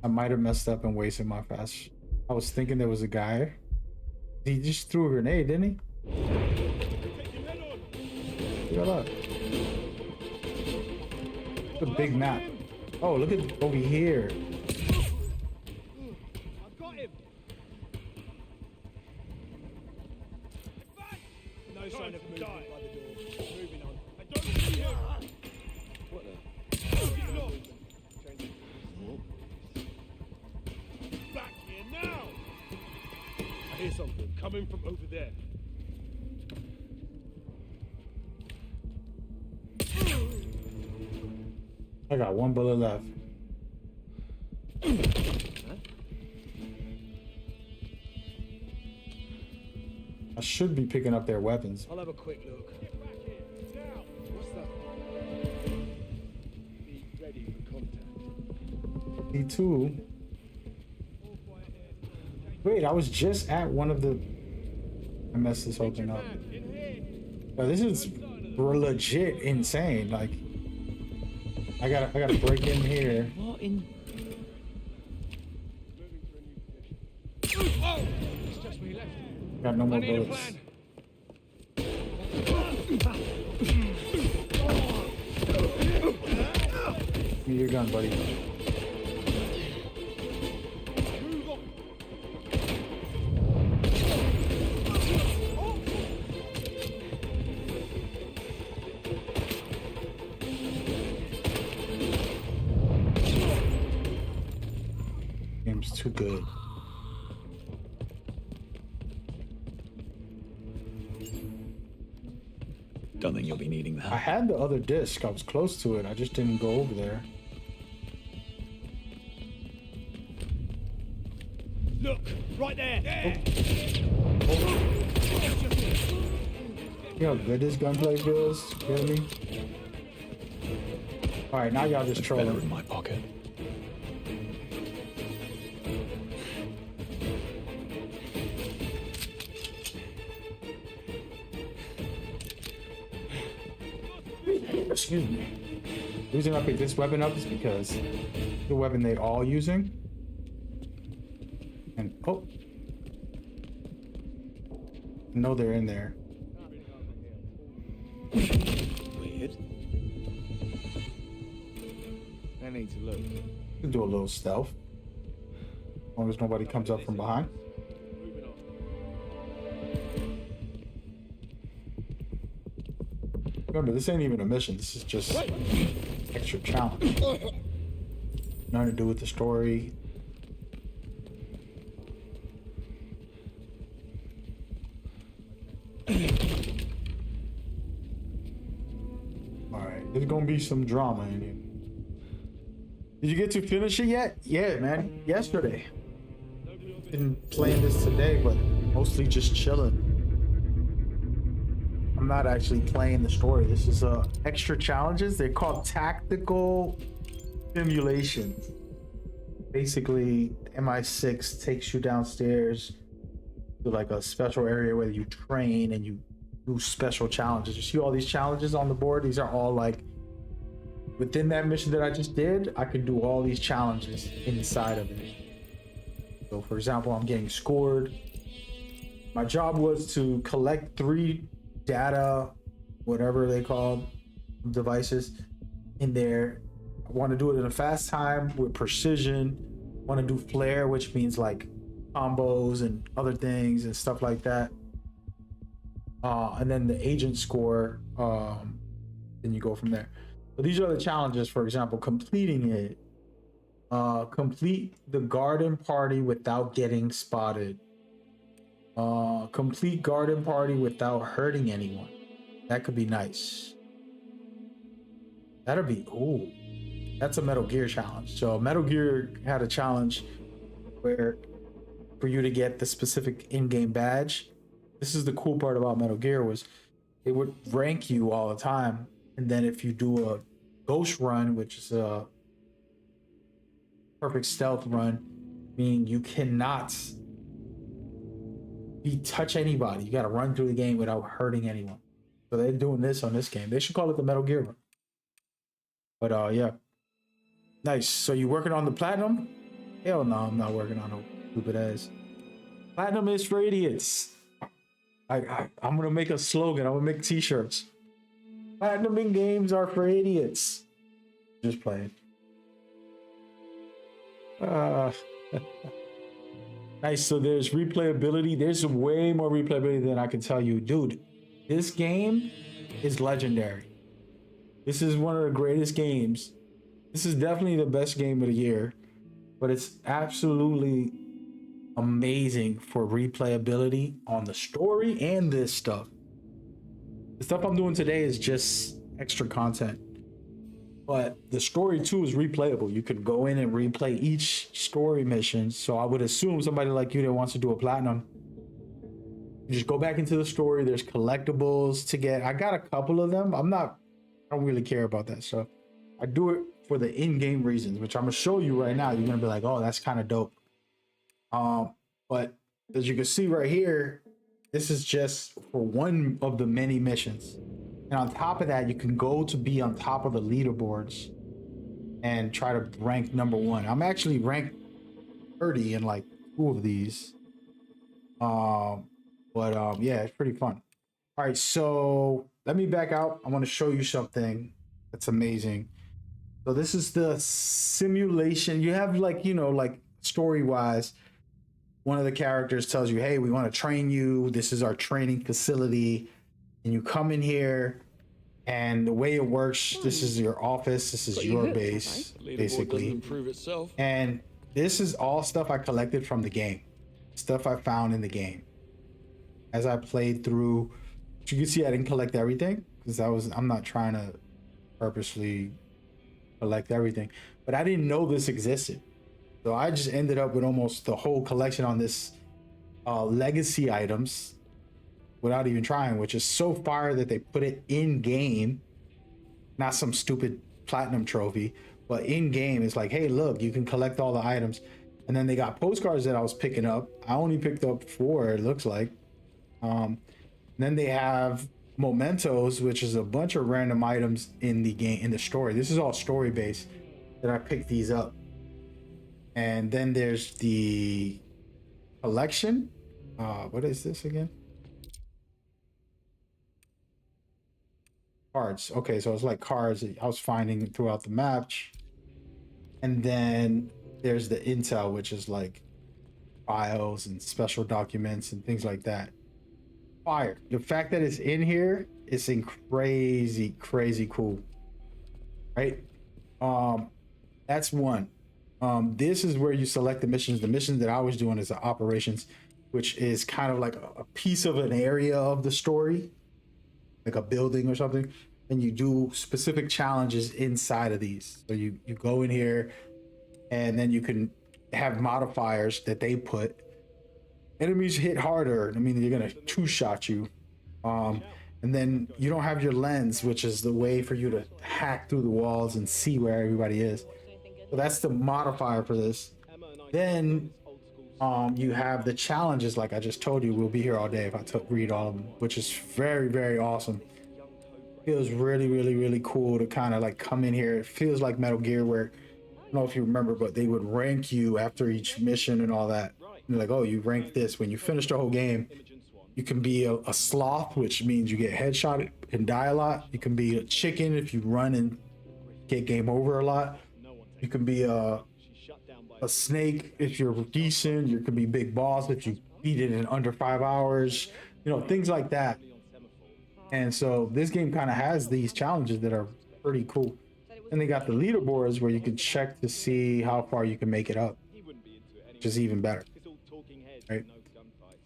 I might have messed up and wasted my fast. I was thinking there was a guy. He just threw a grenade, didn't he? Take your head on. Look at that. It's a big map. Oh, look at over here. I've got him. No sign of movement by the door. Moving on. I don't see him. What the? Back here now. I hear something coming from over there. I got one bullet left. I should be picking up their weapons. I'll have a quick look. Get back here now. What's that? Be ready for contact. D2. Wait, I was just at one of the. I messed this whole thing up. In here. Now, this is legit insane. Like, I gotta break in here. What in? Oh! It's just me left. Got no more I need a bullets. plan. Give me your gun, buddy. Move on. Game's too good. Don't think you'll be needing I that. had the other disc. I was close to it. I just didn't go over there. Look, right there. There. You know how good this gunplay feels? You hear me? Alright, now y'all just Better in trolling. my pocket. Excuse me. The reason I picked this weapon up is because the weapon they all using. And oh, I know they're in there. Weird. I need to look. Can do a little stealth. As long as nobody comes up from behind. Moving on. Remember, this ain't even a mission. This is just extra challenge. Nothing to do with the story. Alright, there's gonna be some drama in here. Did you get to finish it yet? Yeah, man. Yesterday. Been playing this today, but mostly just chilling. I'm not actually playing the story. This is extra challenges. They're called tactical simulations. Basically, MI6 takes you downstairs to like a special area where you train and you do special challenges. You see all these challenges on the board? These are all like within that mission that I just did. I could do all these challenges inside of it. So for example, I'm getting scored. My job was to collect 3 data, whatever they call devices in there. I want to do it in a fast time with precision. I want to do flair, which means like combos and other things and stuff like that. And then the agent score, then you go from there. So these are the challenges. For example, completing it. Complete the garden party without getting spotted. Complete garden party without hurting anyone. That could be nice. That'll be, ooh, that's a Metal Gear challenge. So Metal Gear had a challenge where for you to get the specific in-game badge. This is the cool part about Metal Gear was it would rank you all the time. And then if you do a ghost run, which is a perfect stealth run, meaning you cannot touch anybody. You got to run through the game without hurting anyone. So they're doing this on this game. They should call it the Metal Gear run. But yeah, nice. So you working on the platinum? Hell no, I'm not working on no stupid ass. Platinum is for idiots. I'm gonna make a slogan. I'm gonna make t-shirts. Platinum in games are for idiots. Just playing. Nice. So there's replayability. There's way more replayability than I can tell you. Dude, this game is legendary. This is one of the greatest games. This is definitely the best game of the year, but it's absolutely amazing for replayability on the story and this stuff. The stuff I'm doing today is just extra content, but the story too is replayable. You could go in and replay each story mission. So I would assume somebody like you that wants to do a platinum, you just go back into the story. There's collectibles to get. I got a couple of them. I don't really care about that stuff. I do it for the in-game reasons, which I'm gonna show you right now. You're gonna be like, oh, that's kind of dope. But as you can see right here, this is just for one of the many missions. And on top of that, you can go to be on top of the leaderboards and try to rank #1. I'm actually ranked 30 in like 2 of these. Yeah, it's pretty fun. All right, so let me back out. I want to show you something that's amazing. So this is the simulation. You have like, like story-wise, one of the characters tells you, hey, we want to train you. This is our training facility. And you come in here, and the way it works, this is your office. This is your base, basically. And this is all stuff I collected from the game. Stuff I found in the game. As I played through, you can see I didn't collect everything because I'm not trying to purposely collect everything, but I didn't know this existed. So I just ended up with almost the whole collection on this legacy items without even trying, which is so fire that they put it in game, not some stupid platinum trophy, but in game. It's like, hey, look, you can collect all the items. And then they got postcards that I was picking up. I only picked up 4, it looks like. Then they have mementos, which is a bunch of random items in the game, in the story. This is all story based that I picked these up. And then there's the collection. What is this again? Cards. Okay, so it's like cards that I was finding throughout the match. And then there's the intel, which is like files and special documents and things like that. Fire. The fact that it's in here is crazy cool. Right? That's one. This is where you select the missions. The mission that I was doing is the operations, which is kind of like a piece of an area of the story, like a building or something. and you do specific challenges inside of these. So you go in here, and then you can have modifiers that they put. Enemies hit harder. I mean, they're gonna two-shot you. And then you don't have your lens, which is the way for you to hack through the walls and see where everybody is. So that's the modifier for this. Then you have the challenges, like I just told you. We'll be here all day if I read all of them, which is very, very awesome. Feels really, really, really cool to kind of like come in here. It feels like Metal Gear, where I don't know if you remember, but they would rank you after each mission and all that. You're like, oh, you rank this. When you finish the whole game, you can be a sloth, which means you get headshot and die a lot. You can be a chicken if you run and get game over a lot. You can be a snake if you're decent. You can be big boss if you beat it in under 5 hours. You know, things like that. And so this game kind of has these challenges that are pretty cool. And they got the leaderboards where you can check to see how far you can make it up, which is even better, right?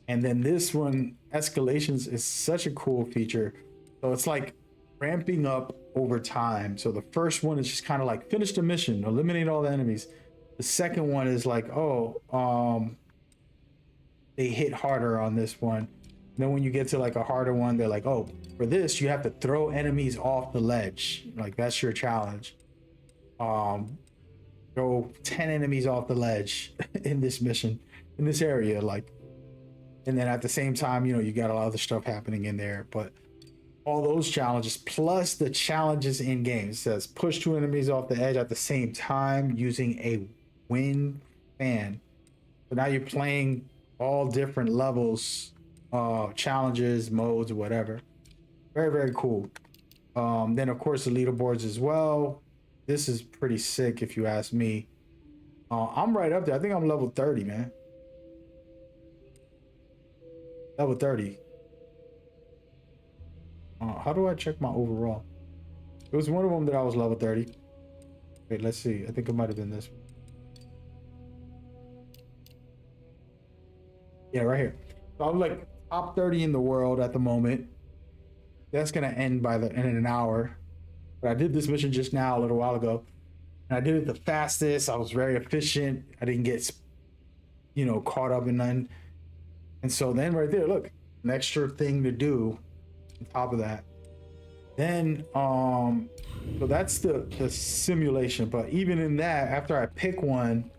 And then this one, escalations, is such a cool feature. So it's like ramping up over time. So the first one is just kind of like finish the mission, eliminate all the enemies. The second one is like, oh, they hit harder on this one. And then when you get to like a harder one, they're like, oh, for this, you have to throw enemies off the ledge. Like, that's your challenge. Throw 10 enemies off the ledge in this mission, in this area, like. And then at the same time, you know, you got a lot of other stuff happening in there, but all those challenges plus the challenges in game. It says push 2 enemies off the edge at the same time using a wind fan. So now you're playing all different levels, challenges, modes, or whatever. Very, very cool. Then of course the leaderboards as well. This is pretty sick if you ask me. I'm right up there. I think I'm level 30, man. Level 30. How do I check my overall? It was one of them that I was level 30. Wait, let's see. I think it might have been this one. Yeah, right here. So I'm like top 30 in the world at the moment. That's gonna end in an hour. But I did this mission just now, a little while ago, and I did it the fastest. I was very efficient. I didn't get, you know, caught up in none. And so then right there, look, an extra thing to do on top of that. Then, so that's the simulation. But even in that, after I pick one,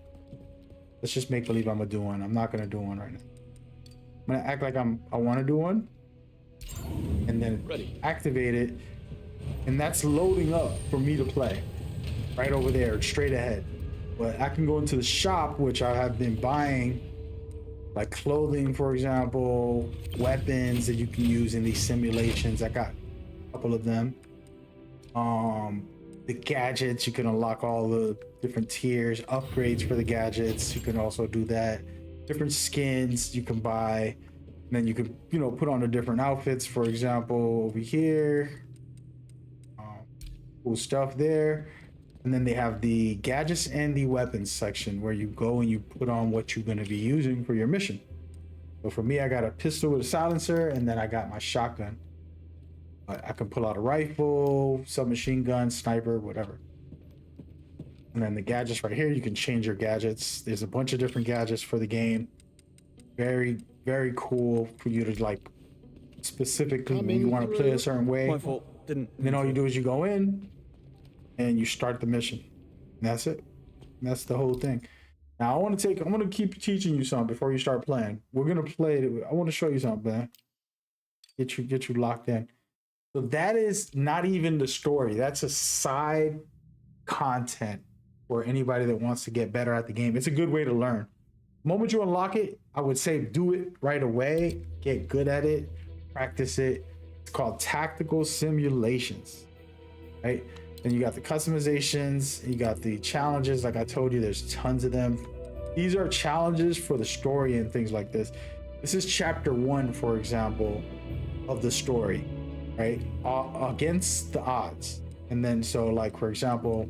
let's just make believe I'm gonna do one. I'm not gonna do one right now. I'm gonna act like I want to do one, and then activate it, and that's loading up for me to play right over there, straight ahead. But I can go into the shop, which I have been buying, like clothing, for example, weapons that you can use in these simulations. I got a couple of them. The gadgets, you can unlock all the different tiers, upgrades for the gadgets. You can also do that. Different skins you can buy. And then you can, you know, put on the different outfits. For example, over here, cool stuff there. And then they have the gadgets and the weapons section where you go and you put on what you're going to be using for your mission. So for me, I got a pistol with a silencer, and then I got my shotgun. I can pull out a rifle, submachine gun, sniper, whatever. And then the gadgets right here, you can change your gadgets. There's a bunch of different gadgets for the game. Very, very cool for you to like specifically when you want to play a certain way. My fault. Didn't. And then all you do is you go in and you start the mission. And that's it. And that's the whole thing. Now I'm gonna keep teaching you something before you start playing. We're gonna play it. I want to show you something, man. Get you locked in. So that is not even the story. That's a side content for anybody that wants to get better at the game. It's a good way to learn. The moment you unlock it, I would say do it right away. Get good at it. Practice it. It's called tactical simulations, right? Then you got the customizations. You got the challenges. Like I told you, there's tons of them. These are challenges for the story and things like this. This is chapter 1, for example, of the story, right? Against the odds. And then so like, for example,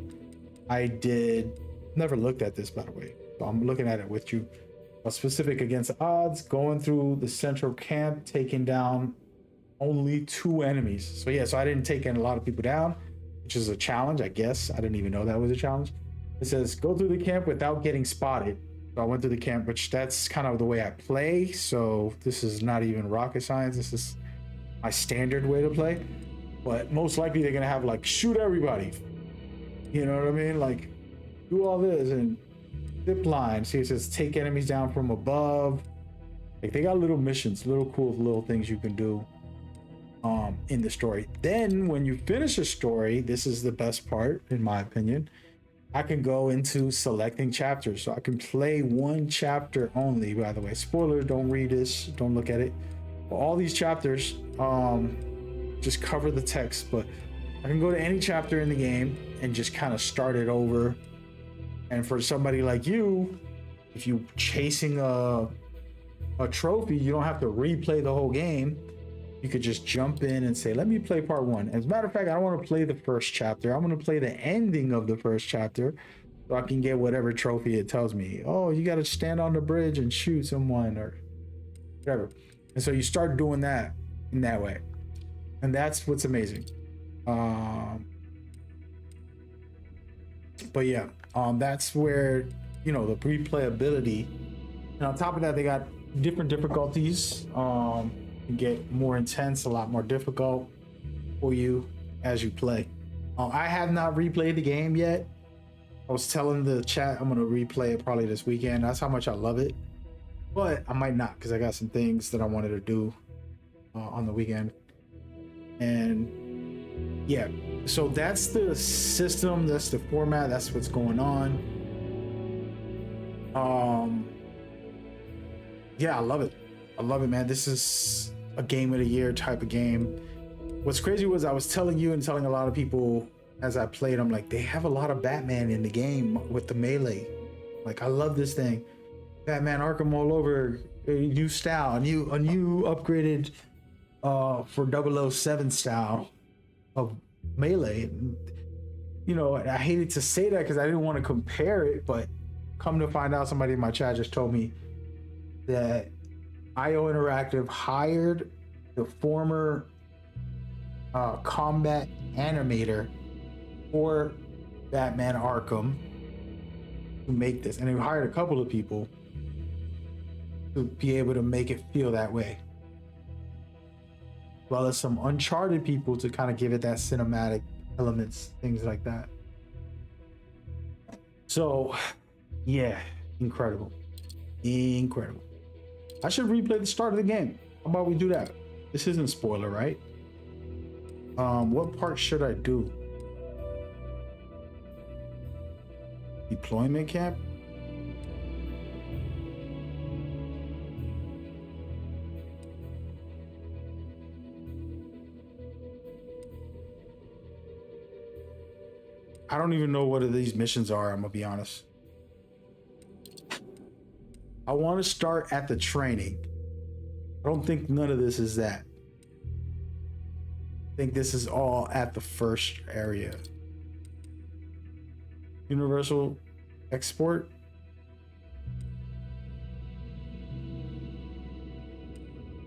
never looked at this, by the way, so I'm looking at it with you. A specific against the odds, going through the central camp, taking down only 2 enemies. So yeah, so I didn't take in a lot of people down, which is a challenge, I guess. I didn't even know that was a challenge. It says go through the camp without getting spotted. So I went through the camp, which that's kind of the way I play. So this is not even rocket science. This is my standard way to play. But most likely they're gonna have like shoot everybody. You know what I mean? Like do all this and zip line. See, it says take enemies down from above. Like they got little missions, little cool little things you can do in the story. Then when you finish a story, this is the best part in my opinion. I can go into selecting chapters. So I can play one chapter only, by the way. Spoiler, don't read this, don't look at it. But all these chapters just cover the text, but I can go to any chapter in the game and just kind of start it over. And for somebody like you, if you're chasing a trophy, you don't have to replay the whole game. You could just jump in and say, let me play part 1. As a matter of fact, I don't want to play the first chapter. I'm going to play the ending of the first chapter so I can get whatever trophy it tells me. Oh, you got to stand on the bridge and shoot someone or whatever. And so you start doing that in that way. And that's what's amazing. But yeah, that's where, you know, the replayability. And on top of that, they got different difficulties. Get more intense, a lot more difficult for you as you play. I have not replayed the game yet. I was telling the chat I'm gonna replay it probably this weekend. That's how much I love it. But I might not because I got some things that I wanted to do on the weekend. And yeah, so that's the system, that's the format, that's what's going on. Yeah, I love it. I love it, man. This is a game of the year type of game. What's crazy was I was telling you and telling a lot of people as I played, I'm like, they have a lot of Batman in the game with the melee. Like, I love this thing. Batman Arkham all over, a new style, a new upgraded for 007 style of melee. And, you know, I hated to say that because I didn't want to compare it, but come to find out, somebody in my chat just told me that ioInteractive hired the former combat animator for Batman Arkham to make this, and they hired a couple of people to be able to make it feel that way, as well as some Uncharted people to kind of give it that cinematic elements, things like that. So yeah, incredible. I should replay the start of the game. How about we do that? This isn't spoiler, right? What part should I do? Deployment camp? I don't even know what these missions are, I'm gonna be honest. I want to start at the training. I don't think none of this is that. I think this is all at the first area. Universal export.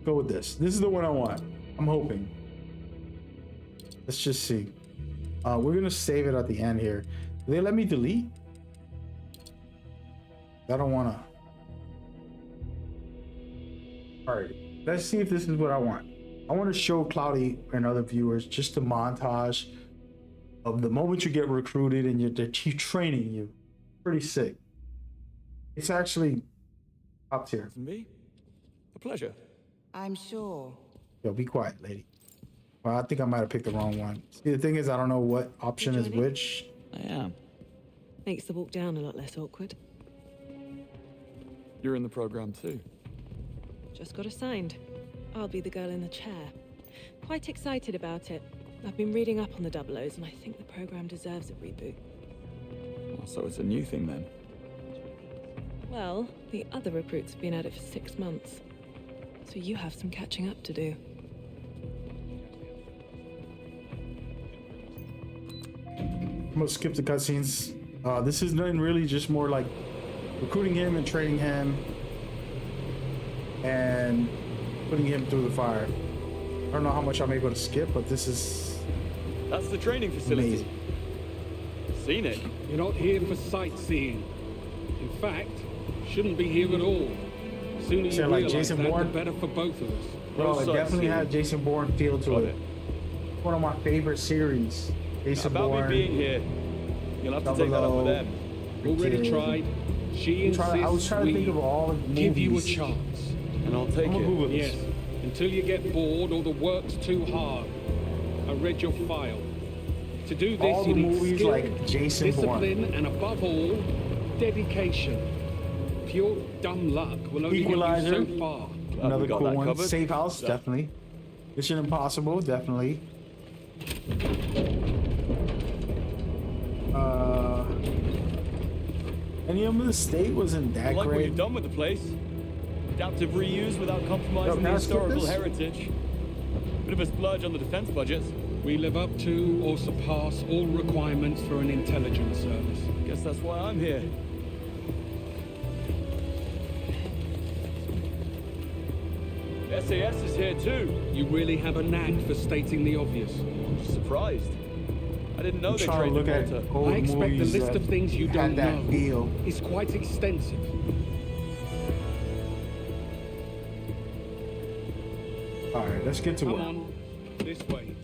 Go with this. This is the one I want. I'm hoping. Let's just see. We're gonna save it at the end here. Do they let me delete? I don't wanna. All right, let's see if this is what I want. I want to show Cloudy and other viewers just a montage of the moment you get recruited and they're training you. Pretty sick. It's actually up here. Me? A pleasure. I'm sure. Yo, be quiet, lady. Well, I think I might have picked the wrong one. See, the thing is, I don't know what option is which. I am. Makes the walk down a lot less awkward. You're in the program too. Just got assigned. I'll be the girl in the chair. Quite excited about it. I've been reading up on the Double O's and I think the program deserves a reboot. Oh, so it's a new thing then? Well, the other recruits have been at it for 6 months. So you have some catching up to do. I'm gonna skip the cutscenes. This is nothing really, just more like recruiting him and training him and putting him through the fire. don't know how much I'm able to skip, but this is That's the training facility. amazing. Seen it. You're not here for sightseeing. In fact, shouldn't be here at all. Sooner you Sound like realize Jason that, Bourne? the better for both of us. Bro, it definitely sightseeing. had Jason Bourne feel to Got it. it. One of my favorite series. Jason About Bourne. me being here. You'll have to take that up with them. Already Kid. tried. She insists I was trying to think of all the movies. give you a chance. And I'll take I'm gonna Google it. this. Yes, until you get bored or the work's too hard. I read your file. To do this, All you the need movies skill, like Jason Bourne. discipline, and above all, dedication. Pure dumb luck will only Equalizer. get you so far. Another we got cool that one. covered. Safe House, So- definitely. Mission Impossible, definitely. Any of the state wasn't that I like what great. you've done with the place. Adaptive reuse without compromising Can the I skip historical this? heritage. Bit of a splurge on the defense budgets. We live up to or surpass all requirements for an intelligence service. Guess that's why I'm here. SAS is here too. You really have a knack for stating the obvious. Surprised. I didn't know I'm they trying to trained look in at Malta. old I expect the movies list that of things you had don't that know feel. is quite extensive. All right, let's get to Come it. on, this way.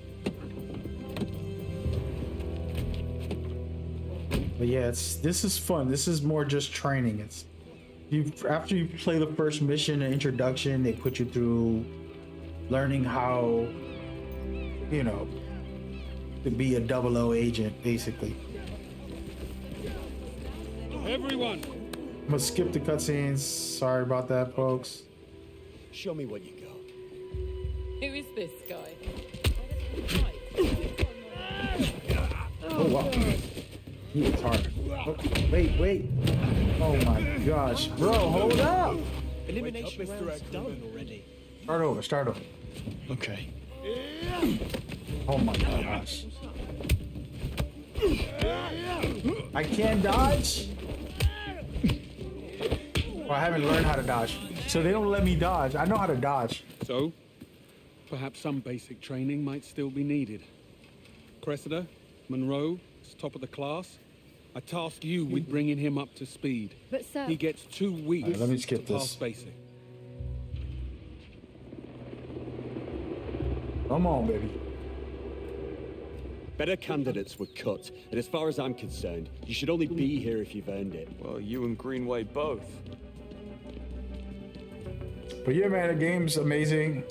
But yeah, this is fun. This is more just training. It's after you play the first mission, an introduction, they put you through learning how, you know, to be a 00 agent, basically. Everyone, I'm gonna skip the cutscenes. Sorry about that, folks. Show me what you got. Who is this guy? Oh wow, he was hard. Oh, wait. Oh my gosh, bro, hold up. Elimination round's done already. Start over. Okay. Oh my gosh. I can't dodge. Well, I haven't learned how to dodge, so they don't let me dodge. I know how to dodge. so perhaps some basic training might still be needed. Cressida, Monroe is top of the class. I task you with bringing him up to speed. But sir, He gets 2 weeks Alright, let me skip to pass this. basic. Come on, baby. Better candidates were cut, and as far as I'm concerned, you should only be here if you've earned it. Well, you and Greenway both. But yeah, man, the game's amazing.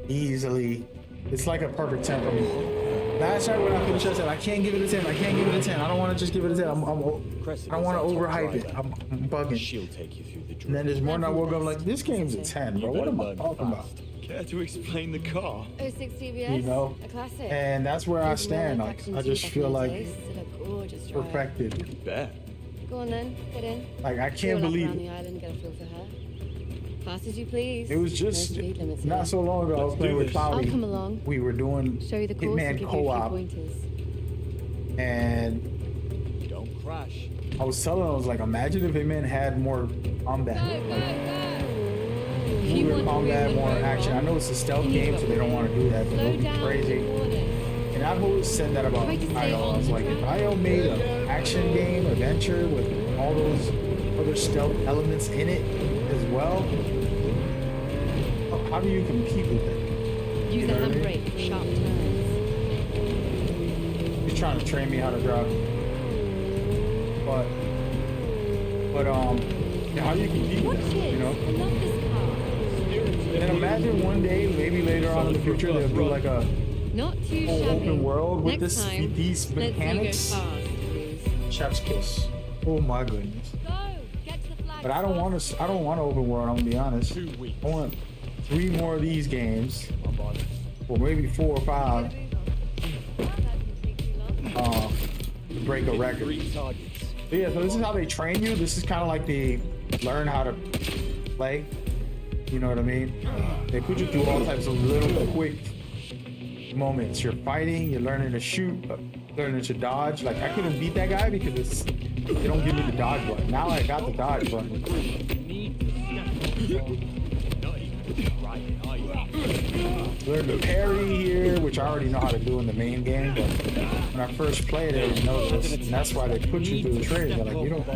Easily, it's like a perfect 10 for me. Last night when I finished, I said I can't give it a 10. I can't give it a 10. I don't want to just give it a 10. I don't want to overhype it. I'm bugging. She'll take you through the drill. And then this morning I woke up like, this game's a 10, bro. What am I talking about? Care to explain the car? 06 TBS, You know? a classic. And that's where I Original stand. Like, action I just back feel in the like days. Did a gorgeous drive. perfected. Bet. Go on then, get in. Like, I Do a can't lap believe around it. the island, get a feel for her. Fast as you please. It was No just speed limits here. not so long ago. I was Let's playing do with this. Cloudy. I'll come along. We were doing Show you the course and Hitman give you a few co-op, pointers. and Don't crash. I was telling her, I was like, imagine if Hitman had more combat. If you More want to combat, win more the action. I know it's a stealth game, so they don't want to do that, but it slow would be down crazy. warning. And I've always said that about Try to stay IO. I on was the like, if track. IO made an action game, adventure, with all those other stealth elements in it as well, how do you compete with that? Use You the know what I mean? handbrake for sharp turns. He's trying to train me how to drive. But how do you compete with Watch that, it. you know? I love this car. And imagine one day, maybe later on in the future, they'll do like a Not too whole shabby. open world with Next this time, these let's mechanics. see you go fast, please. Chef's kiss. Oh my goodness. Go. Get to the flag. But I don't want to. I don't want an open world. I'm gonna be honest. 2 weeks. I want 3 more of these games, or maybe 4 or 5. To break a record. 3 targets. But yeah, so this is how they train you. This is kind of like they learn how to play. You know what I mean? They put you through all types of little quick moments. You're fighting. You're learning to shoot. Learning to dodge. Like I couldn't beat that guy because they don't give me the dodge button. Now I got the dodge button. Not even trying, are you? Learn the parry here, which I already know how to do in the main game, but when I first played it, I didn't know this, and that's why they put you through the training. They're like, you don't.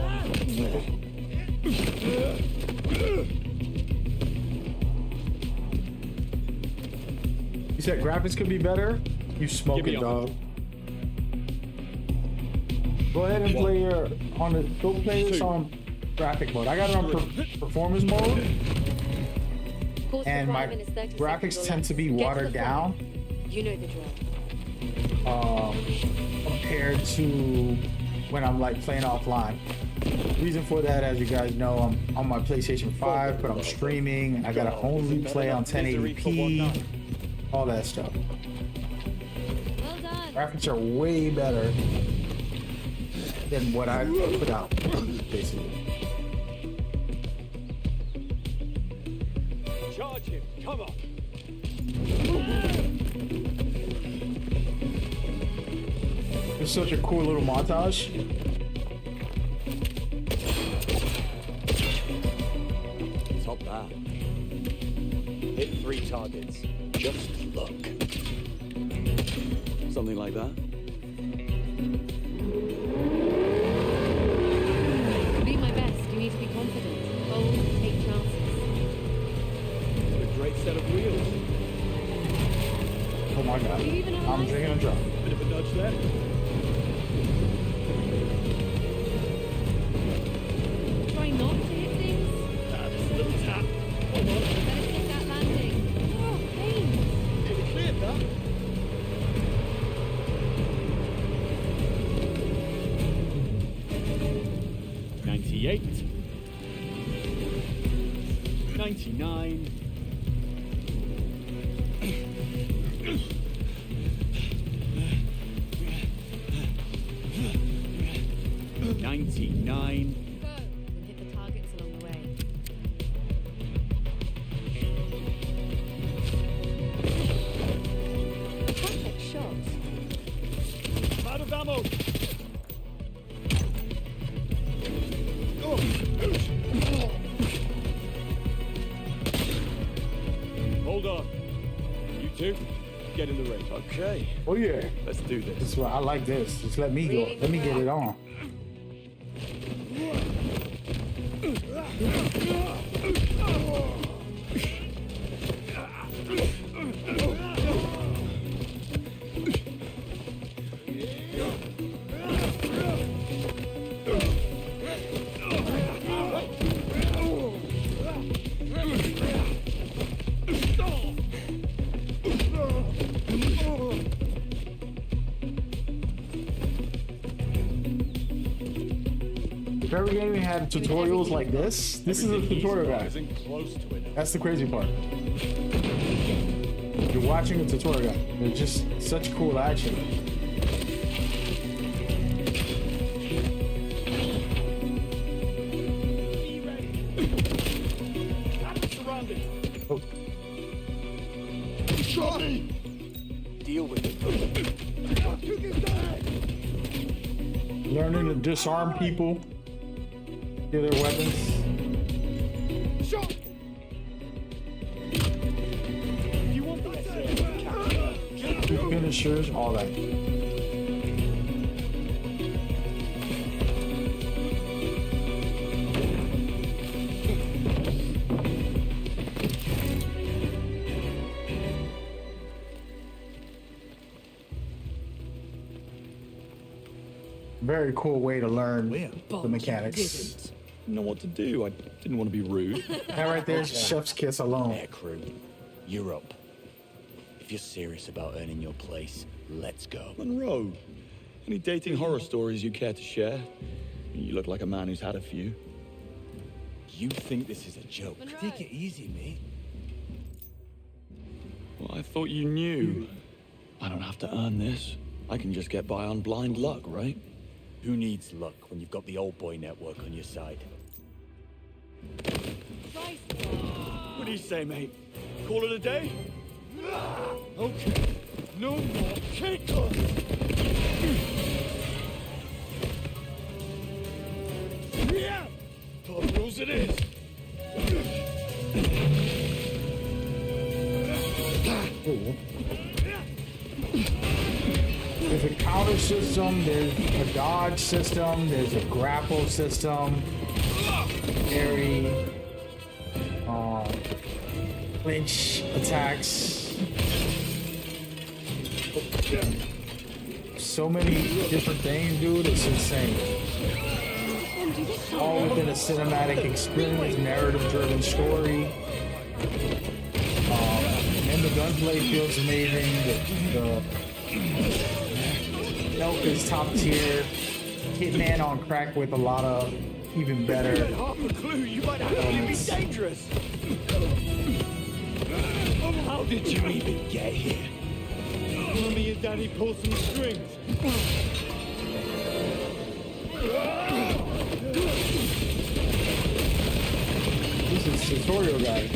You said graphics could be better? You smoking, dog. Go ahead and play go play this on graphic mode. I got it on performance mode, and my graphics tend to be watered down. You know the drill. Compared to when I'm like playing offline. Reason for that, as you guys know, I'm on my PlayStation 5, but I'm streaming. I gotta only play on 1080p, all that stuff. Well done. Graphics are way better than what I put out, basically. Charge him. Come on. It's such a cool little montage. Top that. Hit 3 targets. Just look. Something like that. To be my best, you need to be confident. Bold, take chances. What a great set of wheels. Oh my god. Do you even have a I'm license? drinking a drum. Bit of a nudge there. Try not to hit things. Just a little tap. Hold on. Better stick that landing. Oh, pain. Nearly cleared that. $98. $99. $99. Go and hit the targets along the way. Perfect shot. I'm out of ammo. Hold on. You two, get in the ring. Okay. Oh yeah. Let's do this. This is what I like this. Just let me go. Let me get it on. If every game had tutorials like this is a tutorial guide. Isn't close to it. That's the crazy part. You're watching a tutorial guide. They're just such cool action. Be ready. Enemy surrounded. Oh, Shot me. Deal with it. learning to disarm people, get their weapons. Shot. You want that? Finishers, all that. Very cool way to learn the mechanics. Know what to do. I didn't want to be rude. That right there is chef's kiss alone. Air crew, you're up. If you're serious about earning your place, let's go. Monroe, any dating horror stories you care to share? You look like a man who's had a few. You think this is a joke? Take it easy, mate. Well, I thought you knew. I don't have to earn this. I can just get by on blind luck, right? Who needs luck when you've got the old boy network on your side? What do you say, mate? Call it a day? Okay. No more cake. Yeah. Pub rules it is. Oh system, there's a dodge system, there's a grapple system, parry, clinch attacks. So many different things, dude. It's insane. All within a cinematic experience, narrative-driven story. And the gunplay feels amazing. The elk is top tier. Hitman on crack with a lot of even better Half a clue, you might actually be dangerous. How did you even get here? Mummy and Daddy pull some strings. This is tutorial guide.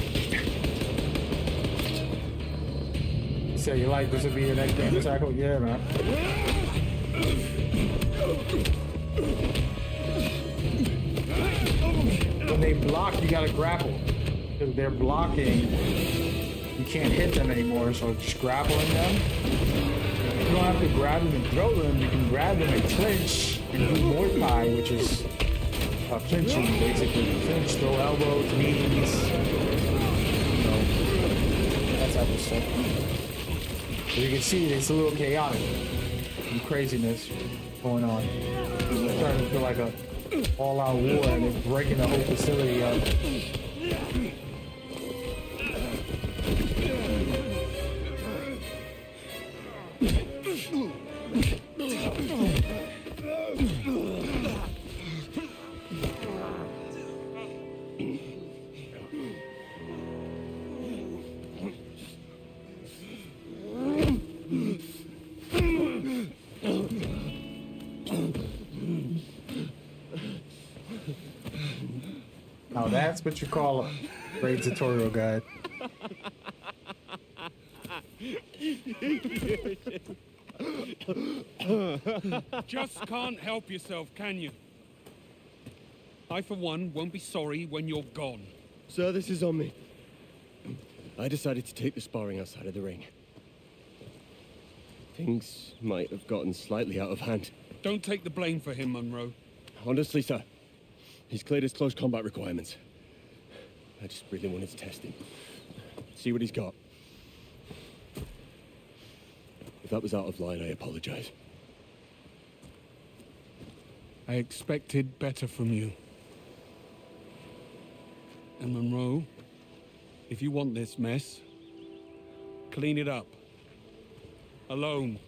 So you like this would be your next game tackle? Yeah, man. When they block, you gotta grapple. Because they're blocking, you can't hit them anymore, so just grappling them. You don't have to grab them and throw them, you can grab them and clinch and do Muay Thai, which is clinching basically. Clinch, throw elbows, knees, you know, that type of stuff. So you can see it's a little chaotic. Some craziness going on. It's starting to feel like a all-out war and they're breaking the whole facility up. Now that's what you call a great tutorial guide. Just can't help yourself, can you? I, for one, won't be sorry when you're gone. Sir, this is on me. I decided to take the sparring outside of the ring. Things might have gotten slightly out of hand. Don't take the blame for him, Monroe. Honestly, sir, he's cleared his close combat requirements. I just really wanted to test him. See what he's got. If that was out of line, I apologize. I expected better from you. And Monroe, if you want this mess, clean it up. Alone.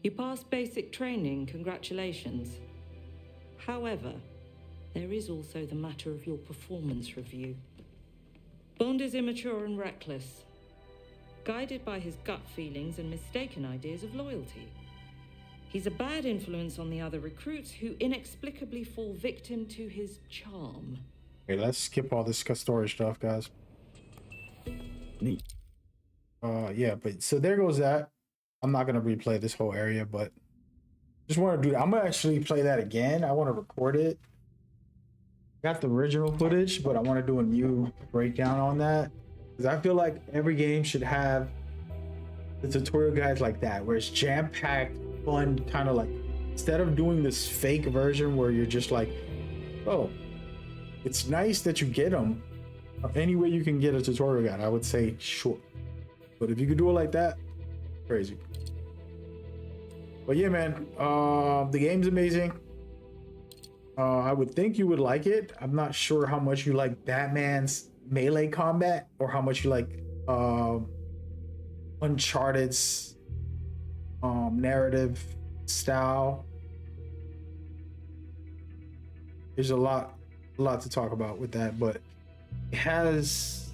You passed basic training, congratulations. However, there is also the matter of your performance review. Bond is immature and reckless, guided by his gut feelings and mistaken ideas of loyalty. He's a bad influence on the other recruits who inexplicably fall victim to his charm. Okay, let's skip all this storage stuff, guys. Neat. Yeah, but so there goes that. I'm not gonna replay this whole area, but just want to do that. I'm gonna actually play that again. I want to record it. Got the original footage, but I want to do a new breakdown on that because I feel like every game should have the tutorial guides like that, where it's jam-packed, fun, kind of like instead of doing this fake version where you're just like, oh, it's nice that you get them. Any way you can get a tutorial guide, I would say sure. But if you could do it like that, crazy. But yeah, man, the game's amazing. I would think you would like it. I'm not sure how much you like Batman's melee combat or how much you like Uncharted's narrative style. There's a lot to talk about with that, but it has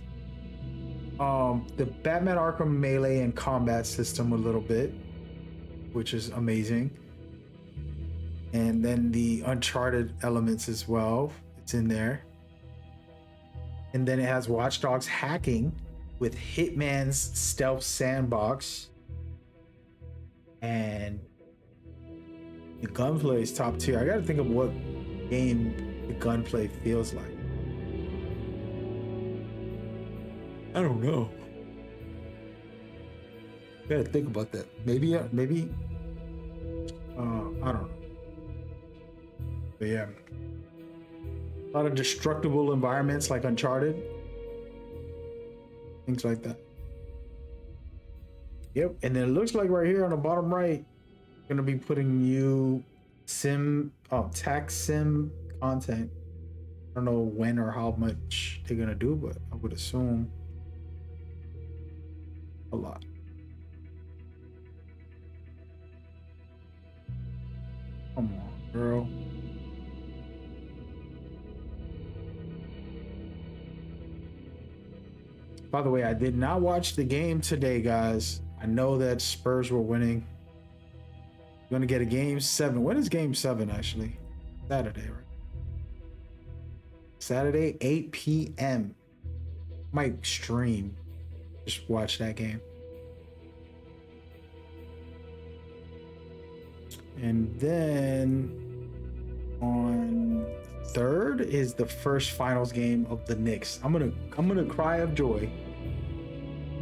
the Batman Arkham melee and combat system a little bit, which is amazing. And then the Uncharted elements as well, it's in there. And then it has Watch Dogs hacking with Hitman's stealth sandbox and The gunplay is top tier. I gotta think of what game the gunplay feels like. I don't know. Gotta think about that. Maybe, I don't know. But yeah, a lot of destructible environments like Uncharted, things like that. Yep, and then it looks like right here on the bottom right, gonna be putting new tax sim content. I don't know when or how much they're gonna do, but I would assume a lot. Come on, girl. By the way, I did not watch the game today, guys. I know that Spurs were winning. We're gonna get a game 7. When is game 7 actually? Saturday, right? Saturday, 8 p.m. Might stream. Just watch that game. And then on 3rd is the first finals game of the Knicks. I'm gonna cry of joy.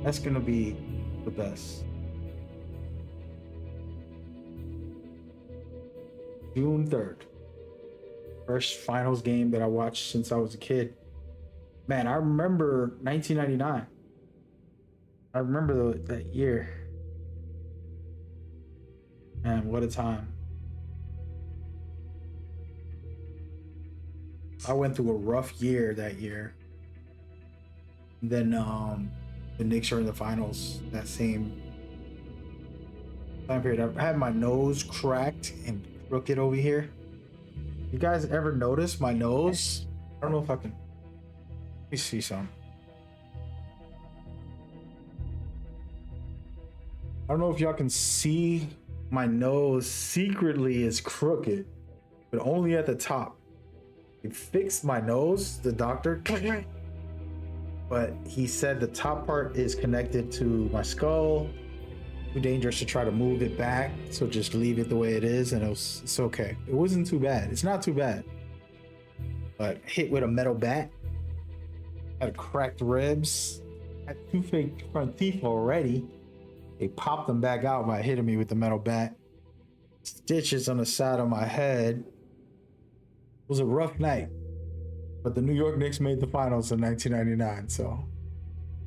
That's gonna be the best. June 3rd. First finals game that I watched since I was a kid. Man, I remember 1999. I remember that year. Man, what a time. I went through a rough year that year. And then the Knicks are in the finals that same time period. I had my nose cracked and crooked over here. You guys ever notice my nose? I don't know if I can. Let me see some. I don't know if y'all can see my nose secretly is crooked, but only at the top. He fixed my nose, the doctor, but he said the top part is connected to my skull. Too dangerous to try to move it back, so just leave it the way it is, and it's okay. It wasn't too bad. It's not too bad. But hit with a metal bat, had cracked ribs, had 2 fake front teeth already. They popped them back out by hitting me with the metal bat. Stitches on the side of my head. It was a rough night, but the New York Knicks made the finals in 1999, so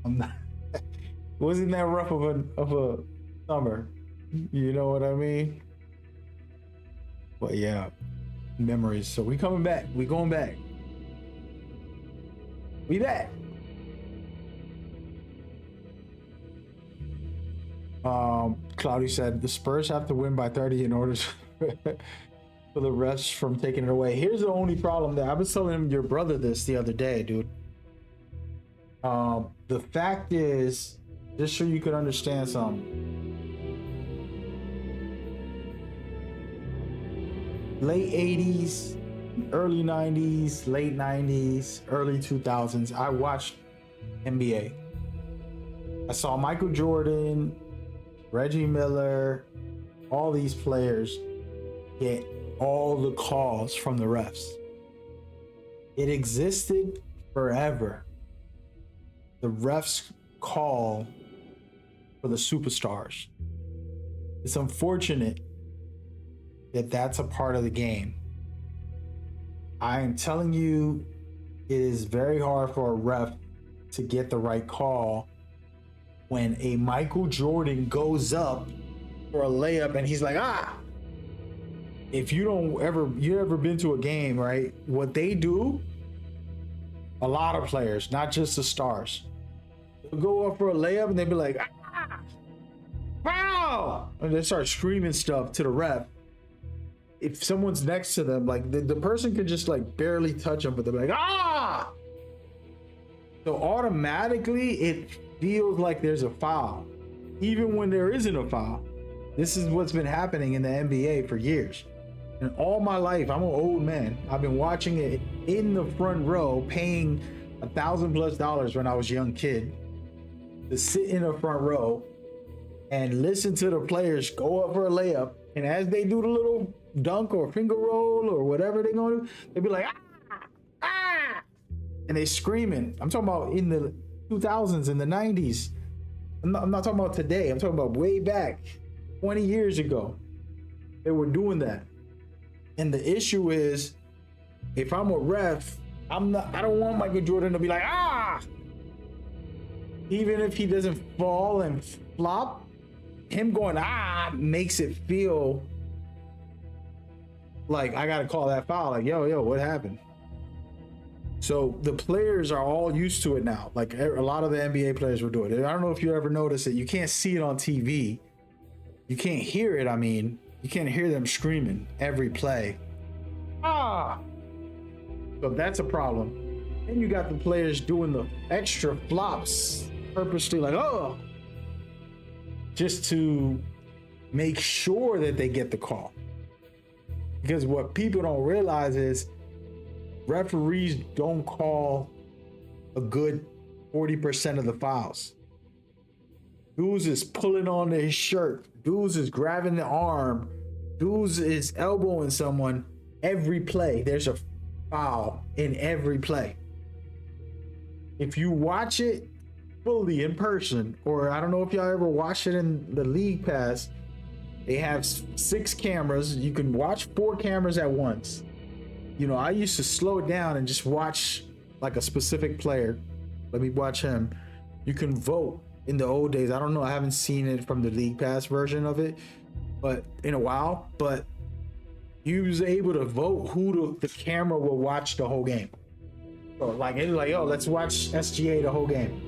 I'm not. It wasn't that rough of a summer, you know what I mean? But yeah, memories. So we coming back. We going back. We back. Cloudy said the Spurs have to win by 30 in order for the refs from taking it away. Here's the only problem that I was telling your brother this the other day, dude. The fact is, just so you could understand something. Late 80s, early 90s, late 90s, early 2000s, I watched NBA. I saw Michael Jordan, Reggie Miller, all these players get all the calls from the refs. It existed forever. The refs call for the superstars. It's unfortunate that that's a part of the game. I am telling you, it is very hard for a ref to get the right call when a Michael Jordan goes up for a layup and he's like, if you ever been to a game, right? What they do, a lot of players, not just the stars, they'll go up for a layup and they'll be like, foul! And they start screaming stuff to the ref. If someone's next to them, like the person could just like barely touch them, but they're like, So automatically it feels like there's a foul, even when there isn't a foul. This is what's been happening in the NBA for years. And all my life, I'm an old man. I've been watching it in the front row, paying $1,000+ when I was a young kid to sit in the front row and listen to the players go up for a layup. And as they do the little dunk or finger roll or whatever they're gonna do, they'd be like, ah, ah, and they screaming. I'm talking about in the 2000s, in the 90s. I'm not talking about today. I'm talking about way back, 20 years ago. They were doing that. And the issue is, if I'm a ref, I don't want Michael Jordan to be like, ah! Even if he doesn't fall and flop, him going, ah, makes it feel like I gotta call that foul. Like, yo, what happened? So the players are all used to it now. Like a lot of the NBA players were doing it. I don't know if you ever noticed it. You can't see it on TV. You can't hear it. I mean, you can't hear them screaming every play. Ah! So that's a problem. Then you got the players doing the extra flops purposely, like, oh, just to make sure that they get the call. Because what people don't realize is referees don't call a good 40% of the fouls. Dudes is pulling on his shirt. Dudes is grabbing the arm. Dudes is elbowing someone. Every play, there's a foul in every play. If you watch it fully in person, or I don't know if y'all ever watched it in the League Pass, they have 6 cameras. You can watch 4 cameras at once. You know, I used to slow it down and just watch like a specific player. Let me watch him. You can vote in the old days. I don't know. I haven't seen it from the League Pass version of it, but in a while. But you was able to vote who the camera will watch the whole game. So like, it's like, yo, let's watch SGA the whole game.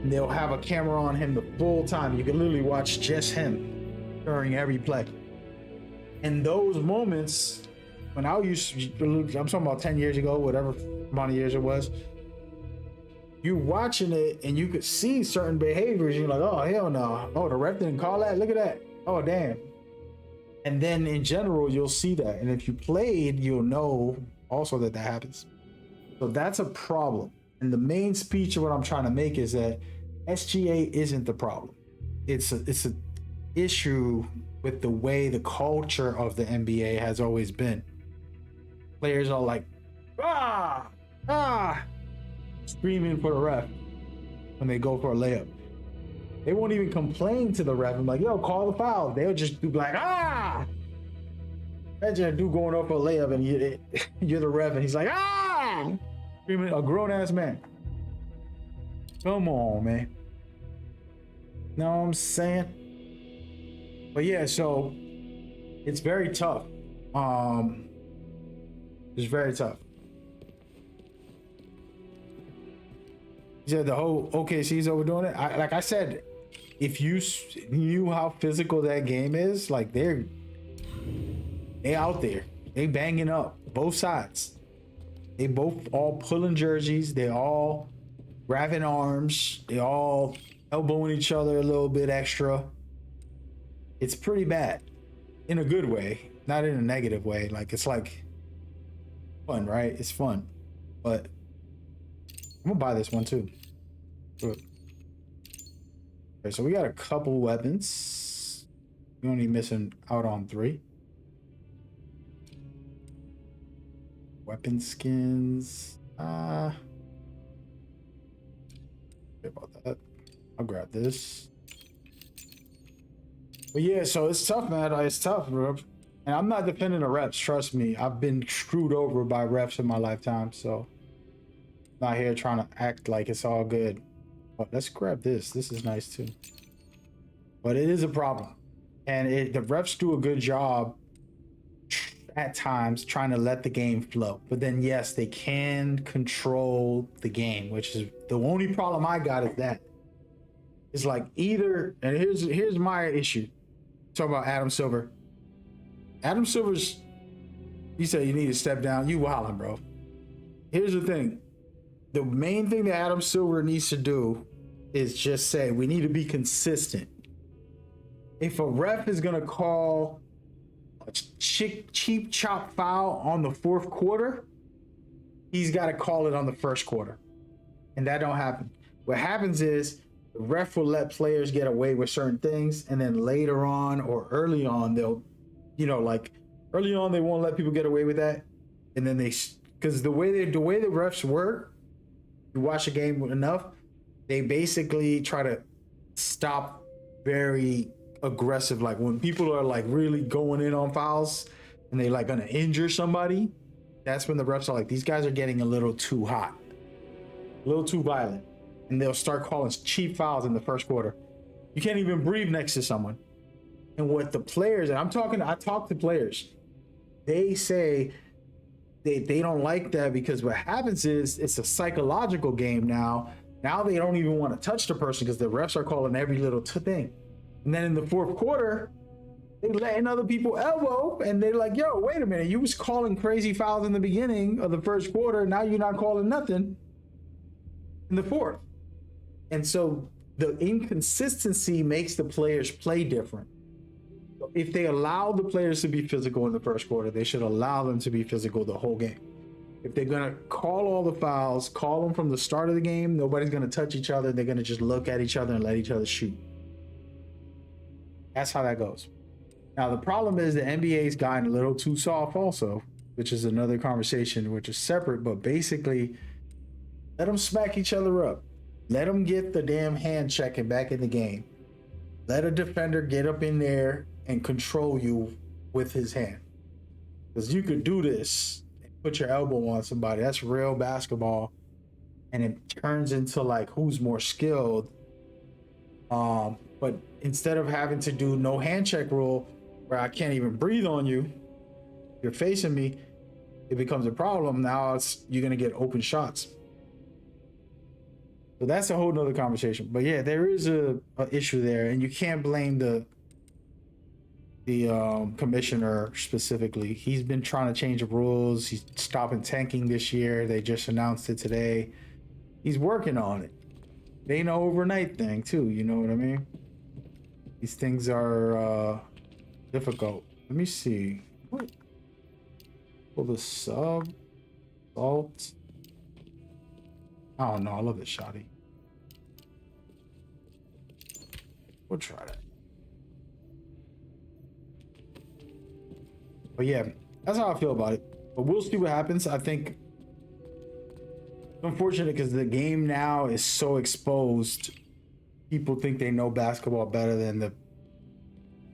And they'll have a camera on him the full time. You can literally watch just him during every play. And those moments, when I used to, I'm talking about 10 years ago, whatever amount of years it was, you watching it and you could see certain behaviors. You're like, oh, hell no. Oh, the ref didn't call that? Look at that. Oh, damn. And then in general, you'll see that. And if you played, you'll know also that that happens. So that's a problem. And the main speech of what I'm trying to make is that SGA isn't the problem. It's a issue with the way the culture of the NBA has always been. Players are like, screaming for the ref when they go for a layup. They won't even complain to the ref. I'm like, yo, call the foul. They'll just be like, Imagine a dude going up for a layup and you're the ref and he's like, screaming, a grown-ass man. Come on, man. Know what I'm saying? But yeah, so it's very tough. It's very tough. Yeah, the whole OKC's overdoing it. Like I said, if you knew how physical that game is, like they out there, they banging up both sides. They both all pulling jerseys. They all grabbing arms. They all elbowing each other a little bit extra. It's pretty bad in a good way, not in a negative way. Like it's like fun, right? It's fun, but I'm gonna buy this one too. Good. Okay, so we got a couple weapons. We're only missing out on 3. Weapon skins. Sorry about that. I'll grab this. But yeah, so it's tough, man. It's tough, bro. And I'm not defending the reps. Trust me, I've been screwed over by reps in my lifetime. So I'm not here trying to act like it's all good. But let's grab this. This is nice too. But it is a problem, and the refs do a good job at times trying to let the game flow. But then yes, they can control the game, which is the only problem I got is that. It's like either, and here's my issue. Talk about Adam Silver. Adam Silver's, you said you need to step down. You wildin', bro. Here's the thing. The main thing that Adam Silver needs to do is just say, we need to be consistent. If a ref is gonna call a cheap chop foul on the 4th quarter, he's got to call it on the 1st quarter. And that don't happen. What happens is the ref will let players get away with certain things, and then later on or early on, they'll, like Early on, they won't let people get away with that, and then because the way the refs work, you watch a game enough, they basically try to stop very aggressive. Like when people are like really going in on fouls and they like gonna injure somebody, that's when the refs are like, these guys are getting a little too hot, a little too violent, and they'll start calling cheap fouls in the first quarter. You can't even breathe next to someone. And what the players, and I talk to players, they say they don't like that because what happens is it's a psychological game now. Now they don't even want to touch the person because the refs are calling every little thing. And then in the fourth quarter, they letting other people elbow, and they're like, yo, wait a minute, you was calling crazy fouls in the beginning of the first quarter, now you're not calling nothing in the fourth. And so the inconsistency makes the players play different. If they allow the players to be physical in the first quarter, they should allow them to be physical the whole game. If they're going to call all the fouls, call them from the start of the game, nobody's going to touch each other. They're going to just look at each other and let each other shoot. That's how that goes. Now, the problem is the NBA's gotten a little too soft also, which is another conversation, which is separate, but basically let them smack each other up. Let them get the damn hand checking back in the game. Let a defender get up in there and control you with his hand. Because you could do this and put your elbow on somebody. That's real basketball. And it turns into like who's more skilled. But instead of having to do no hand check rule where I can't even breathe on you, you're facing me, it becomes a problem. Now you're going to get open shots. So that's a whole nother conversation. But yeah, there is a issue there, and you can't blame the commissioner specifically. He's been trying to change the rules. He's stopping tanking this year. They just announced it today. He's working on it. It ain't an overnight thing too, you know what I mean? These things are difficult. Let me see. Pull the salt. I don't know. I love this shotty. We'll try that. But yeah, that's how I feel about it. But we'll see what happens. I think it's unfortunate because the game now is so exposed. People think they know basketball better than the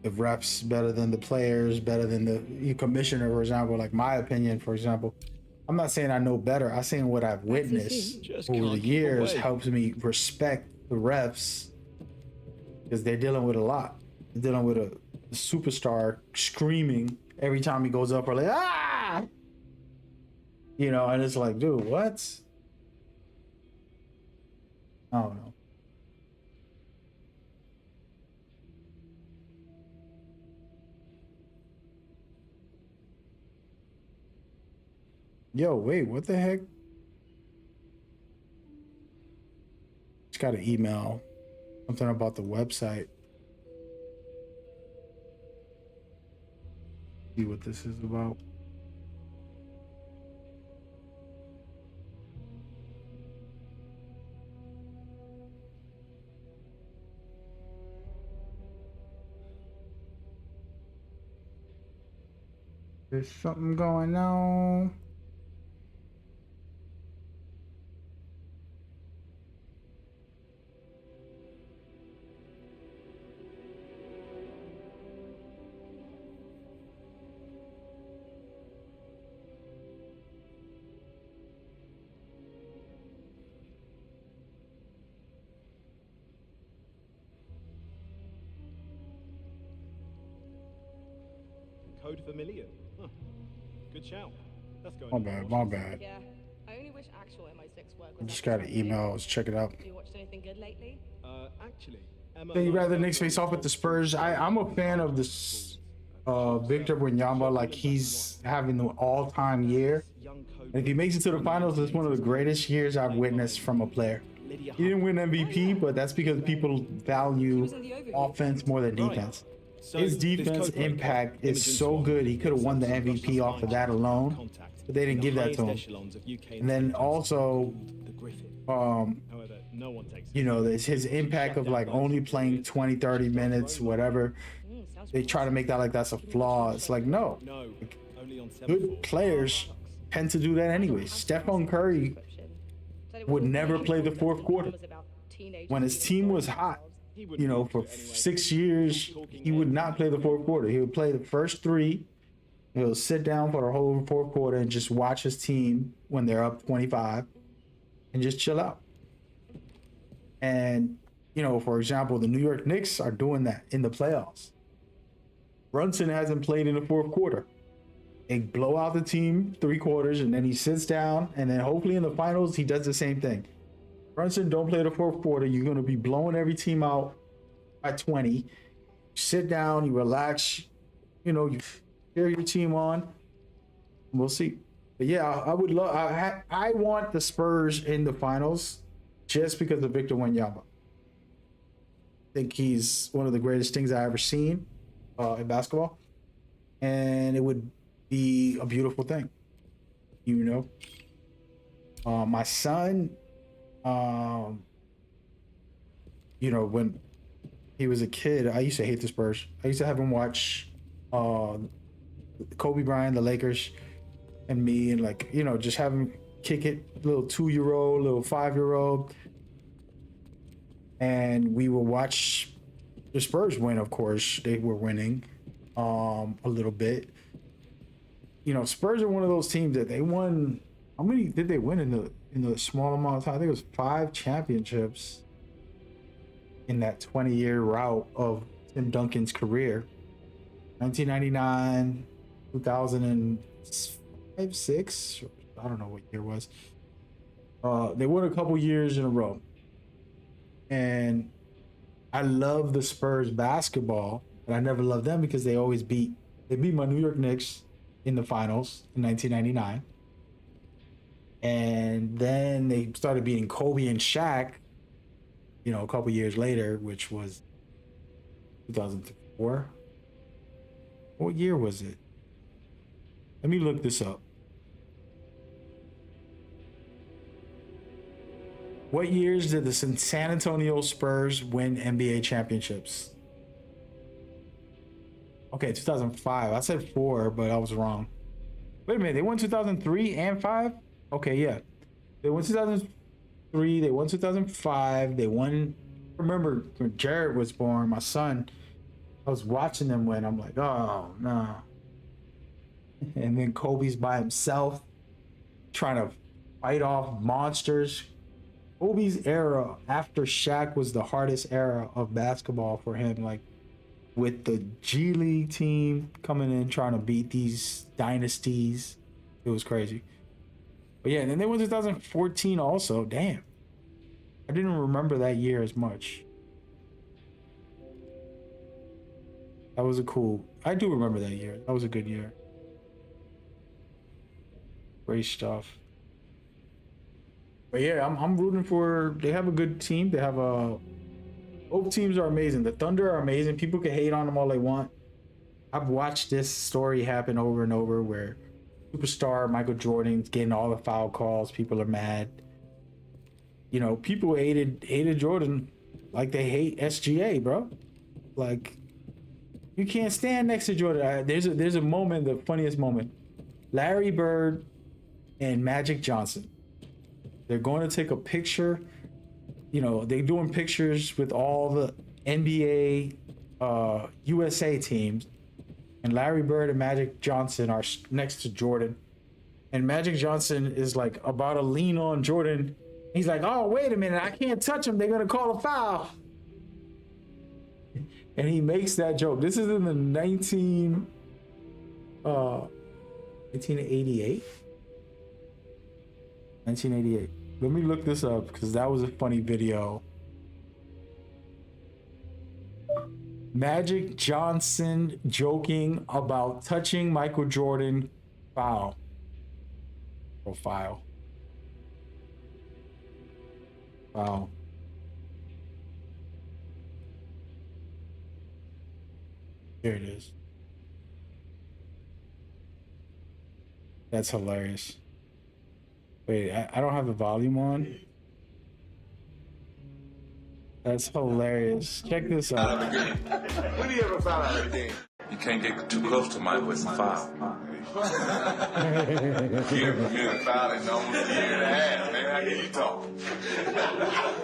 refs, better than the players, better than the commissioner, for example. Like my opinion, for example. I'm not saying I know better. I'm saying what I've witnessed over the years helps me respect the refs because they're dealing with a lot. They're dealing with a superstar screaming every time he goes up or like, ah! You know, and it's like, dude, what? I don't know. Yo, wait, what the heck? Just got an email. Something about the website. See what this is about. There's something going on. Code Vermilion. Huh. Good shout. That's going. My bad. Yeah, I only wish actual MI6 work. I just got an email. Let's check it out. Have you watched anything good lately? Actually, So you rather Knicks face off with the Spurs? I'm a fan of this Victor Wembanyama. Like he's having the all-time year. And if he makes it to the finals, it's one of the greatest years I've witnessed from a player. He didn't win MVP, but that's because people value offense more than defense. His defense impact is so good. He could have won the MVP off of that alone, but they didn't give that to him. And then also, you know, there's his impact of like only playing 20, 30 minutes, whatever. they try to make that like that's a flaw. It's like, no. No, only on Good players tend to do that anyway. Stephen Curry would never play the fourth quarter. When his team was hot, you know, for 6 years, he would not play the fourth quarter. He would play the first three. He'll sit down for the whole fourth quarter and just watch his team when they're up 25 and just chill out. And, you know, for example, the New York Knicks are doing that in the playoffs. Brunson hasn't played in the fourth quarter. They blow out the team 3 quarters and then he sits down, and then hopefully in the finals he does the same thing. Brunson, don't play the fourth quarter. You're going to be blowing every team out by 20. You sit down, you relax, you know, you cheer your team on. We'll see. But yeah, I would love. I want the Spurs in the finals just because of Victor Wembanyama. I think he's one of the greatest things I've ever seen in basketball, and it would be a beautiful thing. You know, my son, you know, when he was a kid, I used to hate the Spurs. I used to have him watch Kobe Bryant, the Lakers, and me, and like, you know, just have him kick it, little 2-year-old, little 5-year-old, and we will watch the Spurs win. Of course, they were winning a little bit. You know, Spurs are one of those teams that they won. How many did they win in the small amount of time? I think it was 5 championships in that 20-year route of Tim Duncan's career. 1999, 2005, 6. I don't know what year it was. They won a couple years in a row. And I love the Spurs basketball, but I never loved them because they always beat my New York Knicks in the finals in 1999. And then they started beating Kobe and Shaq, you know, a couple years later, which was 2004. What year was it? Let me look this up. What years did the San Antonio Spurs win NBA championships? Okay, 2005. I said 4, but I was wrong. Wait a minute, they won 2003 and 5? Okay, yeah. They won 2003, they won 2005, they won... Remember, when Jared was born, my son, I was watching them win. I'm like, oh, no. And then Kobe's by himself, trying to fight off monsters. Kobe's era after Shaq was the hardest era of basketball for him, like with the G League team coming in trying to beat these dynasties. It was crazy. But yeah, and then they went 2014 also. Damn. I didn't remember that year as much. That was I do remember that year. That was a good year. Great stuff. But yeah, I'm rooting for. They have a good team. They have both teams are amazing. The Thunder are amazing. People can hate on them all they want. I've watched this story happen over and over where superstar Michael Jordan's getting all the foul calls. People are mad. You know, people hated Jordan like they hate SGA, bro. Like, you can't stand next to Jordan. There's a moment, the funniest moment. Larry Bird and Magic Johnson. They're going to take a picture. You know, they're doing pictures with all the NBA USA teams. And Larry Bird and Magic Johnson are next to Jordan. And Magic Johnson is like about to lean on Jordan. He's like, oh, wait a minute. I can't touch him. They're going to call a foul. And he makes that joke. This is in the 1988? 1988. Let me look this up because that was a funny video. Magic Johnson joking about touching Michael Jordan foul. Profile. Wow. There it is. That's hilarious. Wait, I don't have the volume on. That's hilarious. Check this out. When do you ever found out again? You can't get too close to my voice and file. You're a file in almost a year and a half, man. How can you talk?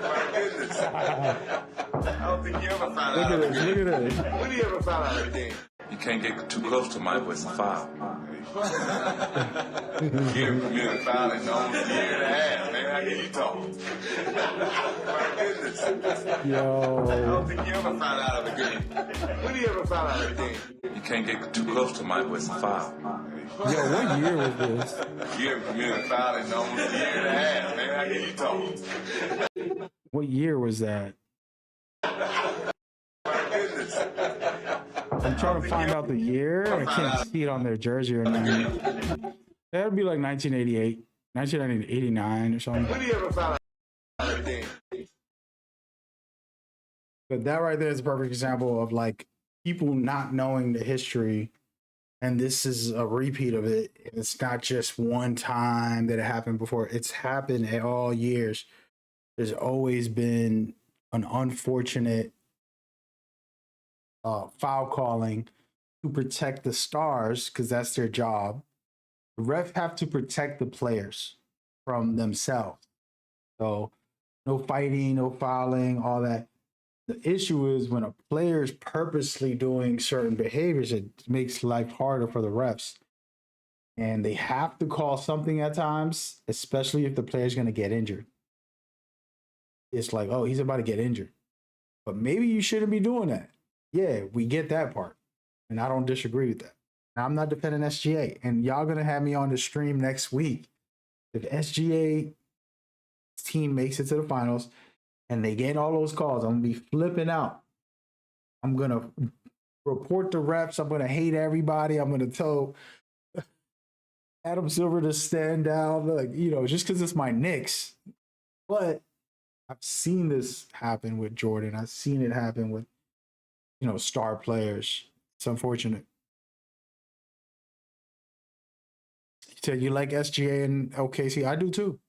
My goodness. I don't think you ever found out. Look at this. When do you ever found out again? You can't get too close to my voice and file. You're a file in almost a year and a half, man. How can you talk? My goodness. Yo. I don't think you ever found out of again. When do you ever found out again? You can't get too close to my voice and file. Yo, what year was this? You're a file in almost a year and a half, man. How can you talk? What year was that? My goodness. I'm trying to find out the year. I can't see it on their jersey or anything. That'd be like 1988, 1989 or something. When do you ever found out again? But that right there is a perfect example of like people not knowing the history. And this is a repeat of it. It's not just one time that it happened before. It's happened at all years. There's always been an unfortunate foul calling to protect the stars because that's their job. The refs have to protect the players from themselves. So no fighting, no fouling, all that. The issue is when a player is purposely doing certain behaviors, it makes life harder for the refs. And they have to call something at times, especially if the player's going to get injured. It's like, oh, he's about to get injured. But maybe you shouldn't be doing that. Yeah, we get that part. And I don't disagree with that. Now, I'm not defending SGA. And y'all going to have me on the stream next week. If SGA team makes it to the finals, and they get all those calls, I'm going to be flipping out. I'm going to report the refs. I'm going to hate everybody. I'm going to tell Adam Silver to stand down, like, you know, just because it's my Knicks. But I've seen this happen with Jordan. I've seen it happen with, you know, star players. It's unfortunate. You said you like SGA and OKC. I do too.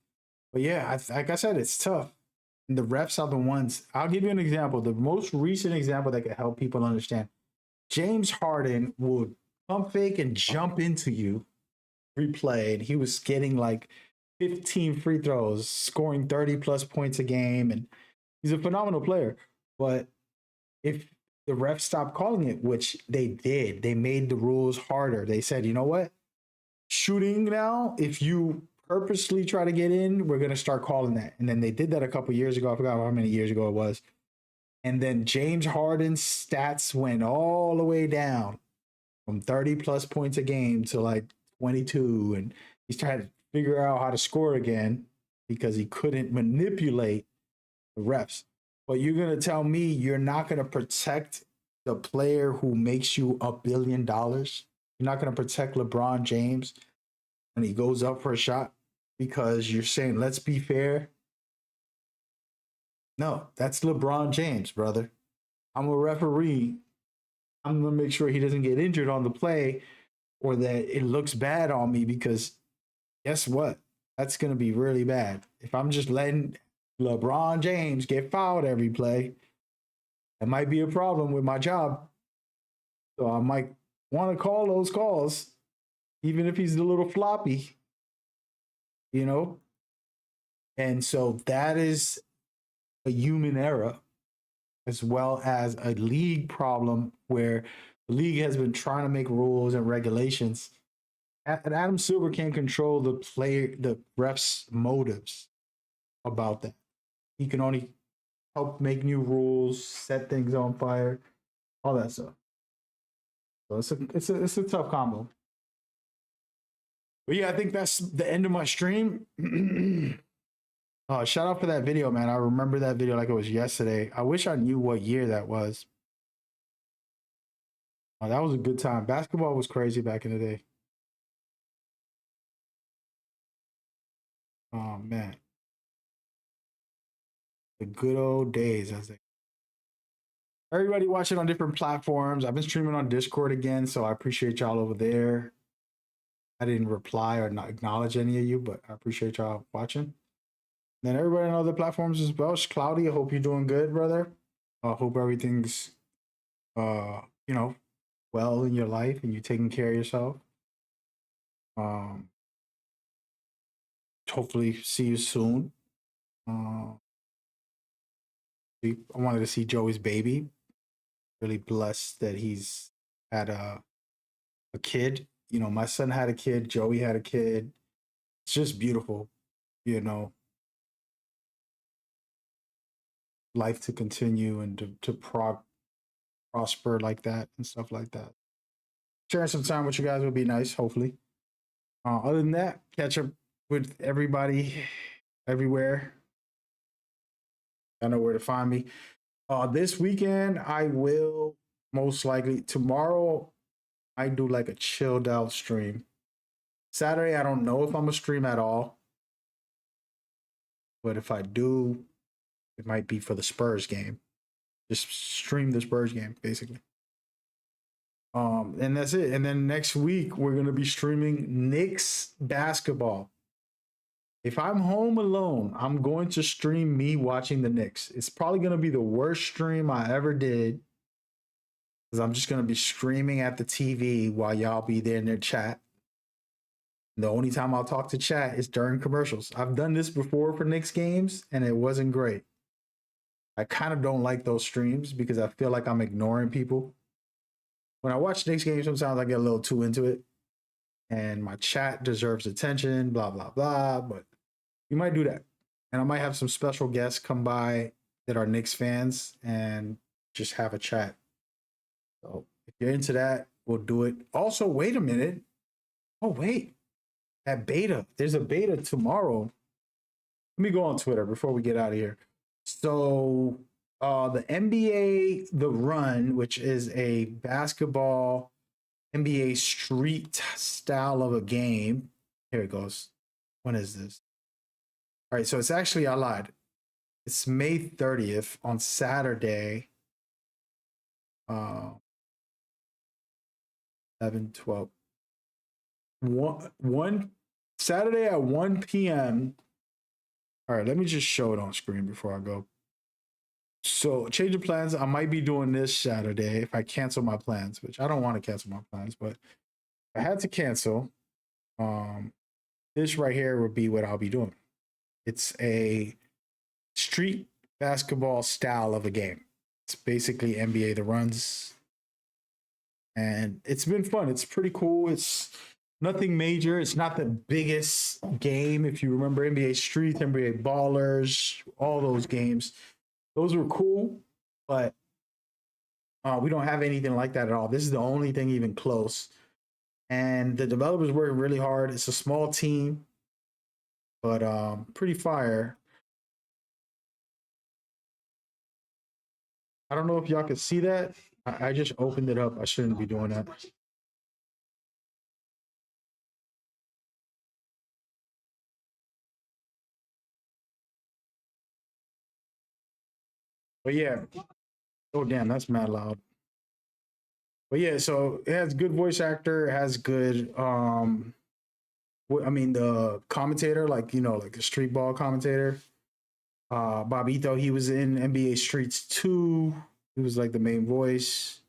But yeah, like I said, it's tough. The refs are the ones. I'll give you an example. The most recent example that can help people understand. James Harden would pump fake and jump into you, replay, and he was getting like 15 free throws, scoring 30 plus points a game, and he's a phenomenal player. But if the refs stopped calling it, which they did, they made the rules harder. They said, you know what? Shooting now, if you purposely try to get in, we're going to start calling that. And then they did that a couple years ago. I forgot how many years ago it was. And then James Harden's stats went all the way down from 30 plus points a game to like 22. And he's trying to figure out how to score again because he couldn't manipulate the refs. But you're going to tell me you're not going to protect the player who makes you $1 billion? You're not going to protect LeBron James when he goes up for a shot? Because you're saying, let's be fair. No, that's LeBron James, brother. I'm a referee. I'm going to make sure he doesn't get injured on the play or that it looks bad on me because guess what? That's going to be really bad. If I'm just letting LeBron James get fouled every play, that might be a problem with my job. So I might want to call those calls, even if he's a little floppy. You know? And so that is a human error as well as a league problem where the league has been trying to make rules and regulations. And Adam Silver can't control the refs' motives about that. He can only help make new rules, set things on fire, all that stuff. So it's a tough combo. But yeah, I think that's the end of my stream. Shout out for that video, man. I remember that video like it was yesterday. I wish I knew what year that was. That was a good time. Basketball was crazy back in the day. Oh, man. The good old days, I think. Everybody watching on different platforms. I've been streaming on Discord again, so I appreciate y'all over there. I didn't reply or not acknowledge any of you, but I appreciate y'all watching. Then everybody on other platforms as well. Cloudy, I hope you're doing good, brother. I hope everything's you know, well in your life and you're taking care of yourself. Um, hopefully see you soon. I wanted to see Joey's baby. Really blessed that he's had a kid. You know, my son had a kid, Joey had a kid. It's just beautiful, you know, life to continue and to prosper like that and stuff like that. Sharing some time with you guys would be nice, hopefully. Other than that, catch up with everybody everywhere. I know where to find me. This weekend, I will most likely, tomorrow, I do like a chilled out stream. Saturday, I don't know if I'm gonna stream at all. But if I do, it might be for the Spurs game. Just stream the Spurs game, basically. And that's it. And then next week we're gonna be streaming Knicks basketball. If I'm home alone, I'm going to stream me watching the Knicks. It's probably gonna be the worst stream I ever did. Because I'm just gonna be screaming at the TV while y'all be there in their chat. The only time I'll talk to chat is during commercials. I've done this before for Knicks games and it wasn't great. I kind of don't like those streams because I feel like I'm ignoring people. When I watch Knicks games, sometimes I get a little too into it and my chat deserves attention, blah, blah, blah. But you might do that. And I might have some special guests come by that are Knicks fans and just have a chat. So if you're into that, we'll do it. Also, wait a minute. Oh, wait. That beta. There's a beta tomorrow. Let me go on Twitter before we get out of here. So the NBA The Run, which is a basketball NBA street style of a game. Here it goes. When is this? All right, so it's actually, I lied. It's May 30th on Saturday. 11, 12. One Saturday at 1 p.m. All right, let me just show it on screen before I go. So, change of plans. I might be doing this Saturday if I cancel my plans, which I don't want to cancel my plans, but I had to cancel. This right here would be what I'll be doing. It's a street basketball style of a game. It's basically NBA The Runs. And it's been fun. It's pretty cool. It's nothing major. It's not the biggest game. If you remember NBA Street, NBA Ballers, all those games, those were cool, but we don't have anything like that at all. This is the only thing even close. And the developers work really hard. It's a small team, but pretty fire. I don't know if y'all can see that. I just opened it up. I shouldn't be doing that. But yeah. Oh, damn, that's mad loud. But yeah, so it has good voice actor, it has good I mean the commentator, like like the street ball commentator. Bobito, he was in NBA Streets 2. He was like the main voice.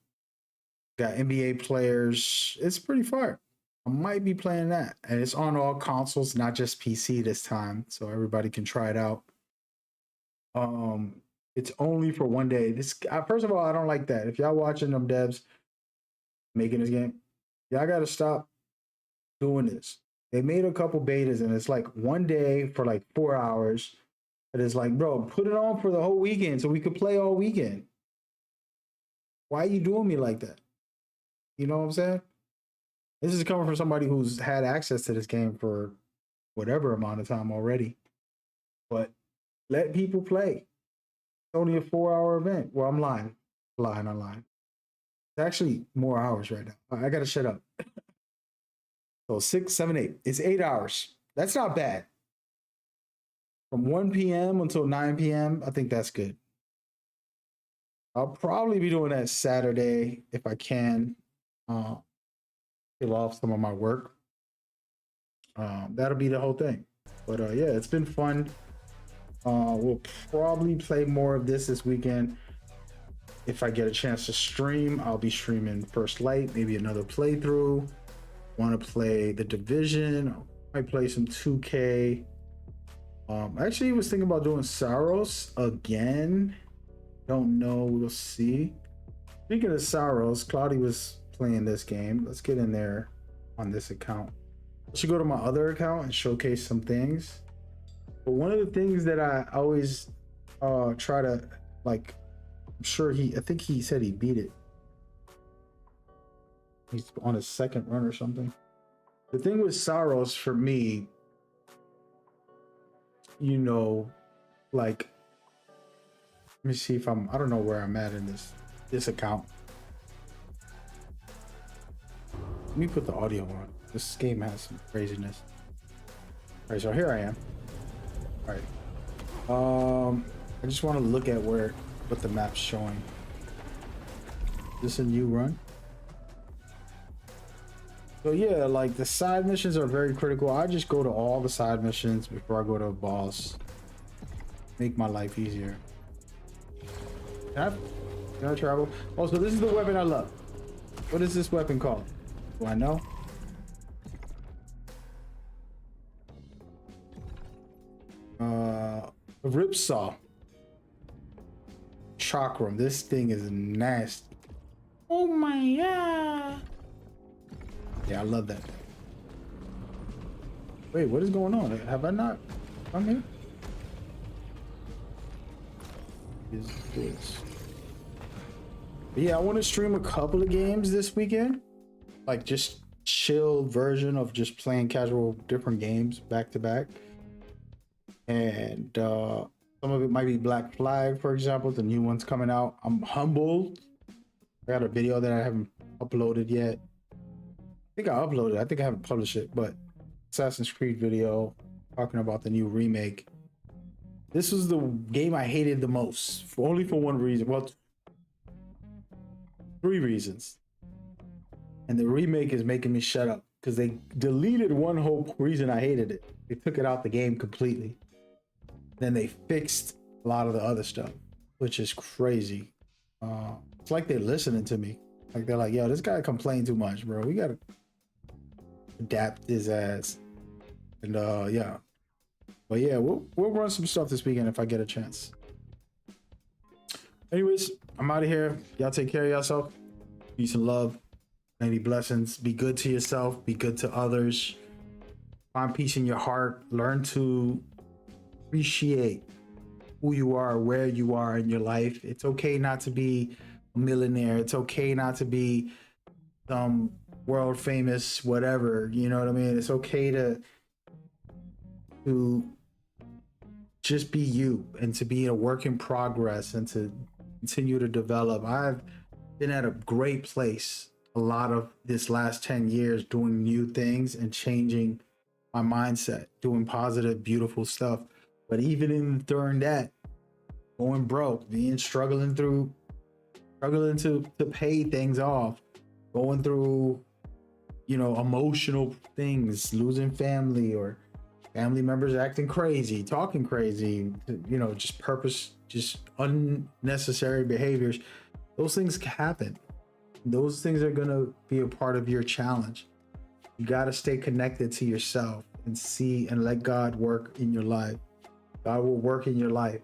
Got NBA players. It's pretty fire. I might be playing that. And it's on all consoles, not just PC this time. So everybody can try it out. It's only for one day. This first of all, I don't like that. If y'all watching them devs making this game, y'all gotta stop doing this. They made a couple betas and it's like one day for like 4 hours. But it's like, bro, put it on for the whole weekend so we could play all weekend. Why are you doing me like that? You know what I'm saying? This is coming from somebody who's had access to this game for whatever amount of time already. But let people play. It's only a 4-hour event. Well, I'm lying. I'm lying. It's actually more hours right now. I gotta shut up. So 6, 7, 8. It's 8 hours. That's not bad. From 1 p.m. until 9 p.m., I think that's good. I'll probably be doing that Saturday if I can. Fill off some of my work. That'll be the whole thing. But yeah, it's been fun. We'll probably play more of this weekend. If I get a chance to stream, I'll be streaming First Light, maybe another playthrough. Want to play The Division? I might play some 2K. I actually was thinking about doing Saros again. Don't know, we'll see. Speaking of Saros, Cloudy was playing this game. Let's get in there on this account. I should go to my other account and showcase some things. But one of the things that I always try to, like, I'm sure I think he said he beat it. He's on his second run or something. The thing with Saros for me, you know, like, let me see if I don't know where I'm at in this account. Let me put the audio on. This game has some craziness. All right, so here I am. All right. I just want to look at what the map's showing. Is this a new run? So yeah, like the side missions are very critical. I just go to all the side missions before I go to a boss. Make my life easier. Can I travel? Oh, so this is the weapon I love. What is this weapon called? Do I know? A ripsaw. Chakram. This thing is nasty. Oh my god. Yeah, I love that. Wait, what is going on? Have I not come here? Is this? But yeah, I want to stream a couple of games this weekend. Like just chill version of just playing casual different games back to back. And some of it might be Black Flag, for example, the new one's coming out. I'm humbled. I got a video that I haven't uploaded yet. I think I uploaded it. I think I haven't published it, but Assassin's Creed video talking about the new remake. This was the game I hated the most, only for one reason. Well, 3 reasons. And the remake is making me shut up because they deleted one whole reason I hated it. They took it out the game completely. Then they fixed a lot of the other stuff, which is crazy. It's like they're listening to me. Like they're like, yo, this guy complained too much, bro. We gotta adapt his ass. And yeah. But yeah, we'll run some stuff this weekend if I get a chance. Anyways, I'm out of here. Y'all take care of yourself. Peace and love. Many blessings. Be good to yourself. Be good to others. Find peace in your heart. Learn to appreciate who you are, where you are in your life. It's okay not to be a millionaire. It's okay not to be some world famous whatever. You know what I mean? It's okay to just be you and to be a work in progress and to continue to develop. I've been at a great place a lot of this last 10 years doing new things and changing my mindset, doing positive, beautiful stuff. But even during that, going broke, struggling to pay things off, going through, you know, emotional things, losing family or family members acting crazy, talking crazy, you know, just unnecessary behaviors. Those things happen. Those things are gonna be a part of your challenge. You gotta stay connected to yourself and see and let God work in your life. God will work in your life,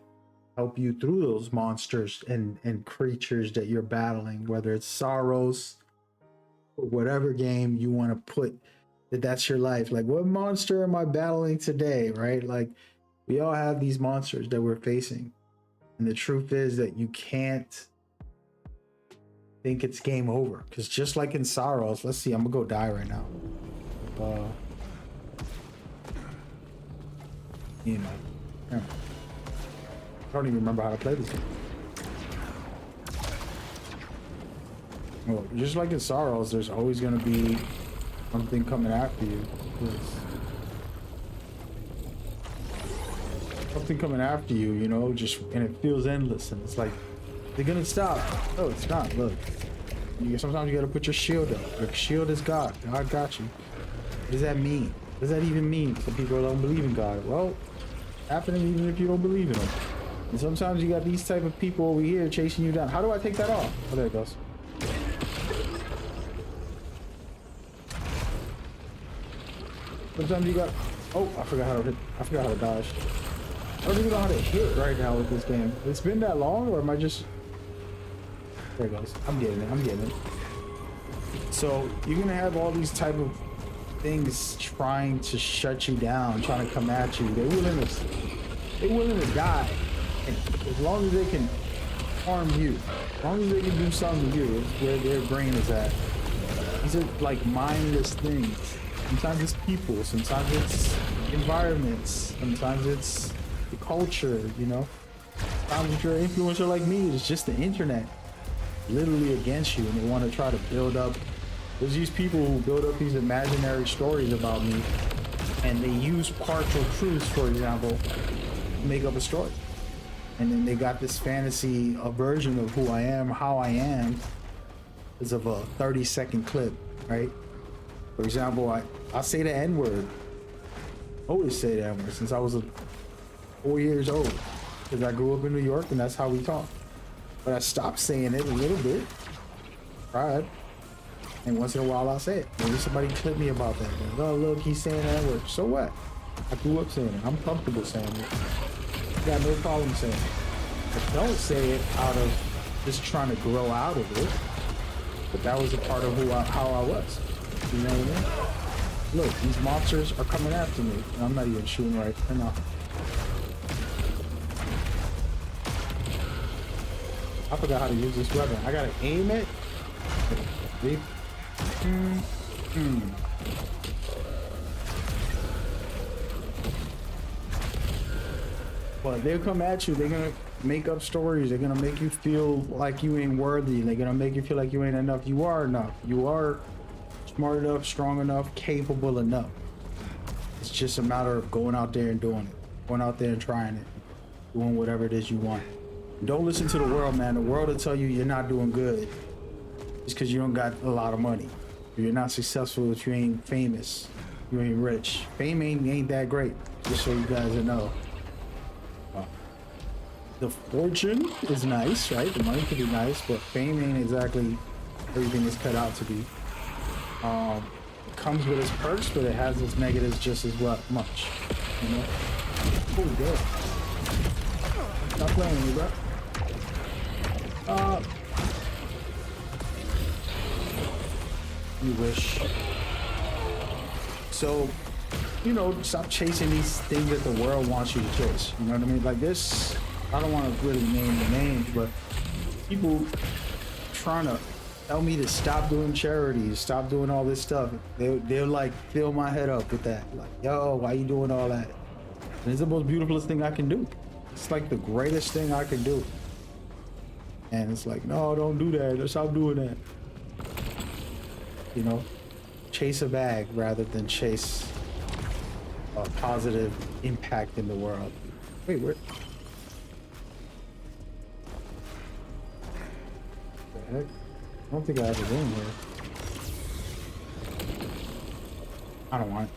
help you through those monsters and creatures that you're battling, whether it's sorrows or whatever game you want to put that's your life. Like, what monster am I battling today, right? Like, we all have these monsters that we're facing. And the truth is that you can't think it's game over. Because just like in Sorrows, let's see, I'm gonna go die right now. You know, yeah. I don't even remember how to play this game. Well, just like in Sorrows, there's always gonna be something coming after you. Something coming after you, you know, and it feels endless, and it's like, they're gonna stop. Oh, it's not. Look, sometimes you gotta put your shield up. Your shield is God. God got you. What does that mean? What does that even mean? Some people don't believe in God. Well, happening even if you don't believe in them. And sometimes you got these type of people over here chasing you down. How do I take that off? Oh, there it goes. Sometimes you got. Oh, I forgot how to hit. I forgot how to dodge. I don't even know how to hit right now with this game. It's been that long, or am I just? There it goes. I'm getting it. I'm getting it. So you're gonna have all these type of things trying to shut you down, trying to come at you. They're willing to die, and as long as they can harm you, as long as they can do something to you, it's where their brain is at. These are like mindless things. Sometimes it's people, sometimes it's environments, sometimes it's the culture, you know. Sometimes if you're an influencer like me, it's just the internet literally against you, and they want to try to build up. There's these people who build up these imaginary stories about me, and they use partial truths, for example, to make up a story. And then they got this fantasy, a version of who I am, how I am, is of a 30-second clip, right? For example, I say the N-word. Always say the N-word since I was 4 years old, because I grew up in New York and that's how we talk. But I stopped saying it a little bit, tried, and once in a while I'll say it. Maybe somebody clip me about that. Like, oh look, he's saying that word. So what? I grew up saying it. I'm comfortable saying it. I got no problem saying it. I don't say it out of just trying to grow out of it, but that was a part of how I was. You know what I mean? Look, these monsters are coming after me, and I'm not even shooting right now. I forgot how to use this weapon. I gotta aim it. But they'll come at you. They're gonna make up stories. They're gonna make you feel like you ain't worthy. They're gonna make you feel like you ain't enough. You are enough. You are smart enough, strong enough, capable enough. It's just a matter of going out there and doing it. Going out there and trying it. Doing whatever it is you want. Don't listen to the world, man. The world will tell you you're not doing good. It's because you don't got a lot of money. You're not successful if you ain't famous. You ain't rich. Fame ain't that great. Just so you guys know. The fortune is nice, right? The money can be nice, but fame ain't exactly everything it's cut out to be. It comes with its perks, but it has its negatives just as much. You know? Oh, good. Stop playing with me, bro. You wish. So, you know, stop chasing these things that the world wants you to chase. You know what I mean? Like this, I don't want to really name the names, but people trying to tell me to stop doing charities, stop doing all this stuff. They'll like fill my head up with that. Like, yo, why you doing all that? And it's the most beautiful thing I can do. It's like the greatest thing I can do. And it's like, no, don't do that. Stop doing that. You know, chase a bag rather than chase a positive impact in the world. Wait, where? What the heck? I don't think I have a room here. I don't want it.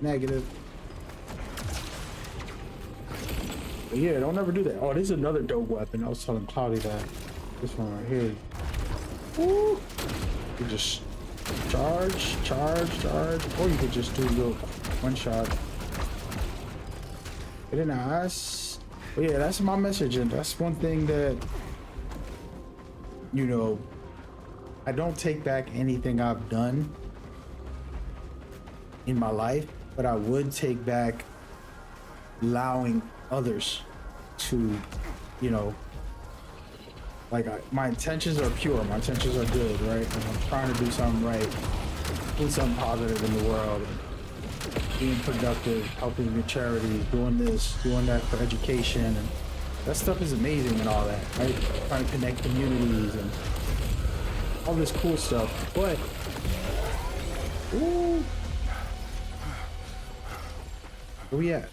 Negative. But yeah, don't ever do that. Oh, this is another dope weapon. I was telling Cloudy that. This one right here. Woo! You just charge, or you could just do the one shot. Very nice. But yeah, that's my message, and that's one thing that, you know, I don't take back anything I've done in my life, but I would take back allowing others to, you know, like my intentions are pure, my intentions are good, right? And I'm trying to do something right, do something positive in the world, and being productive, helping with charities, doing this, doing that for education, and that stuff is amazing and all that, right? Trying to connect communities and all this cool stuff, but ooh, where we at? Is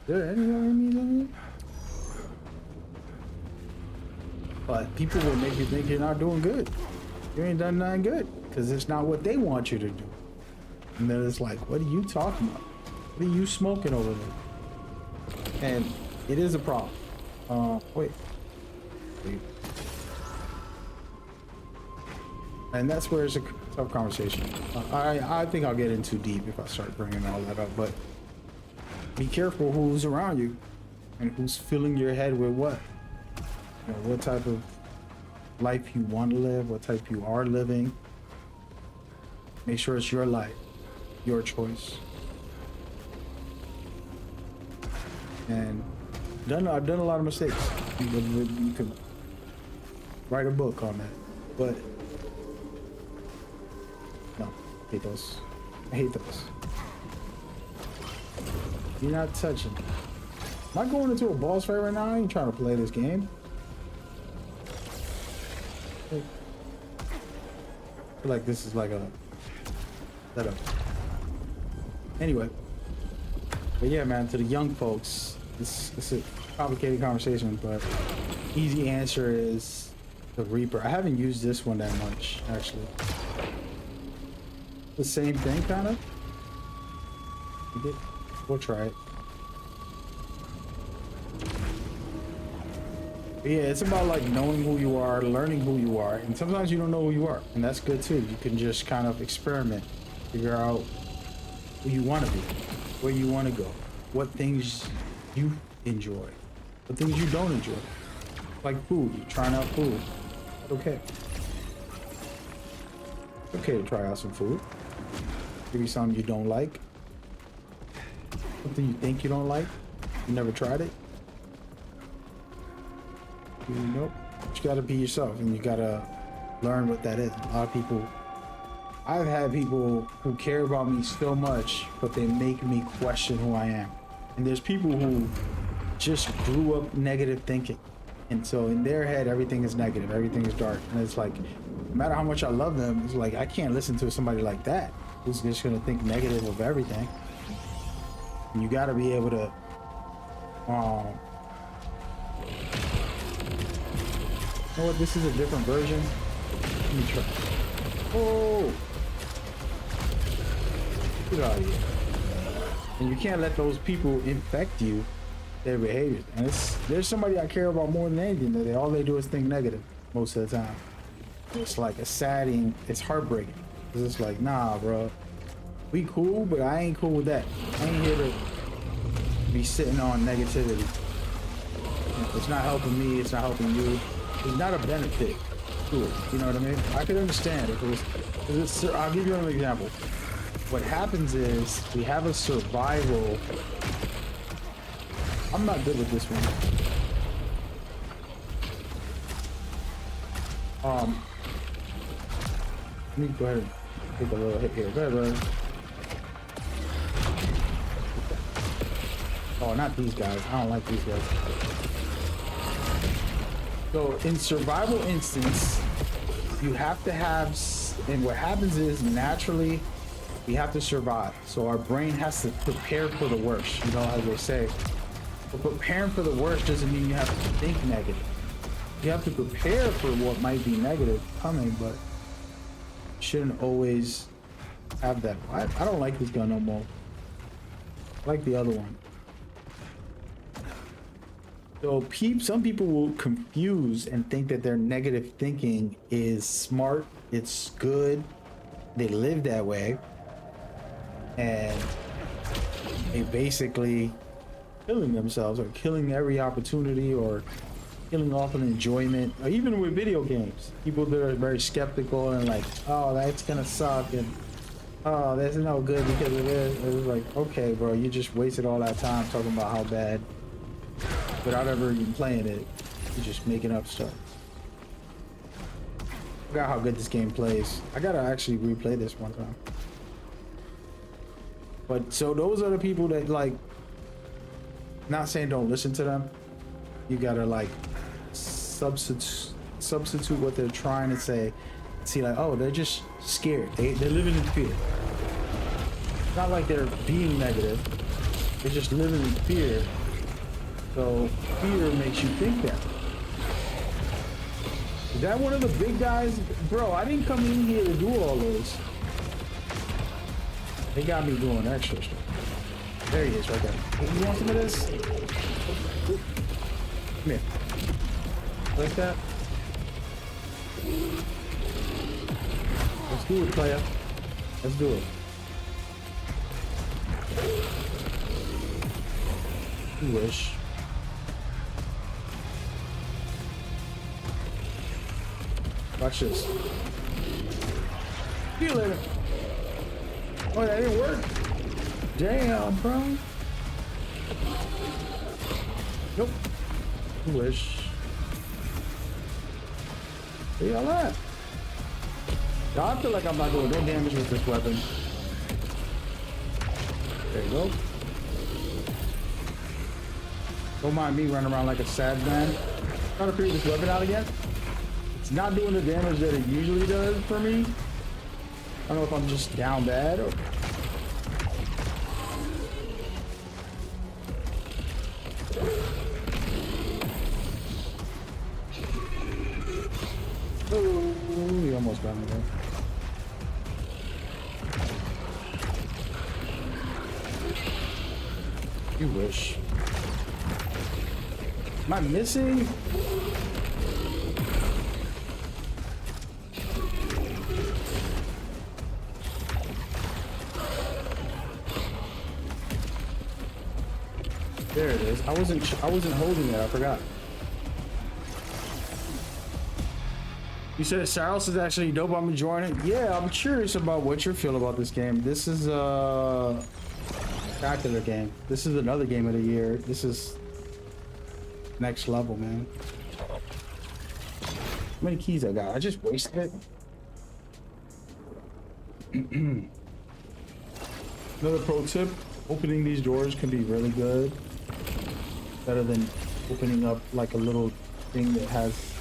there anyone in me? But people will make you think you're not doing good. You ain't done nothing good because it's not what they want you to do. And then it's like, what are you talking about? What are you smoking over there? And it is a problem. Wait. And that's where it's a tough conversation. I think I'll get in too deep if I start bringing all that up, but be careful who's around you and who's filling your head with what. You know, what type of life you want to live, what type you are living. Make sure it's your life, your choice. And I've done a lot of mistakes. You could write a book on that, but no, I hate those. I hate those. You're not touching. Am I going into a boss fight right now? I ain't trying to play this game. I feel like this is like a setup. Anyway, but yeah, man, to the young folks, it's a complicated conversation, but easy answer is the Reaper. I haven't used this one that much, actually. The same thing, kind of. We'll try it. But yeah, it's about like knowing who you are, learning who you are, and sometimes you don't know who you are, and that's good too. You can just kind of experiment, figure out who you want to be, where you want to go, what things you enjoy, what things you don't enjoy. Like food, you're trying out food. Okay. It's okay to try out some food. Maybe something you don't like. Something you think you don't like. You never tried it. Nope. You gotta be yourself and you gotta learn what that is. A lot of people, I've had people who care about me so much, but they make me question who I am. And there's people who just grew up negative thinking. And so in their head, everything is negative, everything is dark. And it's like, no matter how much I love them, it's like, I can't listen to somebody like that who's just gonna think negative of everything. And you gotta be able to, you know what, this is a different version. Let me try. Oh! Get out of here. And you can't let those people infect you, their behaviors. And there's somebody I care about more than anything. All they do is think negative most of the time. It's like a sadding, it's heartbreaking. It's just like, nah, bro. We cool, but I ain't cool with that. I ain't here to be sitting on negativity. It's not helping me, it's not helping you. It's not a benefit to it. You know what I mean? I could understand if it was. I'll give you an example. What happens is we have a survival. I'm not good with this one. Let me go ahead and take a little hit here. Go ahead, brother. Oh, not these guys. I don't like these guys. So in survival instance, you have to have, and what happens is naturally we have to survive. So our brain has to prepare for the worst, you know, as they say. But preparing for the worst doesn't mean you have to think negative. You have to prepare for what might be negative coming, but you shouldn't always have that. I don't like this gun no more. I like the other one. So some people will confuse and think that their negative thinking is smart, it's good, they live that way, and they basically killing themselves or killing every opportunity or killing off an enjoyment, or even with video games. People that are very skeptical and like, oh, that's gonna suck, and oh, that's no good because of this. It's like, okay, bro, you just wasted all that time talking about how bad without ever even playing it. You're just making up stuff. I forgot how good this game plays. I gotta actually replay this one time. But so those are the people that, like, not saying don't listen to them. You gotta like substitute what they're trying to say. See, like, oh, they're just scared. They're living in fear. It's not like they're being negative. They're just living in fear. So fear makes you think that. Is that one of the big guys? Bro, I didn't come in here to do all this. They got me doing extra stuff. There he is right there. You want some of this? Come here. Like that. Let's do it, player. Let's do it. You wish. Watch this. See you later. Oh, that didn't work. Damn, bro. Nope. You wish. Where y'all at? Y'all, I feel like I'm not doing no damage with this weapon. There you go. Don't mind me running around like a sad man. Trying to figure this weapon out again. It's not doing the damage that it usually does for me. I don't know if I'm just down bad or... Oh, he almost got me there. You wish. Am I missing? There it is. I wasn't holding it. I forgot. You said Saros is actually dope. I'm enjoying it. Yeah, I'm curious about what you feel about this game. This is a spectacular game. This is another game of the year. This is next level, man. How many keys I got? I just wasted it. Another pro tip: opening these doors can be really good. Better than opening up like a little thing that has...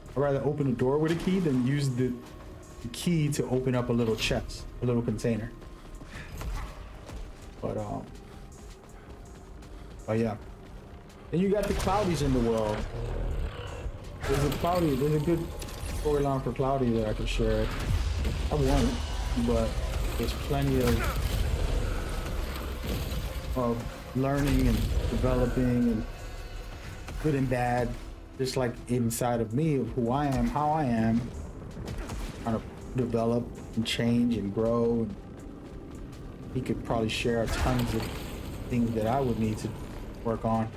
I'd rather open a door with a key than use the key to open up a little chest, a little container. But yeah. Then you got the Cloudies in the world. There's a good storyline for Cloudy that I could share. I won't, but there's plenty of learning and developing and good and bad, just like inside of me, of who I am, how I am, trying to develop and change and grow. And he could probably share tons of things that I would need to work on.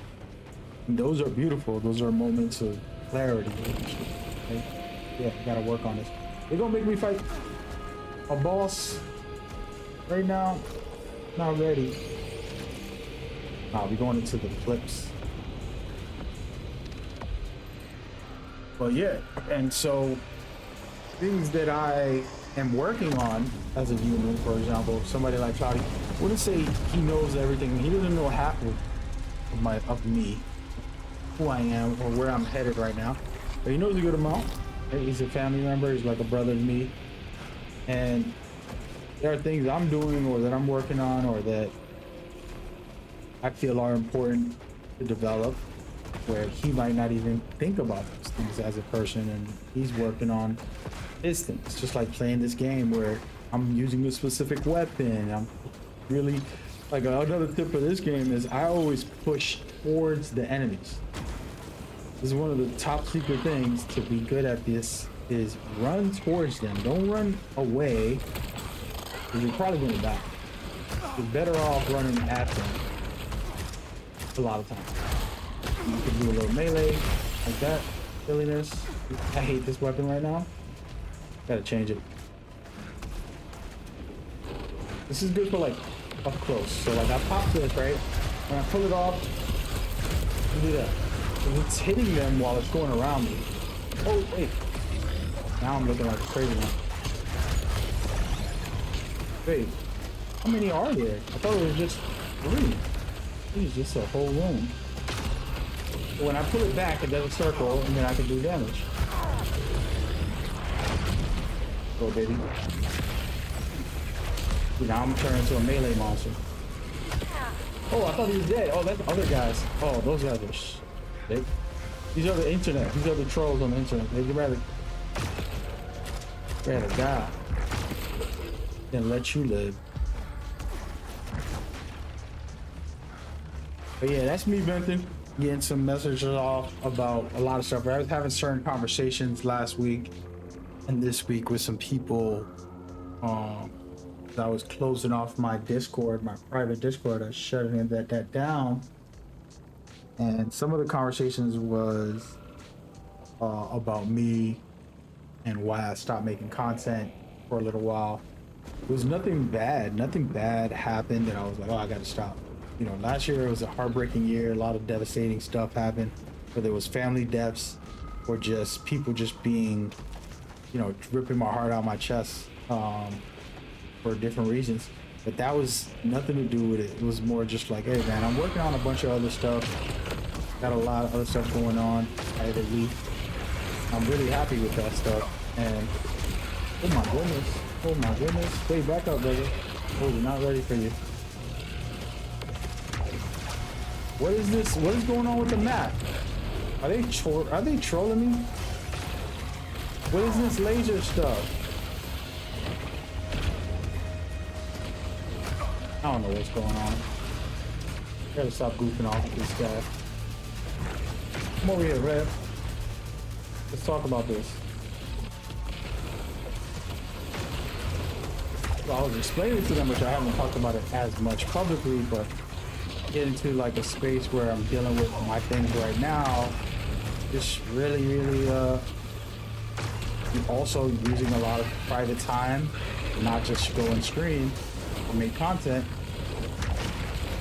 And those are beautiful. Those are moments of clarity. Like, yeah, I gotta work on this. They're gonna make me fight a boss right now. Not ready. I'll be going into the flips. But yeah, and so things that I am working on as a human, for example, somebody like Cloudy, I wouldn't say he knows everything. He doesn't know half of me, who I am, or where I'm headed right now. But he knows a good amount. He's a family member. He's like a brother to me. And there are things I'm doing or that I'm working on or that I feel are important to develop, where he might not even think about those things as a person, and he's working on his things. Just like playing this game where I'm using a specific weapon. I'm really, like, another tip for this game is I always push towards the enemies. This is one of the top secret things to be good at this, is run towards them. Don't run away, because you're probably gonna die. You're better off running at them a lot of times. You can do a little melee like that. Silliness. I hate this weapon right now. Gotta change it. This is good for like up close. So like I pop this, right? When I pull it off, I do that. And it's hitting them while it's going around me. Oh wait. Now I'm looking like a crazy one. Wait. How many are there? I thought it was just 3. It's just a whole room. But when I pull it back, it does a circle, and then I can do damage. Go, baby. See, now I'm turning into a melee monster. Oh, I thought he was dead. Oh, that's other guys. Oh, those guys are these are the internet. These are the trolls on the internet. They'd rather die than let you live. But yeah, that's me venting, getting some messages off about a lot of stuff. I was having certain conversations last week and this week with some people. I was closing off my Discord, my private Discord. I was shutting that down, and some of the conversations was about me and why I stopped making content for a little while. It was nothing bad. Nothing bad happened that I was like, oh, I gotta stop. You know, last year it was a heartbreaking year. A lot of devastating stuff happened, whether it was family deaths or just people just being, you know, ripping my heart out my chest for different reasons. But that was nothing to do with it. It was more just like, hey man, I'm working on a bunch of other stuff. Got a lot of other stuff going on privately. I'm really happy with that stuff. And oh my goodness, wait, back up, brother. Oh, we're not ready for you. What is this? What is going on with the map? Are they trolling me? What is this laser stuff? I don't know what's going on. I gotta stop goofing off with this guy. Come over here, Rev. Let's talk about this. I was explaining to them, which I haven't talked about it as much publicly, but get into like a space where I'm dealing with my things right now. Just really also using a lot of private time, not just go and stream or make content,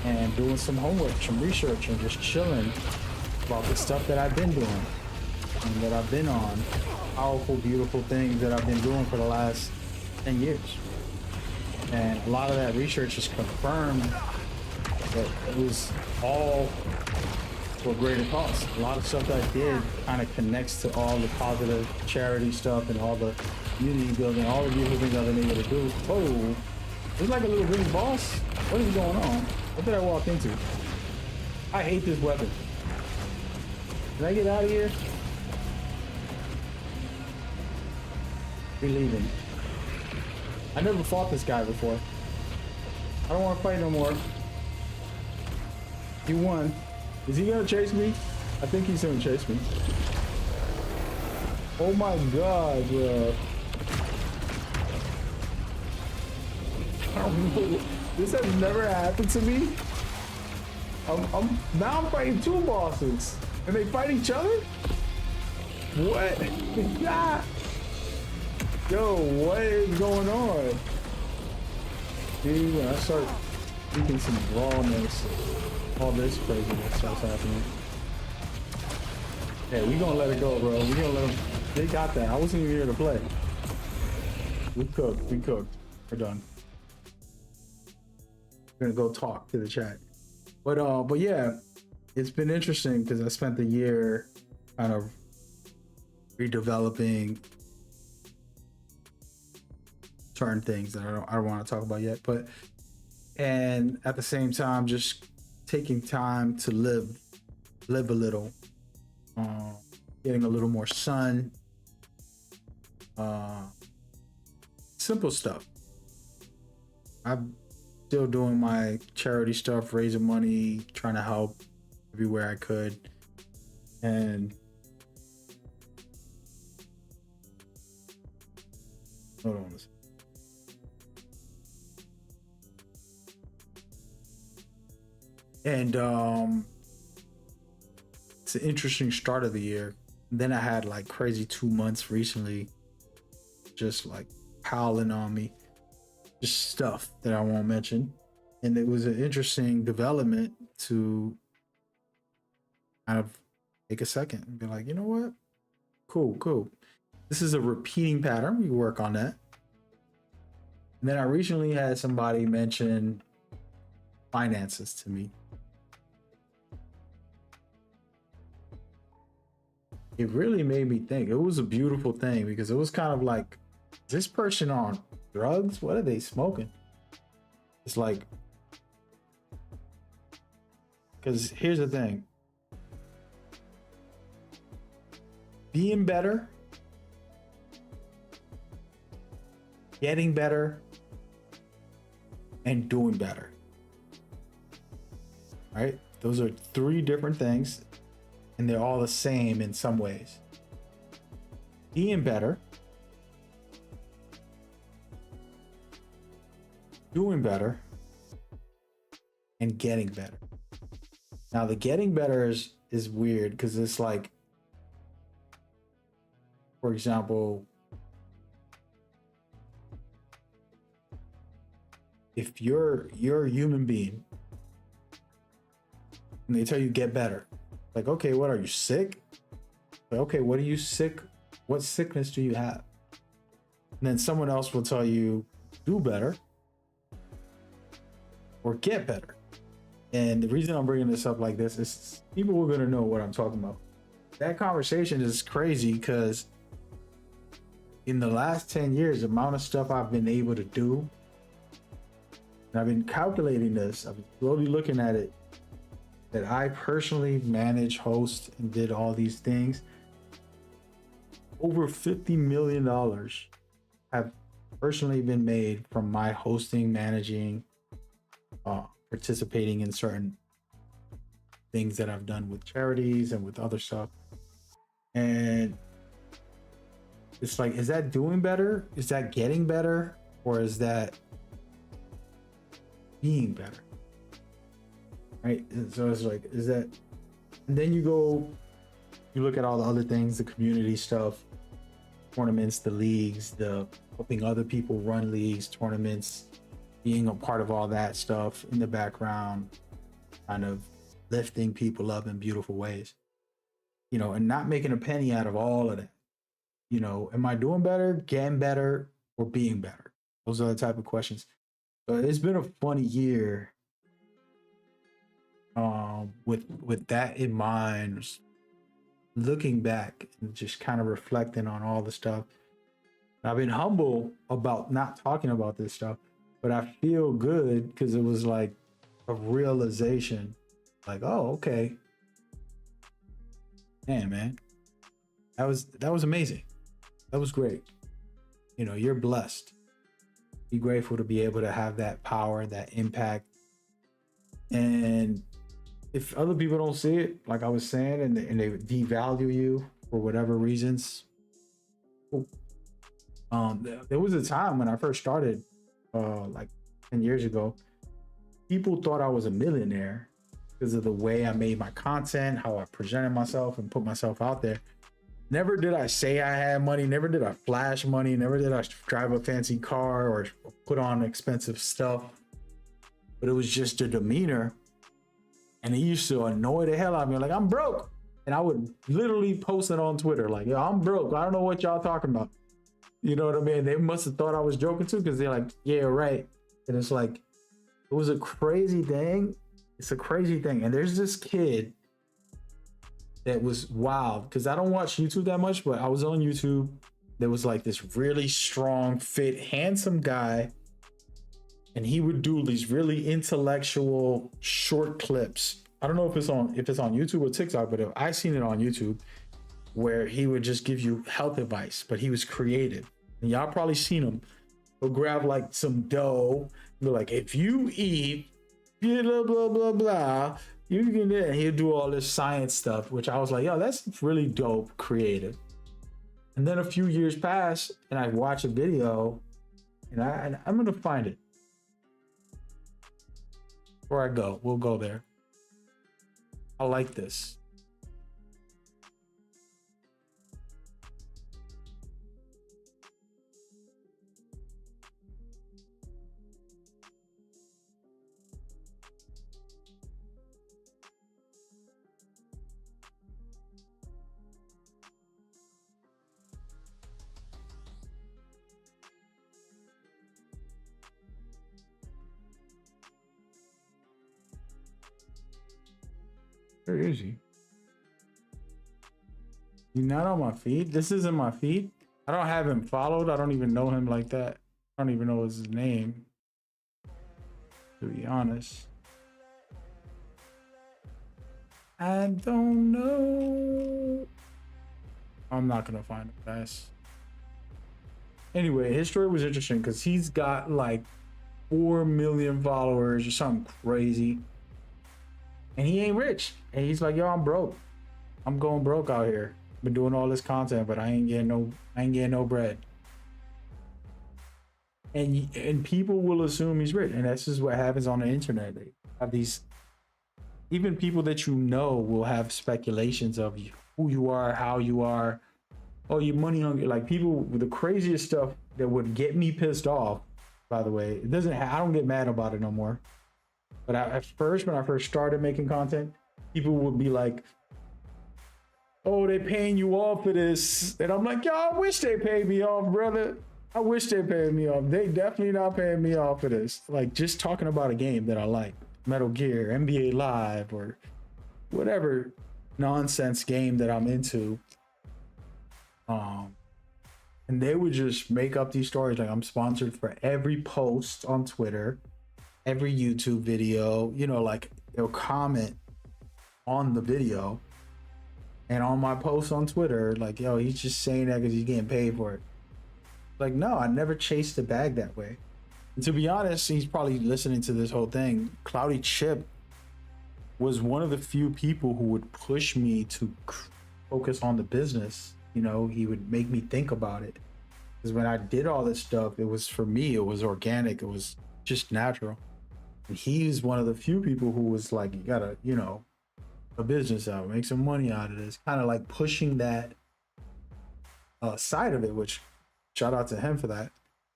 and doing some homework, some research, and just chilling about the stuff that I've been doing and that I've been on. Powerful, beautiful things that I've been doing for the last 10 years. And a lot of that research has confirmed that it was all for a greater cause. A lot of stuff that I did kind of connects to all the positive charity stuff and all the community building, all the beautiful things I've been able to do. Oh, it's like a little green boss. What is going on? What did I walk into? I hate this weapon. Can I get out of here? We're leaving. I never fought this guy before. I don't want to fight no more. He won. Is he gonna chase me? I think he's gonna chase me. Oh my god, bro. This has never happened to me. Now I'm fighting two bosses. And they fight each other? What? Yo, what is going on? Dude, when I start speaking some rawness, all this craziness starts happening. Yeah, we gonna let it go, bro. We gonna let them. They got that. I wasn't even here to play. We cooked. We're done. We're gonna go talk to the chat. But yeah, it's been interesting because I spent the year kind of redeveloping certain things that I don't want to talk about yet, and at the same time just taking time to live a little, getting a little more sun, simple stuff. I'm still doing my charity stuff, raising money, trying to help everywhere I could, and hold on a second. And it's an interesting start of the year. Then I had like crazy 2 months recently, just like piling on me, just stuff that I won't mention. And it was an interesting development to kind of take a second and be like, you know what? Cool. This is a repeating pattern. We work on that. And then I recently had somebody mention finances to me. It really made me think. It was a beautiful thing because it was kind of like, is this person on drugs? What are they smoking? It's like, because here's the thing. Being better, getting better, and doing better. right? Those are three different things, and they're all the same in some ways. Being better, doing better, and getting better. Now, the getting better is weird because it's like, for example, if you're a human being and they tell you get better, like, okay, what are you, sick? Like, okay, what are you sick? What sickness do you have? And then someone else will tell you do better or get better. And the reason I'm bringing this up like this is people are going to know what I'm talking about. That conversation is crazy because in the last 10 years, the amount of stuff I've been able to do, and I've been calculating this, I've been slowly looking at it, that I personally manage, host, and did all these things. Over $50 million have personally been made from my hosting, managing, participating in certain things that I've done with charities and with other stuff. And it's like, is that doing better? Is that getting better? Or is that being better? Right? And so it's like, is that, and then you look at all the other things, the community stuff, tournaments, the leagues, the helping other people run leagues, tournaments, being a part of all that stuff in the background, kind of lifting people up in beautiful ways, you know, and not making a penny out of all of that. You know, am I doing better, getting better, or being better? Those are the type of questions. But it's been a funny year with that in mind, looking back and just kind of reflecting on all the stuff. I've been humble about not talking about this stuff, but I feel good because it was like a realization, like, oh, okay. Man, that was amazing. That was great. You know, you're blessed. Be grateful to be able to have that power, that impact. And if other people don't see it, like I was saying, and they devalue you for whatever reasons. There was a time when I first started, like 10 years ago, people thought I was a millionaire because of the way I made my content, how I presented myself and put myself out there. Never did I say I had money, never did I flash money, never did I drive a fancy car or put on expensive stuff. But it was just a demeanor. And it used to annoy the hell out of me. Like, I'm broke. And I would literally post it on Twitter. Like, yo, I'm broke. I don't know what y'all talking about. You know what I mean? They must have thought I was joking too, because they're like, yeah, right. And it's like, it was a crazy thing. It's a crazy thing. And there's this kid that was wild, because I don't watch YouTube that much, but I was on YouTube. There was like this really strong, fit, handsome guy. And he would do these really intellectual short clips. I don't know if it's on YouTube or TikTok, but I seen it on YouTube, where he would just give you health advice, but he was creative. And y'all probably seen him. He'll grab like some dough, and be like, if you eat blah blah blah blah, you can do it. And he'll do all this science stuff, which I was like, yo, that's really dope, creative. And then a few years pass, and I watch a video, and I'm gonna find it. Before I go, we'll go there. I like this. Where is he? He's not on my feed. This isn't my feed. I don't have him followed. I don't even know him like that. I don't even know his name, to be honest. I don't know. I'm not gonna find him, guys. Anyway, his story was interesting because he's got like 4 million followers or something crazy. and he ain't rich. And he's like, yo, I'm broke. I'm going broke out here. Been doing all this content, but I ain't getting no bread. And people will assume he's rich, and that's just what happens on the internet. They have these, even people that you know will have speculations of you, who you are, how you are. Oh, you money hungry. Like people with the craziest stuff that would get me pissed off. By the way, it doesn't. I don't get mad about it no more. But at first, when I first started making content, people would be like, "Oh, they paying you off for this," and I'm like, "Yo, I wish they paid me off, brother. I wish they paid me off. They definitely not paying me off for this." Like just talking about a game that I like, Metal Gear, NBA Live, or whatever nonsense game that I'm into. And they would just make up these stories like I'm sponsored for every post on Twitter, every YouTube video, you know, like they'll comment on the video and on my post on Twitter, like, yo, he's just saying that because he's getting paid for it. Like, no, I never chased the bag that way. And to be honest, he's probably listening to this whole thing. Cloudy Chip was one of the few people who would push me to focus on the business. You know, he would make me think about it. Because when I did all this stuff, it was for me, it was organic, it was just natural. And he's one of the few people who was like, you gotta, you know, a business out, make some money out of this. Kind of like pushing that side of it, which shout out to him for that.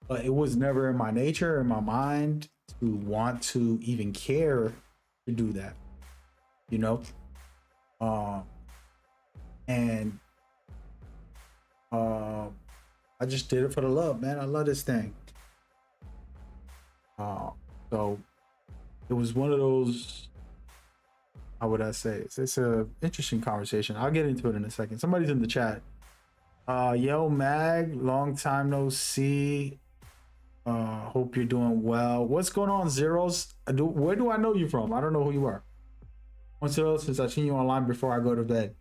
But it was never in my nature, in my mind, to want to even care to do that, you know? I just did it for the love, man. I love this thing. So it was one of those, how would I say? It's a interesting conversation. I'll get into it in a second. Somebody's in the chat. Yo, Mag, long time no see. Hope you're doing well. What's going on, Zeros? Where do I know you from? I don't know who you are. Once else, since I've seen you online before I go to bed.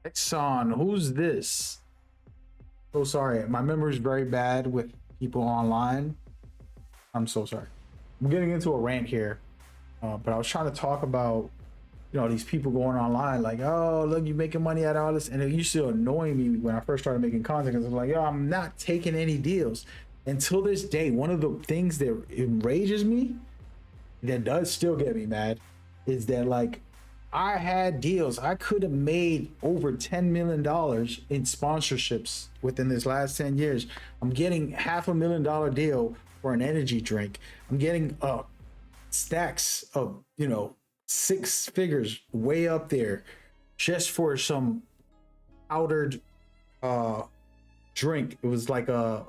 Exxon, who's this? So sorry, my memory is very bad with people online. I'm so sorry. I'm getting into a rant here, but I was trying to talk about, you know, these people going online like, oh, look, you making money out of all this, and it used to annoy me when I first started making content because I was like, yo, I'm not taking any deals. Until this day, one of the things that enrages me, that does still get me mad, is that like I had deals. I could have made over $10 million in sponsorships within this last 10 years. I'm getting $500,000 deal for an energy drink. I'm getting stacks of, you know, 6 figures way up there just for some powdered drink. It was like an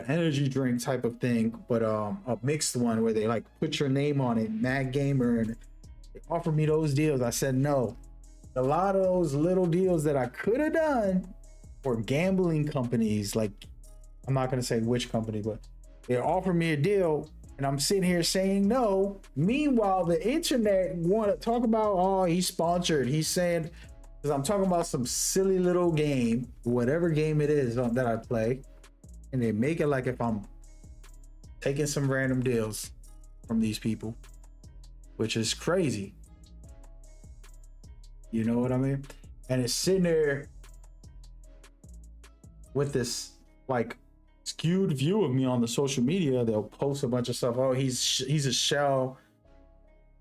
energy drink type of thing, but a mixed one where they like put your name on it, Mad Gamer, and they offered me those deals. I said no. A lot of those little deals that I could have done for gambling companies, like I'm not gonna say which company, but they offered me a deal and I'm sitting here saying no. Meanwhile, the internet want to talk about, oh, he's sponsored. He's saying, because I'm talking about some silly little game, whatever game it is that I play, and they make it like if I'm taking some random deals from these people, which is crazy. You know what I mean? And it's sitting there with this like skewed view of me on the social media. They'll post a bunch of stuff. Oh, he's a shell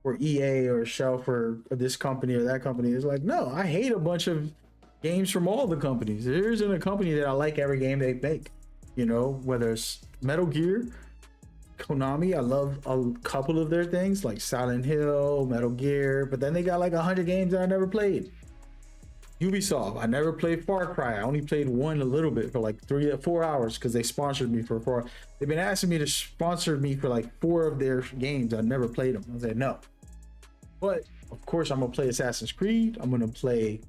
for EA or a shell for this company or that company. It's like, no, I hate a bunch of games from all the companies. There isn't a company that I like every game they make. You know, whether it's Metal Gear, Konami, I love a couple of their things like Silent Hill, Metal Gear, but then they got like 100 games that I never played. Ubisoft, I never played Far Cry. I only played one a little bit for like 3 or 4 hours because they sponsored me for 4. They've been asking me to sponsor me for like 4 of their games. I never played them. I said no. But of course, I'm gonna play Assassin's Creed. I'm gonna play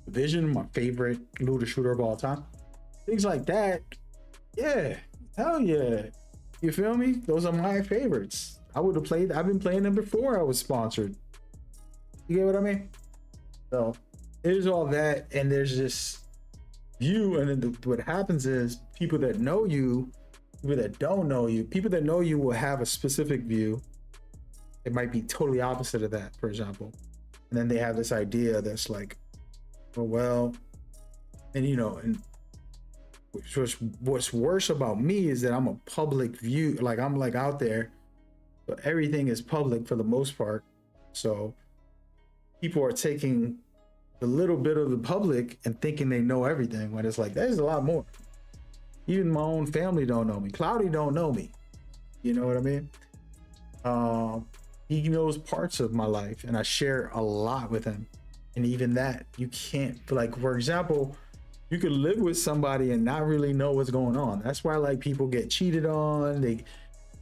Division, my favorite looter shooter of all time. Things like that. Yeah, hell yeah. You feel me? Those are my favorites. I would have played. I've been playing them before I was sponsored. You get what I mean? So there's all that, and there's this view, and then what happens is people that know you, people that don't know you, people that know you will have a specific view, it might be totally opposite of that, for example. And then they have this idea that's like, oh, well, and you know, and what's worse about me is that I'm a public view, like I'm like out there, but everything is public for the most part. So people are taking a little bit of the public and thinking they know everything, when it's like there's a lot more. Even my own family don't know me. Cloudy don't know me. You know what I mean? He knows parts of my life, and I share a lot with him. And even that, you can't, like, for example, you could live with somebody and not really know what's going on. That's why, like, people get cheated on. They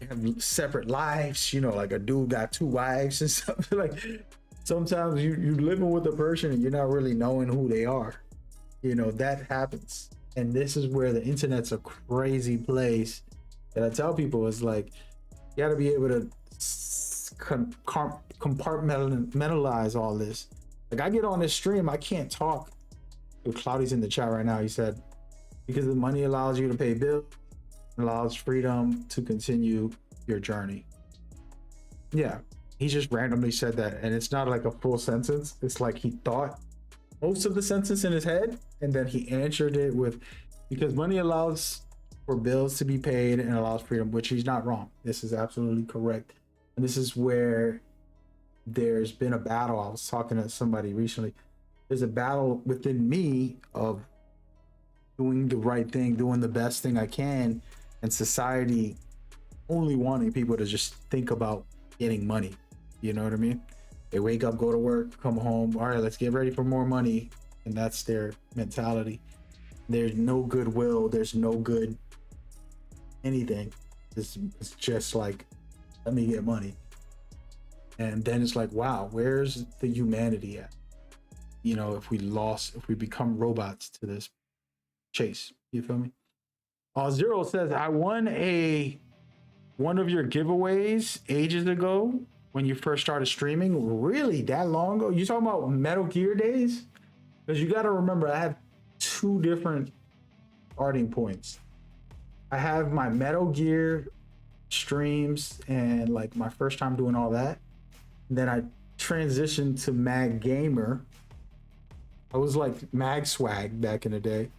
have separate lives. You know, like a dude got 2 wives and stuff. Like, sometimes you're living with a person and you're not really knowing who they are. You know, that happens. And this is where the internet's a crazy place. That I tell people is like, you got to be able to compartmentalize all this. Like, I get on this stream, I can't talk. Cloudy's in the chat right now. He said, because the money allows you to pay bills, allows freedom to continue your journey. Yeah, he just randomly said that, and it's not like a full sentence. It's like he thought most of the sentence in his head, and then he answered it with, because money allows for bills to be paid and allows freedom, which he's not wrong. This is absolutely correct. And this is where there's been a battle. I was talking to somebody recently. There's a battle within me of doing the right thing, doing the best thing I can, and society only wanting people to just think about getting money. You know what I mean? They wake up, go to work, come home. All right, let's get ready for more money. And that's their mentality. There's no goodwill. There's no good anything. It's just like, let me get money. And then it's like, wow, where's the humanity at? You know, if we become robots to this chase, you feel me? Zero says, I won one of your giveaways ages ago when you first started streaming. Really, that long ago? You talking about Metal Gear days? Because you got to remember, I have 2 different starting points. I have my Metal Gear streams and like my first time doing all that. Then I transitioned to Mag Gamer. I was like Mag Swag back in the day.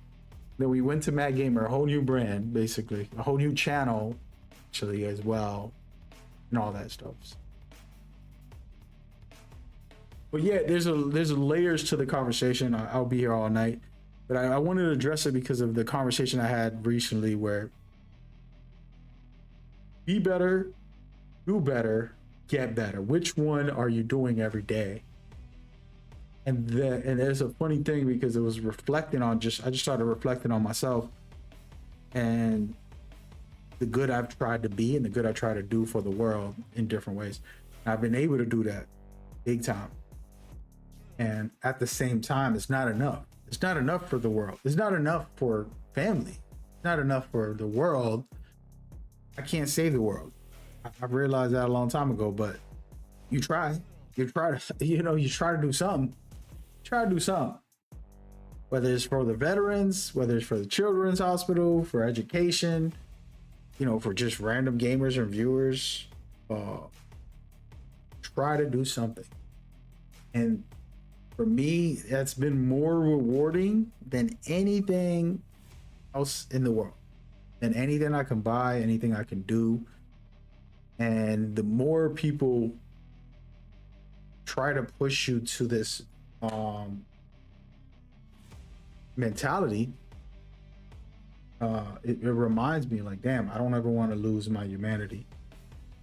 Then we went to Mag Gamer, a whole new brand, basically, a whole new channel, actually, as well, and all that stuff. But yeah, there's layers to the conversation. I'll be here all night, but I wanted to address it because of the conversation I had recently, where be better, do better, get better. Which one are you doing every day? And there's a funny thing, because it was reflecting on I just started reflecting on myself and the good I've tried to be and the good I try to do for the world in different ways. And I've been able to do that big time. And at the same time, it's not enough. It's not enough for the world. It's not enough for family. It's not enough for the world. I can't save the world. I realized that a long time ago, but you try to do something. Try to do something. Whether it's for the veterans, whether it's for the children's hospital, for education, for just random gamers and viewers, try to do something. And for me, that's been more rewarding than anything else in the world, than anything I can buy, anything I can do. And the more people try to push you to this mentality, it reminds me, like, damn, I don't ever want to lose my humanity.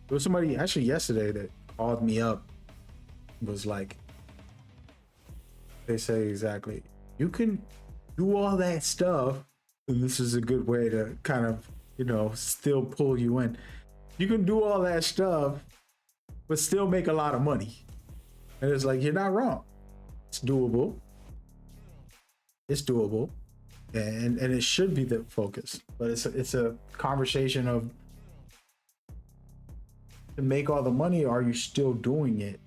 There was somebody actually yesterday that called me up, was like, they say exactly, you can do all that stuff, and this is a good way to kind of, still pull you in. You can do all that stuff, but still make a lot of money. And it's like, you're not wrong. It's doable. It's doable. And it should be the focus. But it's a conversation of, to make all the money, are you still doing it?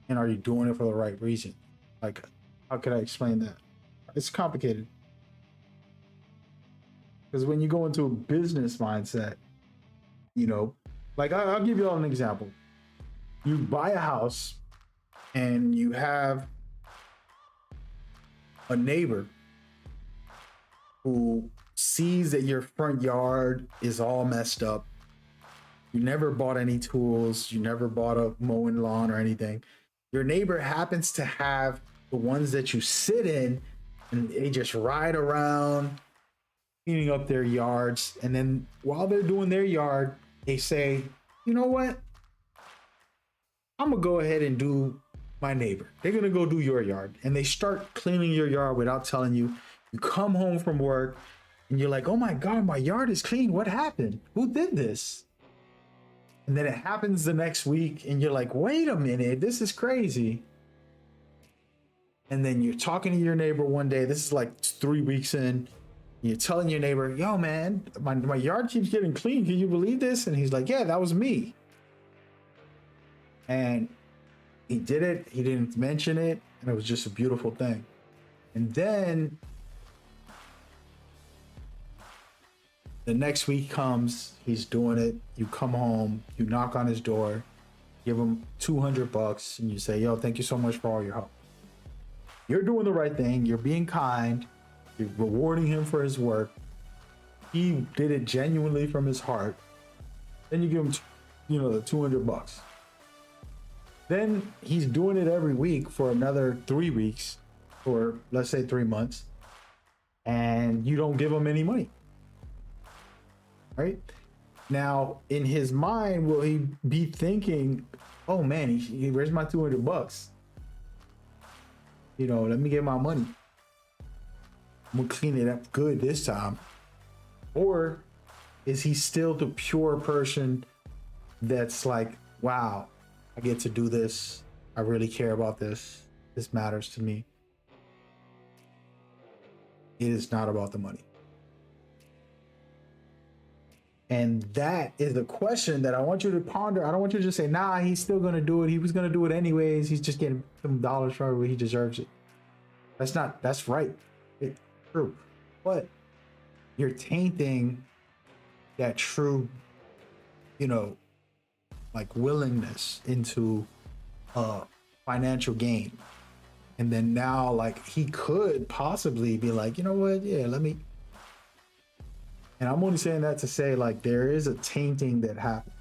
And are you doing it for the right reason? Like, how could I explain that? It's complicated. Because when you go into a business mindset, like I'll give you all an example. you buy a house and you have a neighbor who sees that your front yard is all messed up. You never bought any tools, you never bought a mowing lawn or anything. Your neighbor happens to have the ones that you sit in, and they just ride around cleaning up their yards. And then while they're doing their yard, they say, you know what? I'm gonna go ahead and do my neighbor. They're gonna go do your yard. And they start cleaning your yard without telling you. You come home from work and you're like, oh my God, my yard is clean. What happened? Who did this? And then it happens the next week and you're like, wait a minute, this is crazy. And then you're talking to your neighbor one day, this is like 3 weeks in, you're telling your neighbor, yo man, my yard keeps getting clean, can you believe this? And he's like, yeah, that was me. And he did it, he didn't mention it, and it was just a beautiful thing. And then the next week comes, he's doing it, you come home, you knock on his door, give him $200, and you say, yo, thank you so much for all your help. You're doing the right thing, you're being kind, you're rewarding him for his work. He did it genuinely from his heart. Then you give him, the $200. Then he's doing it every week for another 3 weeks, or let's say 3 months, and you don't give him any money. Right? Now, in his mind, will he be thinking, oh man, where's my $200? Let me get my money. I'm gonna clean it up good this time. Or is he still the pure person that's like, wow, I get to do this. I really care about this. This matters to me. It is not about the money. And that is the question that I want you to ponder. I don't want you to just say, nah, he's still going to do it. He was going to do it anyways. He's just getting some dollars for it. He deserves it. That's right. It's true. But you're tainting that true, like willingness into financial gain. And then now, like, he could possibly be like, you know what? Yeah, let me. And I'm only saying that to say, like, there is a tainting that happens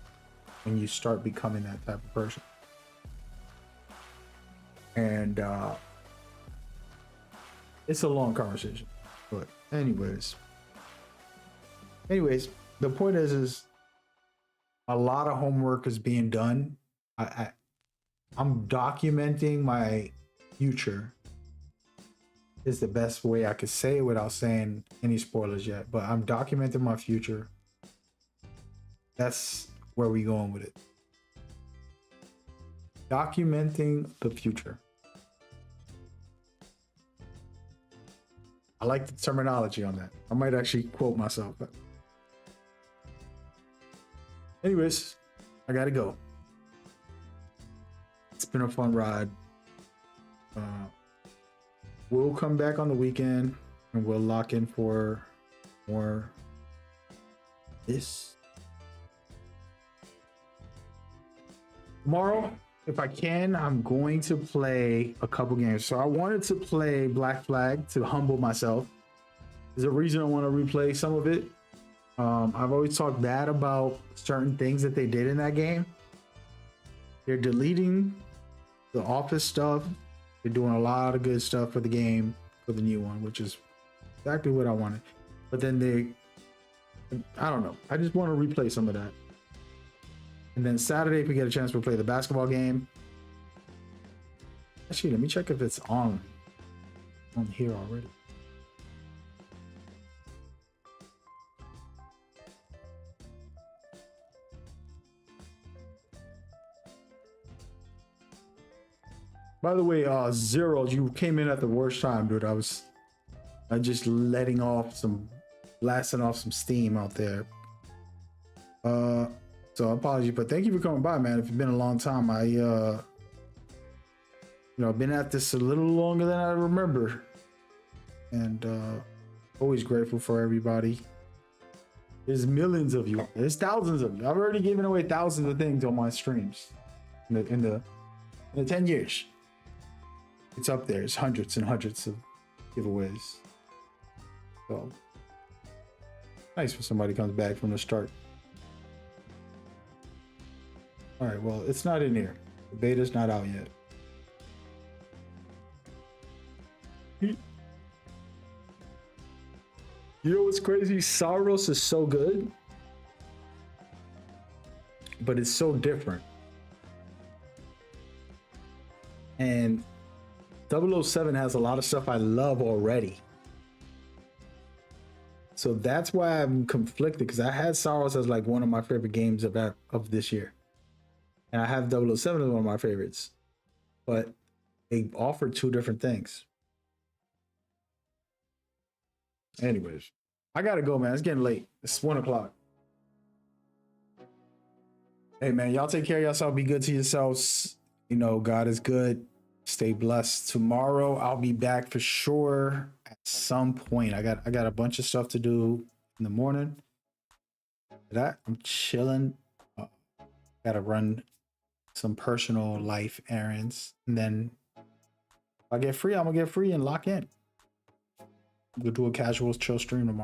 when you start becoming that type of person. And it's a long conversation. But anyways, the point is a lot of homework is being done. I'm documenting my future. Is the best way I could say it without saying any spoilers yet, but I'm documenting my future. That's where we going with it. Documenting the future. I like the terminology on that. I might actually quote myself, but anyways, I gotta go. It's been a fun ride. We'll come back on the weekend and we'll lock in for more this. Tomorrow, if I can, I'm going to play a couple games. So I wanted to play Black Flag to humble myself. There's a reason I want to replay some of it. I've always talked bad about certain things that they did in that game. They're deleting the office stuff. They're doing a lot of good stuff for the game, for the new one, which is exactly what I wanted. But then I don't know. I just want to replay some of that. And then Saturday, if we get a chance, we'll play the basketball game. Actually, let me check if it's on here already. By the way, Zero, you came in at the worst time, dude. I just blasting off some steam out there. So apology, but thank you for coming by, man. It's been a long time. I've been at this a little longer than I remember, and always grateful for everybody. There's millions of you. There's thousands of you. I've already given away thousands of things on my streams. in the 10 years. It's up there. It's hundreds and hundreds of giveaways. So nice when somebody comes back from the start. All right, well, it's not in here. The beta's not out yet. You know what's crazy? Saros is so good, but it's so different. And 007 has a lot of stuff I love already. So that's why I'm conflicted, because I had Saros as like one of my favorite games of this year. And I have 007 as one of my favorites. But they offer two different things. Anyways, I gotta go, man. It's getting late. It's 1 o'clock. Hey, man, y'all take care of yourself. Be good to yourselves. You know, God is good. Stay blessed. Tomorrow, I'll be back for sure at some point. I got a bunch of stuff to do in the morning. That I'm chilling. Gotta run some personal life errands, and then if I get free, I'm gonna get free and lock in. We'll do a casual chill stream tomorrow.